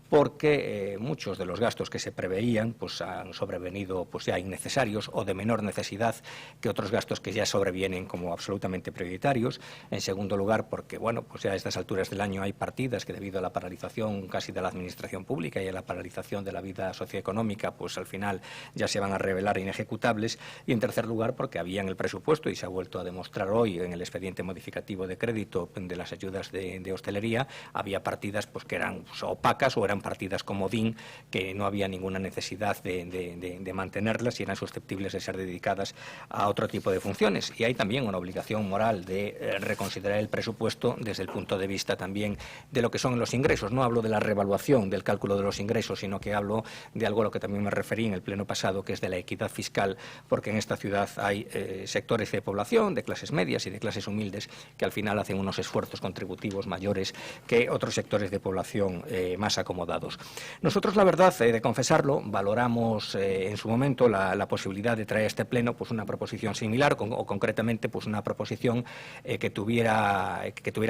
porque muchos de los gastos que se preveían han sobrevenido ya innecesarios o de menor necesidad que otros gastos que ya sobrevienen como absolutamente prioritarios. En segundo lugar, porque ya a estas alturas del año hay partidas que debido a la paralización casi de la administración pública y a la paralización de la vida socioeconómica, al final ya se van a revelar inejecutables. Y en tercer lugar, porque había en el presupuesto, y se ha vuelto a demostrar hoy en el expediente modificativo de crédito de las ayudas de hostelería, había partidas que eran opacas o eran partidas comodín que no había ninguna necesidad de mantenerlas y eran susceptibles de ser dedicadas a otro tipo de funciones. Y hay también una obligación moral de reconsiderar el presupuesto desde el punto de vista también de lo que son los ingresos. No hablo de la revaluación del cálculo de los ingresos, sino que hablo de algo a lo que también me referí en el pleno pasado, que es de la equidad fiscal, porque en esta ciudad hay sectores de población, de clases medias y de clases humildes, que al final hacen unos esfuerzos contributivos mayores que otros sectores de población más acomodados. Nosotros, la verdad, de confesarlo, valoramos en su momento la posibilidad de traer a este pleno una proposición similar o concretamente una proposición que tuviera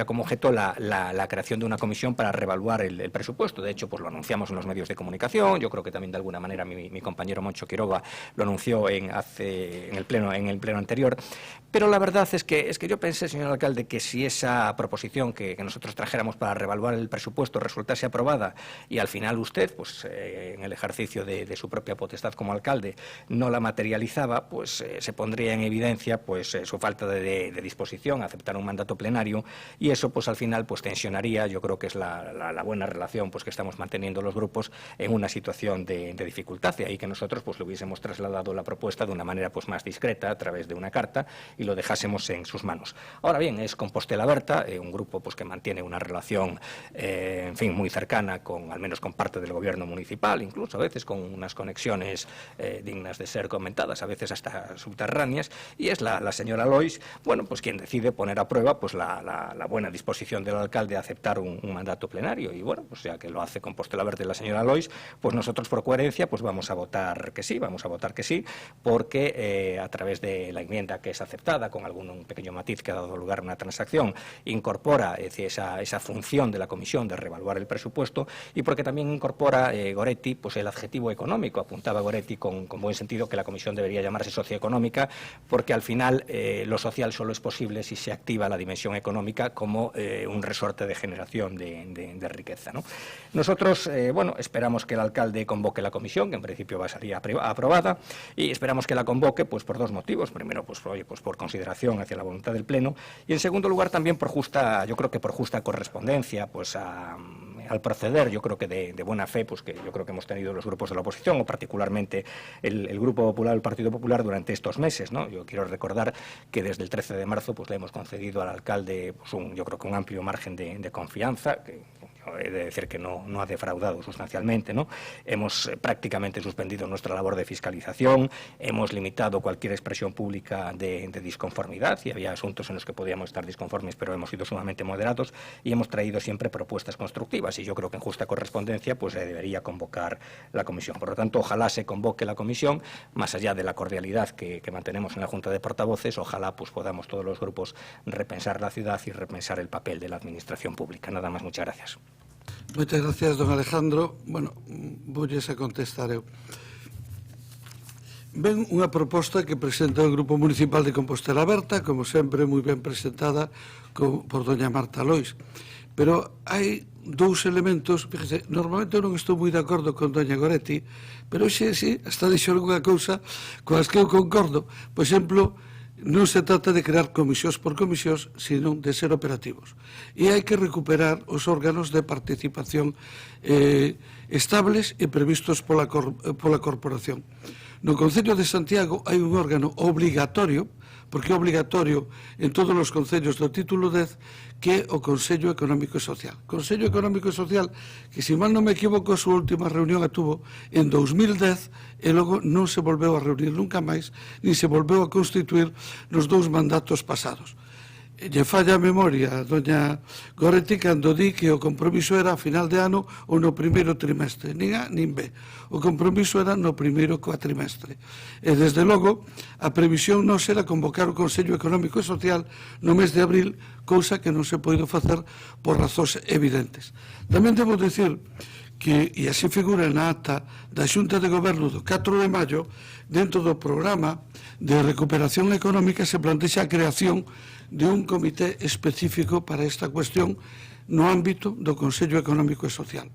como objeto la creación de una comisión para reevaluar el presupuesto. De hecho, lo anunciamos en los medios de comunicación. Yo creo que también de alguna manera mi compañero Moncho Quiroga lo anunció en el pleno anterior. Pero la verdad es que yo pensé, señor alcalde, que si esa proposición que nosotros trajéramos para reevaluar el presupuesto resultase aprobada y al final usted, en el ejercicio de su propia potestad como alcalde, no la materializaba, se pondría en evidencia su falta de disposición a aceptar un mandato plenario y eso al final tensionaría, yo creo que es la buena relación que estamos manteniendo los grupos en una situación de dificultad, de ahí que nosotros le hubiésemos trasladado la propuesta de una manera más discreta a través de una carta y lo dejásemos en sus manos. Ahora bien, es Compostela Berta, un grupo que mantiene una relación muy cercana al menos con parte del gobierno municipal, incluso a veces con unas conexiones dignas de ser comentadas, a veces hasta subterráneas, y es la señora Lois, quien decide poner a prueba la buena disposición del alcalde a aceptar un mandato plenario, y ya que lo hace Compostela Berta y la señora Lois, nosotros por coherencia vamos a votar que sí, porque a través de la enmienda que es aceptada con algún pequeño matiz que ha dado lugar a una transacción, incorpora esa función de la Comisión de reevaluar el presupuesto, y porque también incorpora Goretti pues el adjetivo económico. Apuntaba Goretti con buen sentido que la Comisión debería llamarse socioeconómica, porque al final lo social solo es posible si se activa la dimensión económica como un resorte de generación de riqueza, ¿no? Nosotros, bueno, esperamos que el alcalde convoque la comisión, que en principio va a salir aprobada, y esperamos que la convoque pues por dos motivos. Primero, pues por consideración hacia la voluntad del Pleno, y en segundo lugar también por justa, yo creo que por justa correspondencia pues al proceder, yo creo que de buena fe, pues que yo creo que hemos tenido los grupos de la oposición, o particularmente el Grupo Popular, el Partido Popular, durante estos meses, ¿no? Yo quiero recordar que desde el 13 de marzo pues le hemos concedido al alcalde pues yo creo que un amplio margen de confianza, que he de decir que no ha defraudado sustancialmente, ¿no? Hemos prácticamente suspendido nuestra labor de fiscalización, hemos limitado cualquier expresión pública de disconformidad, y había asuntos en los que podíamos estar disconformes, pero hemos sido sumamente moderados, y hemos traído siempre propuestas constructivas, y yo creo que en justa correspondencia pues se debería convocar la comisión. Por lo tanto, ojalá se convoque la comisión, más allá de la cordialidad que mantenemos en la Junta de Portavoces, ojalá pues podamos todos los grupos repensar la ciudad y repensar el papel de la administración pública. Nada más, muchas gracias. Moitas gracias, don Alejandro. Bueno, voulles a contestar eu. Ven unha proposta que presenta o Grupo Municipal de Compostela Aberta, como sempre, moi ben presentada por doña Marta Lois. Pero hai dous elementos, fíjese, normalmente eu non estou moi de acordo con doña Goretti, pero xe, sí, hasta dixo alguna cousa coas que eu concordo. Por exemplo, non se trata de crear comisións por comisións, sino de ser operativos. E hai que recuperar os órganos de participación estables e previstos pola corporación. No Concello de Santiago hai un órgano obligatorio, porque é obligatorio en todos os concellos do título 10, que é o Consello Económico e Social. Consello Económico e Social, que, se mal non me equivoco, a súa última reunión a tuvo en 2010 e logo non se volveu a reunir nunca máis, ni se volveu a constituir nos dous mandatos pasados. Lle falla a memoria a doña Goretti cando di que o compromiso era a final de ano ou no primeiro trimestre, nin A nin B. O compromiso era no primeiro cuatrimestre. E, desde logo, a previsión non será convocar o Consello Económico e Social no mes de abril, cousa que non se pode facer por razóns evidentes. Tamén debo dicir que, e así figura na acta da Xunta de Goberno do 4 de maio, dentro do programa de recuperación económica se plantexa a creación de un comité específico para esta cuestión no ámbito do Consello Económico e Social.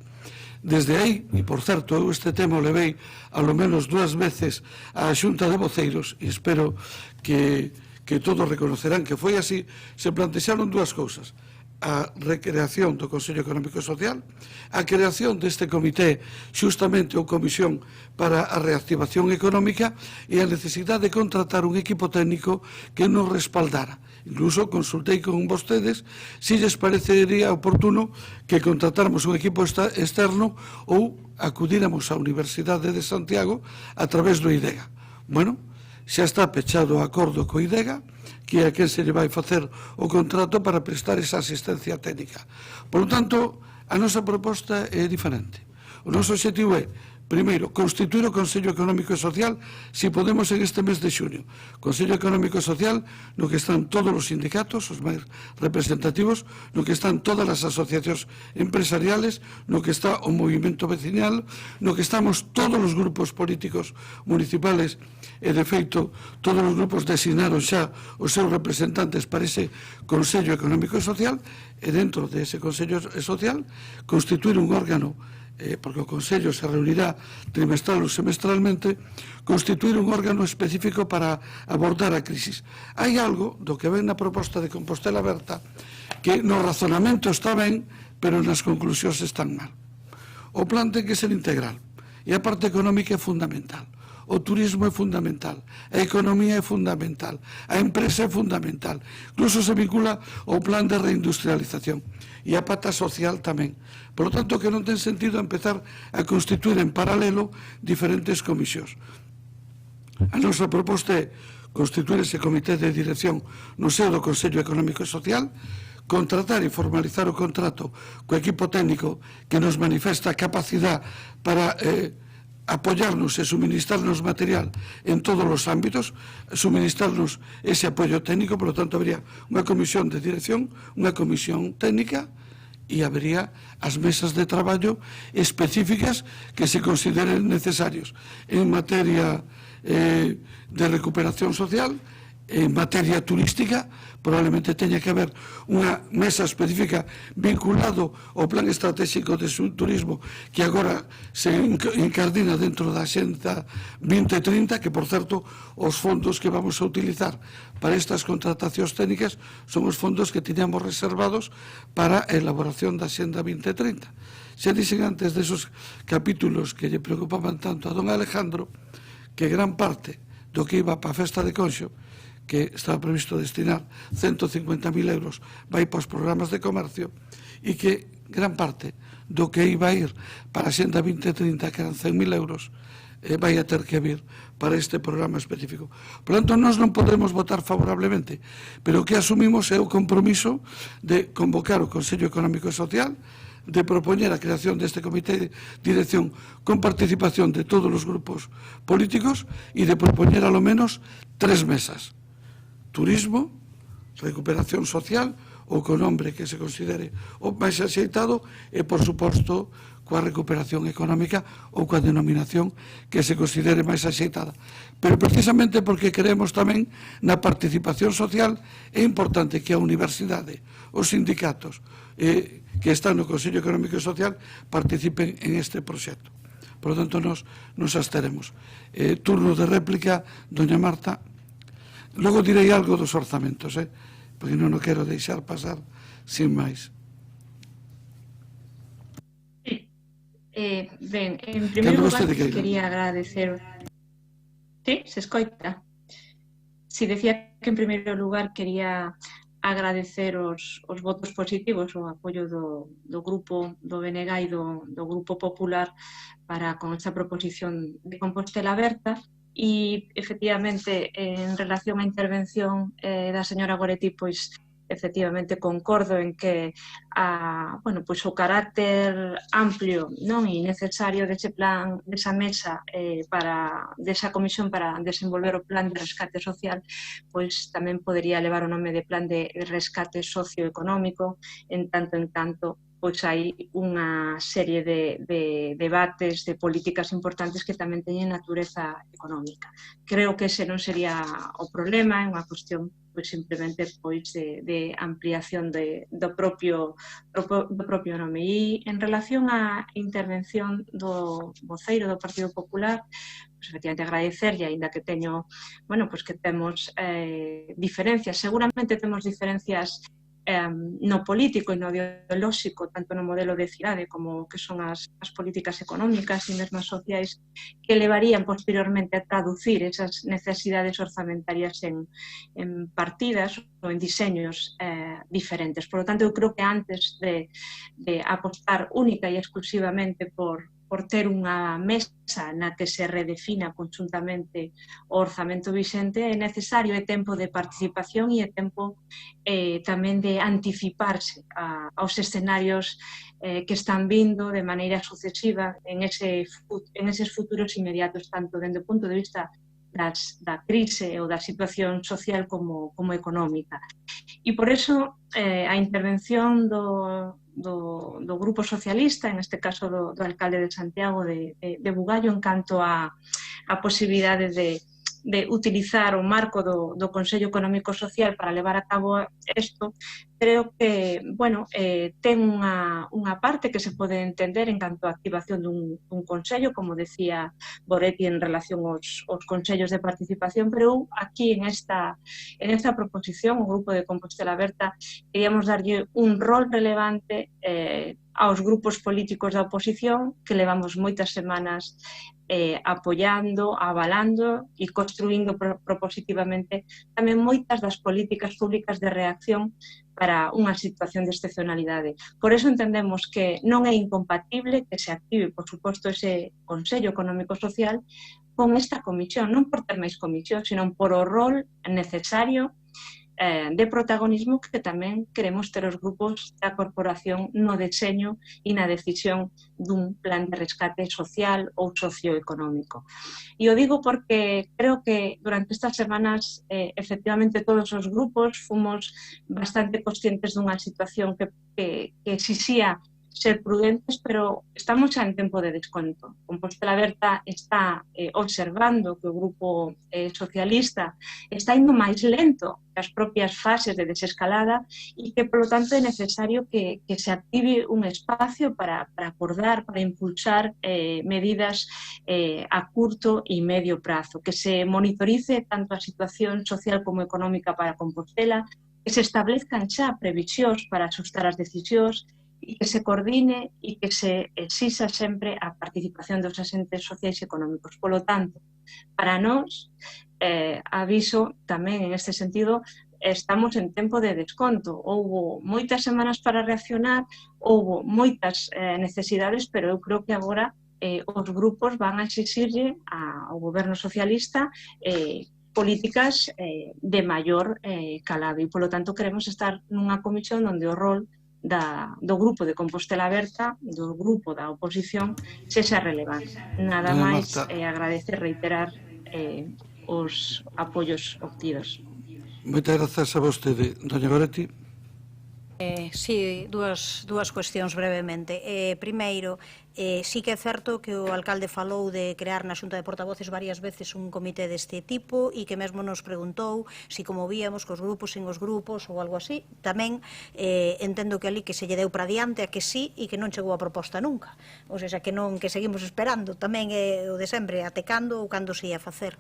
Desde aí, e por certo, eu este tema o levei ao menos 2 veces á Xunta de Voceiros, e espero que todos reconocerán que foi así, se plantexaron dúas cousas: a recreación do Consello Económico e Social, a creación deste comité xustamente ou comisión para a reactivación económica, e a necesidade de contratar un equipo técnico que nos respaldara. Incluso consultei con vostedes se lles parecería oportuno que contratáramos un equipo externo ou acudíramos á Universidade de Santiago a través do IDEGA. Bueno, xa está pechado o acordo co IDEGA, que é a quen se lle vai facer o contrato para prestar esa asistencia técnica. Por lo tanto, a nosa proposta é diferente. O noso objetivo é, primeiro, constituir o Consello Económico e Social, se podemos, en este mes de xuño. Consello Económico e Social no que están todos os sindicatos, os máis representativos, no que están todas as asociacións empresariales, no que está o movimento vecinal, no que estamos todos os grupos políticos municipales, e, de feito, todos os grupos designaron xa os seus representantes para ese Consello Económico e Social, e dentro de ese Consello Social constituir un órgano, porque o Consello se reunirá trimestral ou semestralmente, constituir un órgano específico para abordar a crisis. Hai algo do que ven na proposta de Compostela Aberta que no razonamento está ben, pero nas conclusións están mal. O plan ten que ser integral, e a parte económica é fundamental. O turismo é fundamental, a economía é fundamental, a empresa é fundamental, incluso se vincula ao plan de reindustrialización, e a pata social tamén. Por lo tanto, que non ten sentido empezar a constituir en paralelo diferentes comisións. A nosa proposta é constituir ese comité de dirección no seo do Consello Económico e Social, contratar e formalizar o contrato co equipo técnico que nos manifesta a capacidade para apoyarnos e suministrarnos material en todos os ámbitos, suministrarnos ese apoio técnico. Por lo tanto, habría unha comisión de dirección, unha comisión técnica, e habería as mesas de traballo específicas que se consideren necesarios en materia de recuperación social, en materia turística. Probablemente teña que haber unha mesa específica vinculado ao plan estratégico de turismo que agora se incardina dentro da Axenda 2030, que, por certo, os fondos que vamos a utilizar para estas contratacións técnicas son os fondos que tiñamos reservados para a elaboración da Axenda 2030. Se dixen antes desos capítulos que lle preocupaban tanto a don Alejandro, que gran parte do que iba para a festa de Conxo, que estaba previsto destinar 150.000 euros, vai para os programas de comercio, e que gran parte do que iba a ir para a Xenda 2030, que eran 100.000 euros, vai a ter que vir para este programa específico. Por tanto, nós non podemos votar favorablemente, pero o que asumimos é o compromiso de convocar o Consello Económico e Social, de propoñer a creación deste comité de dirección con participación de todos os grupos políticos e de propoñer alo menos 3 mesas: turismo, recuperación social, ou co nombre que se considere o máis axeitado, e, por suposto, coa recuperación económica ou coa denominación que se considere máis axeitada. Pero precisamente porque creemos tamén na participación social, é importante que a universidade, os sindicatos que están no Consello Económico e Social participen en este proxecto. Por lo tanto, nos absteremos. Turno de réplica, doña Marta. Logo direi algo dos orzamentos, porque non o quero deixar pasar sin máis. Ben, en primeiro lugar, quería agradecer... Sí, se escoita? Si, decía que en primeiro lugar quería agradecer os votos positivos, o apoio do grupo do BNG e do Grupo Popular para con esta proposición de Compostela Aberta. E, efectivamente, en relación á intervención da señora Goretti, pois, efectivamente, concordo en que o carácter amplio e necesario dese plan, desa mesa, desa comisión para desenvolver o plan de rescate social, pois tamén podería levar o nome de plan de rescate socioeconómico, en tanto pois hai unha serie de debates, de políticas importantes que tamén teñen natureza económica. Creo que ese non sería o problema, é unha cuestión simplemente de ampliación do propio nome. E en relación á intervención do voceiro do Partido Popular, efectivamente agradecerlle, aínda que teño, que temos diferencias, seguramente temos diferencias no político e no ideolóxico, tanto no modelo de cidade como que son as políticas económicas e mesmo sociais, que levarían posteriormente a traducir esas necesidades orzamentarias en partidas ou en diseños diferentes. Por lo tanto, eu creo que antes de apostar única e exclusivamente por ter unha mesa na que se redefina conjuntamente o orzamento vixente, é necesario tempo de participación e tempo tamén de anticiparse aos escenarios que están vindo de maneira sucesiva en eses futuros inmediatos, tanto dende o punto de vista da crise ou da situación social como económica. E por eso a intervención do Grupo Socialista, en este caso do alcalde de Santiago de Bugallo, en canto a posibilidade de utilizar o marco do Consello Económico Social para levar a cabo isto, creo que, ten unha parte que se pode entender en canto a activación dun consello, como decía Goretti en relación aos consellos de participación, pero aquí en esta proposición, o Grupo de Compostela Aberta, queríamos darlle un rol relevante aos grupos políticos da oposición que levamos moitas semanas apoiando, avalando e construindo propositivamente tamén moitas das políticas públicas de reacción para unha situación de excepcionalidade. Por eso entendemos que non é incompatible que se active, por suposto, ese Consello Económico Social con esta comisión, non por ter máis comisión, sino por o rol necesario de protagonismo que tamén queremos ter os grupos da corporación no deseño e na decisión dun plan de rescate social ou socioeconómico. E o digo porque creo que durante estas semanas efectivamente todos os grupos fomos bastante conscientes dunha situación que exixía ser prudentes, pero estamos xa en tempo de desconto. Compostela Aberta está observando que o grupo socialista está indo máis lento que as propias fases de desescalada e que, polo tanto, é necesario que se active un espacio para acordar, para impulsar medidas a curto e medio prazo, que se monitorice tanto a situación social como económica para Compostela, que se establezcan xa previsións para axustar as decisións e que se coordine e que se exixa sempre a participación dos agentes sociais e económicos. Polo tanto, para nós, aviso tamén en este sentido, estamos en tempo de desconto. Houbo moitas semanas para reaccionar, houbo moitas necesidades, pero eu creo que agora os grupos van a exixirlle ao goberno socialista políticas de maior calado e, polo tanto, queremos estar nunha comisión onde o rol do grupo de Compostela Aberta, do grupo da oposición, sexa relevante. Nada máis, agradecer, reiterar os apoios obtidos. Moitas grazas a vostede. Doña Goretti. Sí, dúas cuestións brevemente. Primeiro, sí que é certo que o alcalde falou de crear na Xunta de Portavoces varias veces un comité deste tipo e que mesmo nos preguntou si como víamos cos grupos, sin os grupos ou algo así. Tamén entendo que ali que se lle deu para diante a que sí e que non chegou a proposta nunca. Ou seja, que non, que seguimos esperando. Tamén é o de sempre, atecando ou cando se ia facer.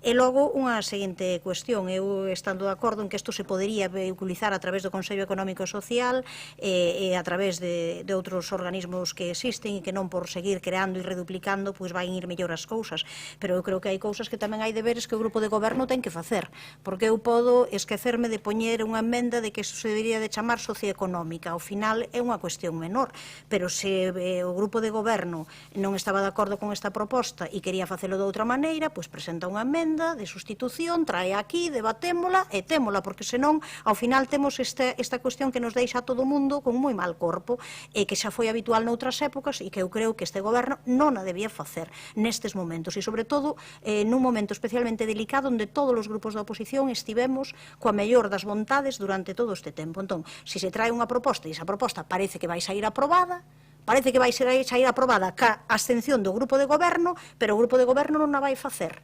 E logo, unha seguinte cuestión. Eu estando de acordo en que isto se podería vehiculizar a través do Consello Económico e Social e a través de outros organismos que existen e que non por seguir creando e reduplicando, pois vai ir mellor as cousas. Pero eu creo que hai cousas que tamén hai deberes que o grupo de goberno ten que facer. Porque eu podo esquecerme de poñer unha emenda de que iso se debería de chamar socioeconómica. Ao final é unha cuestión menor. Pero se o grupo de goberno non estaba de acordo con esta proposta e quería facelo de outra maneira, pois presenta unha emenda de sustitución, trae aquí, debatémola e témola, porque senón, ao final temos esta cuestión que nos deixa a todo o mundo con moi mal corpo e que xa foi habitual noutras épocas e que eu creo que este goberno non a debía facer nestes momentos e, sobre todo, nun momento especialmente delicado onde todos os grupos da oposición estivemos coa mellor das vontades durante todo este tempo. Entón, se se trae unha proposta e esa proposta parece que vai sair aprobada, parece que vai sair aprobada ca abstención do grupo de goberno, pero o grupo de goberno non a vai facer.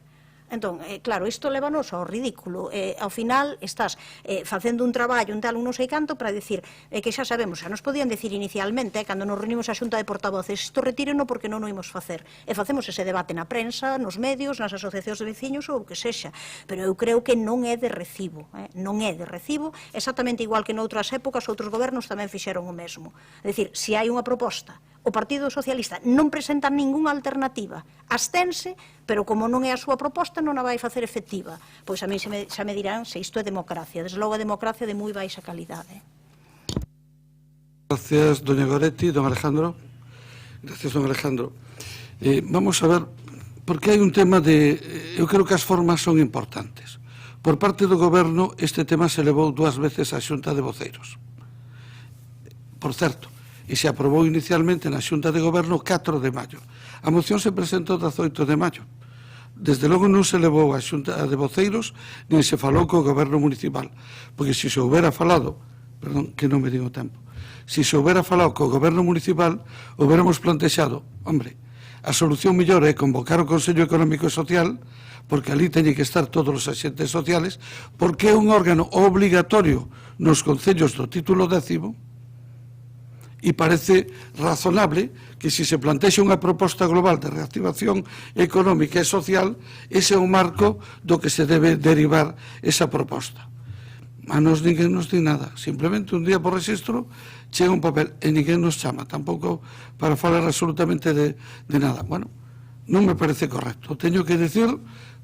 Entón, claro, isto lévanos ao ridículo. Ao final, estás facendo un traballo, un tal, un non sei canto, para dicir que xa sabemos, xa nos podían decir inicialmente, cando nos reunimos a Xunta de Portavoces, isto retírenlo porque non o imos facer. E facemos ese debate na prensa, nos medios, nas asociacións de veciños ou o que sexa. Pero eu creo que non é de recibo. Non é de recibo, exactamente igual que noutras épocas, outros gobernos tamén fixeron o mesmo. É dicir, se hai unha proposta, o Partido Socialista non presenta ningunha alternativa, abstense, pero como non é a súa proposta non a vai facer efectiva. Pois a mí xa me dirán se isto é democracia. Desde logo a democracia de moi baixa calidade. Gracias, doña Goretti. Don Alejandro. Gracias, don Alejandro. Vamos a ver, porque hai un tema de... Eu creo que as formas son importantes. Por parte do goberno, este tema se levou 2 veces á Xunta de Voceiros. Por certo, e se aprobou inicialmente na Xunta de Goberno 4 de maio. A moción se presentou 18 de maio. Desde logo non se levou á Xunta de Voceiros nin se falou co Goberno Municipal, porque se se houbera falado, perdón, que non me digo tempo, se se houbera falado co Goberno Municipal, houberamos plantexado, hombre, a solución mellor é convocar o Consello Económico e Social, porque ali teñen que estar todos os axentes sociales, porque é un órgano obligatorio nos concellos do título 10º, e parece razonable que se se plantexe unha proposta global de reactivación económica e social, ese é o marco do que se debe derivar esa proposta. A nos ninguén nos di nada, simplemente un día por registro chega un papel e ninguén nos chama, tampouco para falar absolutamente de nada. Bueno, non me parece correcto, teño que decir,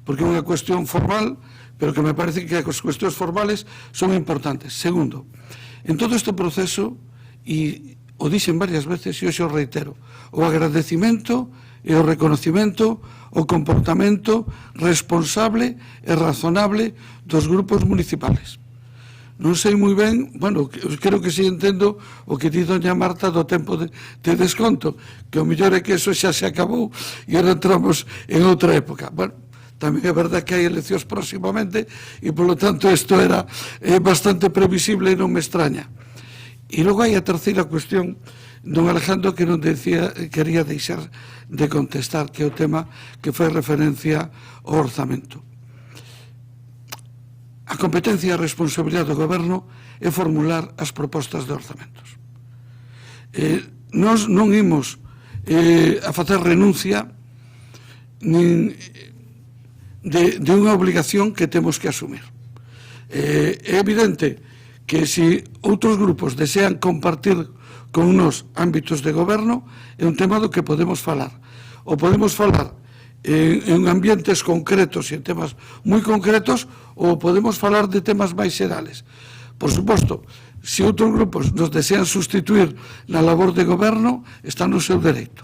porque é unha cuestión formal, pero que me parece que as cuestións formales son importantes. Segundo, en todo este proceso, e o dixen varias veces e hoxe o reitero, o agradecimento e o reconocimento, o comportamento responsable e razonable dos grupos municipales. Non sei moi ben, bueno, creo que si entendo o que di doña Marta do tempo de desconto, que o mellor é que eso xa se acabou e ahora entramos en outra época. Bueno, tamén é verdad que hai eleccións próximamente e, polo tanto, isto era bastante previsible e non me extraña. E logo hai a terceira cuestión, don Alejandro, que non quería deixar de contestar, que é o tema que fai referencia ao orzamento. A competencia e a responsabilidade do goberno é formular as propostas de orzamentos. Nós non imos a facer renuncia nin de unha obligación que temos que asumir. É evidente que se outros grupos desean compartir con nos ámbitos de goberno, é un tema do que podemos falar. O podemos falar en ambientes concretos e en temas moi concretos, ou podemos falar de temas máis xerales. Por suposto, se outros grupos nos desean sustituir na labor de goberno, está no seu dereito.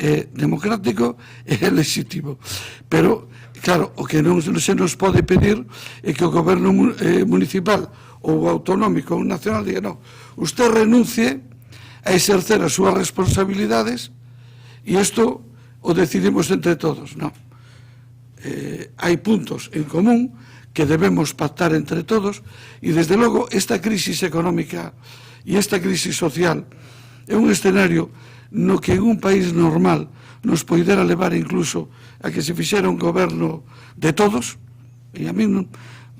É democrático e é legítimo. Pero, claro, o que non se nos pode pedir é que o goberno municipal ou autonómico ou nacional diga, non, usted renuncie a exercer as súas responsabilidades e isto o decidimos entre todos. Non. Hai puntos en común que debemos pactar entre todos e, desde logo, esta crisis económica e esta crisis social é un escenario no que en un país normal nos poidera levar incluso a que se fixera un goberno de todos, e a mí non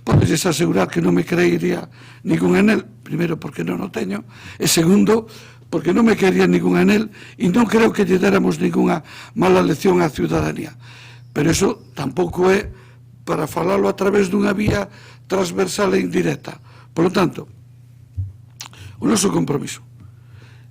podes asegurar que non me creería ningún anel, primeiro porque non o teño, e segundo porque non me quería ningún anel e non creo que lle déramos ninguna mala lección á ciudadanía. Pero eso tampouco é para falalo a través dunha vía transversal e indirecta. Por lo tanto, o noso compromiso,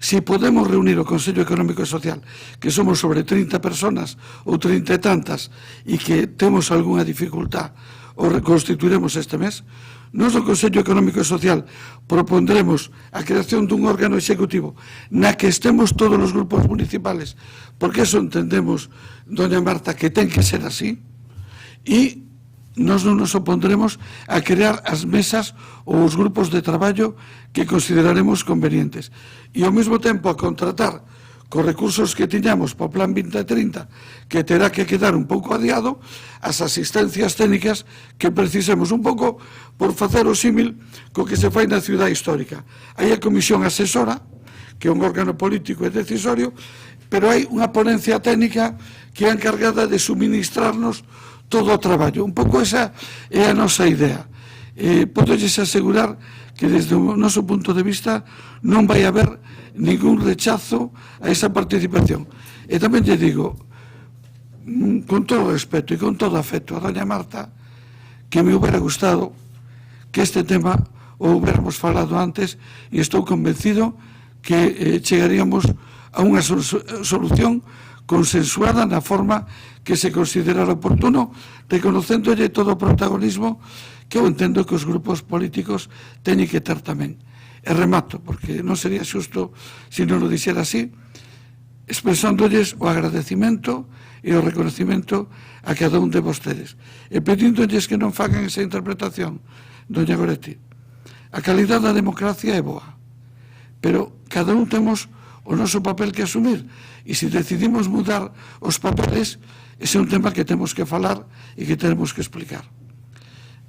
se podemos reunir o Consello Económico e Social, que somos sobre 30 personas ou 30 e tantas, e que temos algunha dificultad, o reconstituiremos este mes, nós do Consello Económico e Social propondremos a creación dun órgano executivo na que estemos todos os grupos municipales, porque eso entendemos, doña Marta, que ten que ser así, e nós non nos opondremos a crear as mesas ou os grupos de traballo que consideraremos convenientes. E ao mesmo tempo a contratar cos recursos que tiñamos para o Plan 2030, que terá que quedar un pouco adiado, as asistencias técnicas que precisemos, un pouco por facer o símil co que se fai na ciudad histórica. Hai a comisión asesora, que é un órgano político e decisorio, pero hai unha ponencia técnica que é encargada de suministrarnos todo o traballo. Un pouco esa é a nosa idea. Podolles asegurar que desde o noso punto de vista non vai haber ningún rechazo a esa participación. E tamén lle digo, con todo respeto e con todo afecto a doña Marta, que me hubiera gustado que este tema o hubiéramos falado antes, e estou convencido que chegaríamos a unha solución consensuada na forma que se considerara oportuno, reconocéndolle todo o protagonismo que eu entendo que os grupos políticos teñen que ter tamén. E remato, porque non sería xusto se non o dixera así, expresándolles o agradecimento e o reconocimento a cada un de vostedes, e pedíndolles que non fagan esa interpretación, doña Goretti. A calidad da democracia é boa, pero cada un temos o noso papel que asumir, e se decidimos mudar os papeles, ese é un tema que temos que falar e que temos que explicar.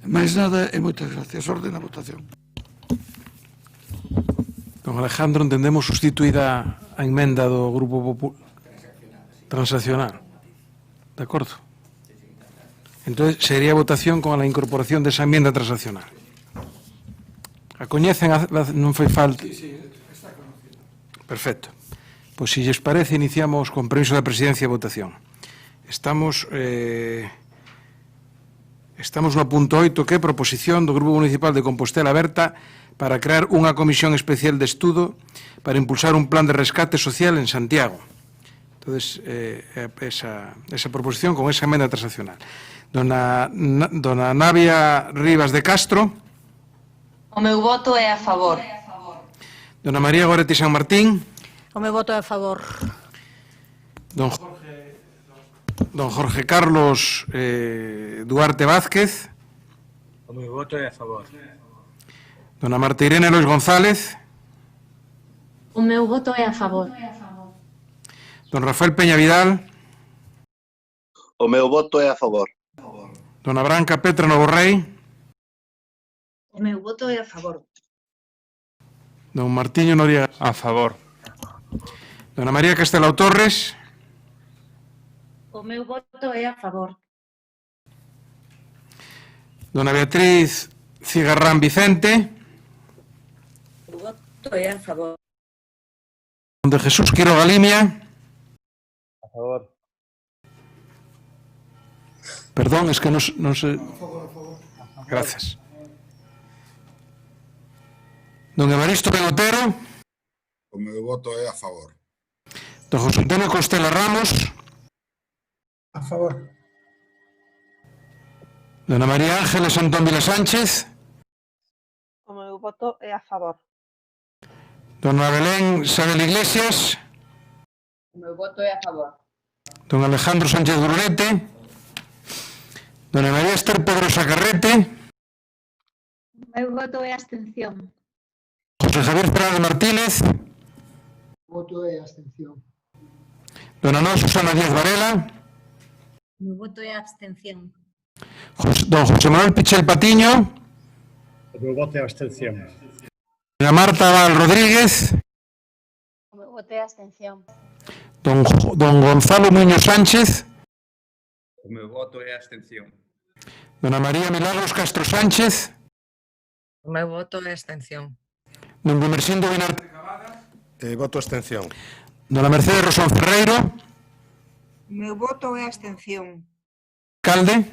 Mais nada e moitas gracias. Orden a votación. Don Alejandro, entendemos sustituída a emenda do Grupo Popular transaccional. De acordo? Entón, sería votación con a incorporación desa emenda transaccional. A coñecen, non foi falta? Sí, está conocido. Perfecto. Pois, se lles parece, iniciamos con permiso da Presidencia a votación. Estamos no punto 8, que é proposición do Grupo Municipal de Compostela Aberta para crear unha comisión especial de estudo para impulsar un plan de rescate social en Santiago. Entonces, esa proposición con esa emenda transaccional. Dona Navia Rivas de Castro. O meu voto é a favor. Dona María Goretti San Martín. O meu voto é a favor. Don Jorge Carlos Duarte Vázquez. O meu voto é a favor. Dona Marta Irene Lois González. O meu voto é a favor. Don Rafael Peña Vidal. O meu voto é a favor. Dona Branca Petra Novorrei. O meu voto é a favor. Don Martiño Noriega. A favor. Dona María Castelao Torres. O meu voto é a favor. Dona Beatriz Cigarrán Vicente. O voto é a favor. Don de Jesús Quiroga Limia. A favor. Perdón, es que no sé. Gracias. Don Evaristo Benotero. O meu voto é a favor. Don José Antonio Costela Ramos. A favor. Dona María Ángeles Antón Vila Sánchez. O meu voto é a favor. Dona Belén Sabel Iglesias. O meu voto é a favor. Don Alejandro Sánchez Brunete. Dona María Esther Pedrosa Carrete. O meu voto é abstención. José Javier Fernández Martínez. O voto é abstención. Dona Noa Susana Díaz Varela. O meu voto é abstención. Don José Manuel Pichel Patiño. O meu voto é abstención. Doña Marta Val Rodríguez. O meu voto é abstención. Don Gonzalo Muñoz Sánchez. O meu voto é abstención. Dona María Milagros Castro Sánchez. O meu voto é abstención. Don Gumersindo Binarte. Voto abstención. Dona Mercedes Rosón Ferreiro. O meu voto é abstención. Alcalde.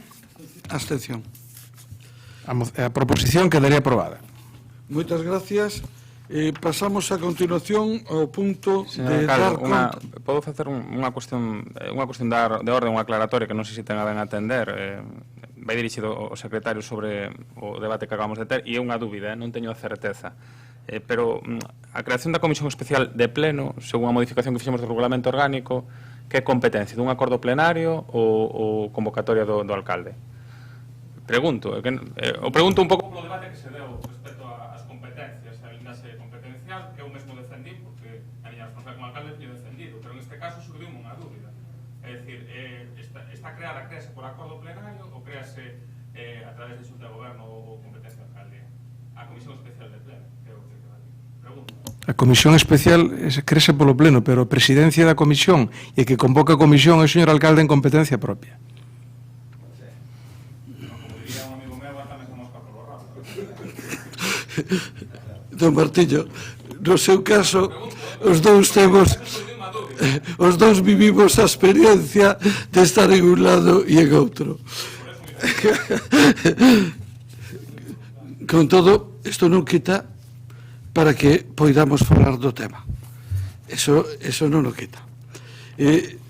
Abstención. A proposición quedaría aprobada. Moitas gracias. Pasamos a continuación ao punto de dar conta. Podo facer unha cuestión de orde, unha aclaratoria que non sei se ten a ben atender. Vai dirixido ao secretario sobre o debate que acabamos de ter e é unha dúbida, non teño a certeza. Pero a creación da Comisión Especial de Pleno, según a modificación que fixemos do regulamento orgánico, que é competencia dun acordo plenario ou convocatoria do alcalde? Pregunto un pouco polo debate que se deu respecto ás competencias, a lindase competencial, que eu mesmo defendí, porque a miña responsabilidade como alcalde teño defendido, pero neste caso surdiu unha dúbida. É dicir, está créase por acordo plenario ou créase a través de Xunta de Goberno ou competencia da alcaldía? A Comisión Especial de Pleno, que é o que queda aquí. Pregunto. A Comisión Especial créase polo Pleno, pero a presidencia da Comisión e que convoca a Comisión é o señor alcalde en competencia propia. Don Martiño, no seu caso, os dous vivimos a experiencia de estar en un lado e en outro. Con todo, isto non quita para que poidamos falar do tema. Eso non o quita.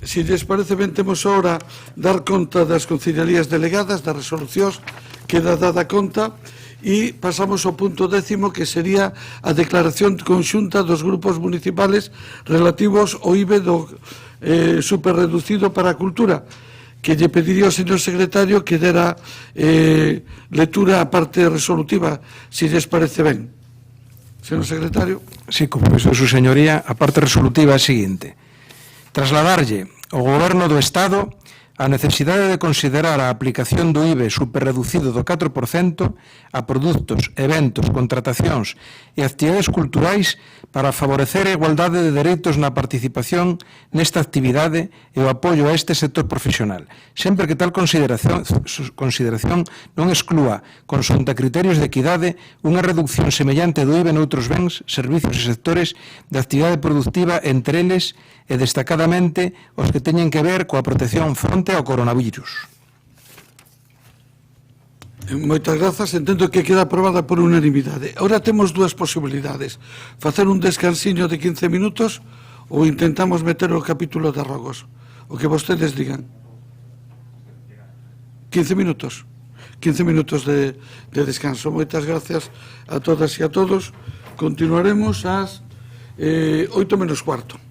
Se lles parece ben, temos ahora dar conta das conciliarías delegadas, das resolucións, queda dada conta. E pasamos ao punto 10º, que sería a declaración conxunta dos grupos municipales relativos ao IBE do superreducido para a cultura, que lle pediría ao señor secretario que dera lectura a parte resolutiva, se lles parece ben. Señor secretario. Sí, como iso, su señoría, a parte resolutiva é a seguinte: trasladarlle ao Goberno do Estado a necesidade de considerar a aplicación do IBE superreducido do 4% a produtos, eventos, contratacións e actividades culturais para favorecer a igualdade de dereitos na participación nesta actividade e o apoio a este sector profesional, sempre que tal consideración non exclúa, consoante a criterios de equidade, unha reducción semellante do IBE noutros bens, servicios e sectores de actividade productiva, entre eles e destacadamente os que teñen que ver coa protección fronte ao coronavirus. Moitas grazas, entendo que queda aprobada por unanimidade. Ahora temos dúas posibilidades: facer un descansiño de 15 minutos ou intentamos meter o capítulo de Rogos, o que vostedes digan. 15 minutos. 15 minutos de descanso. Moitas gracias a todas e a todos. Continuaremos ás 8:45.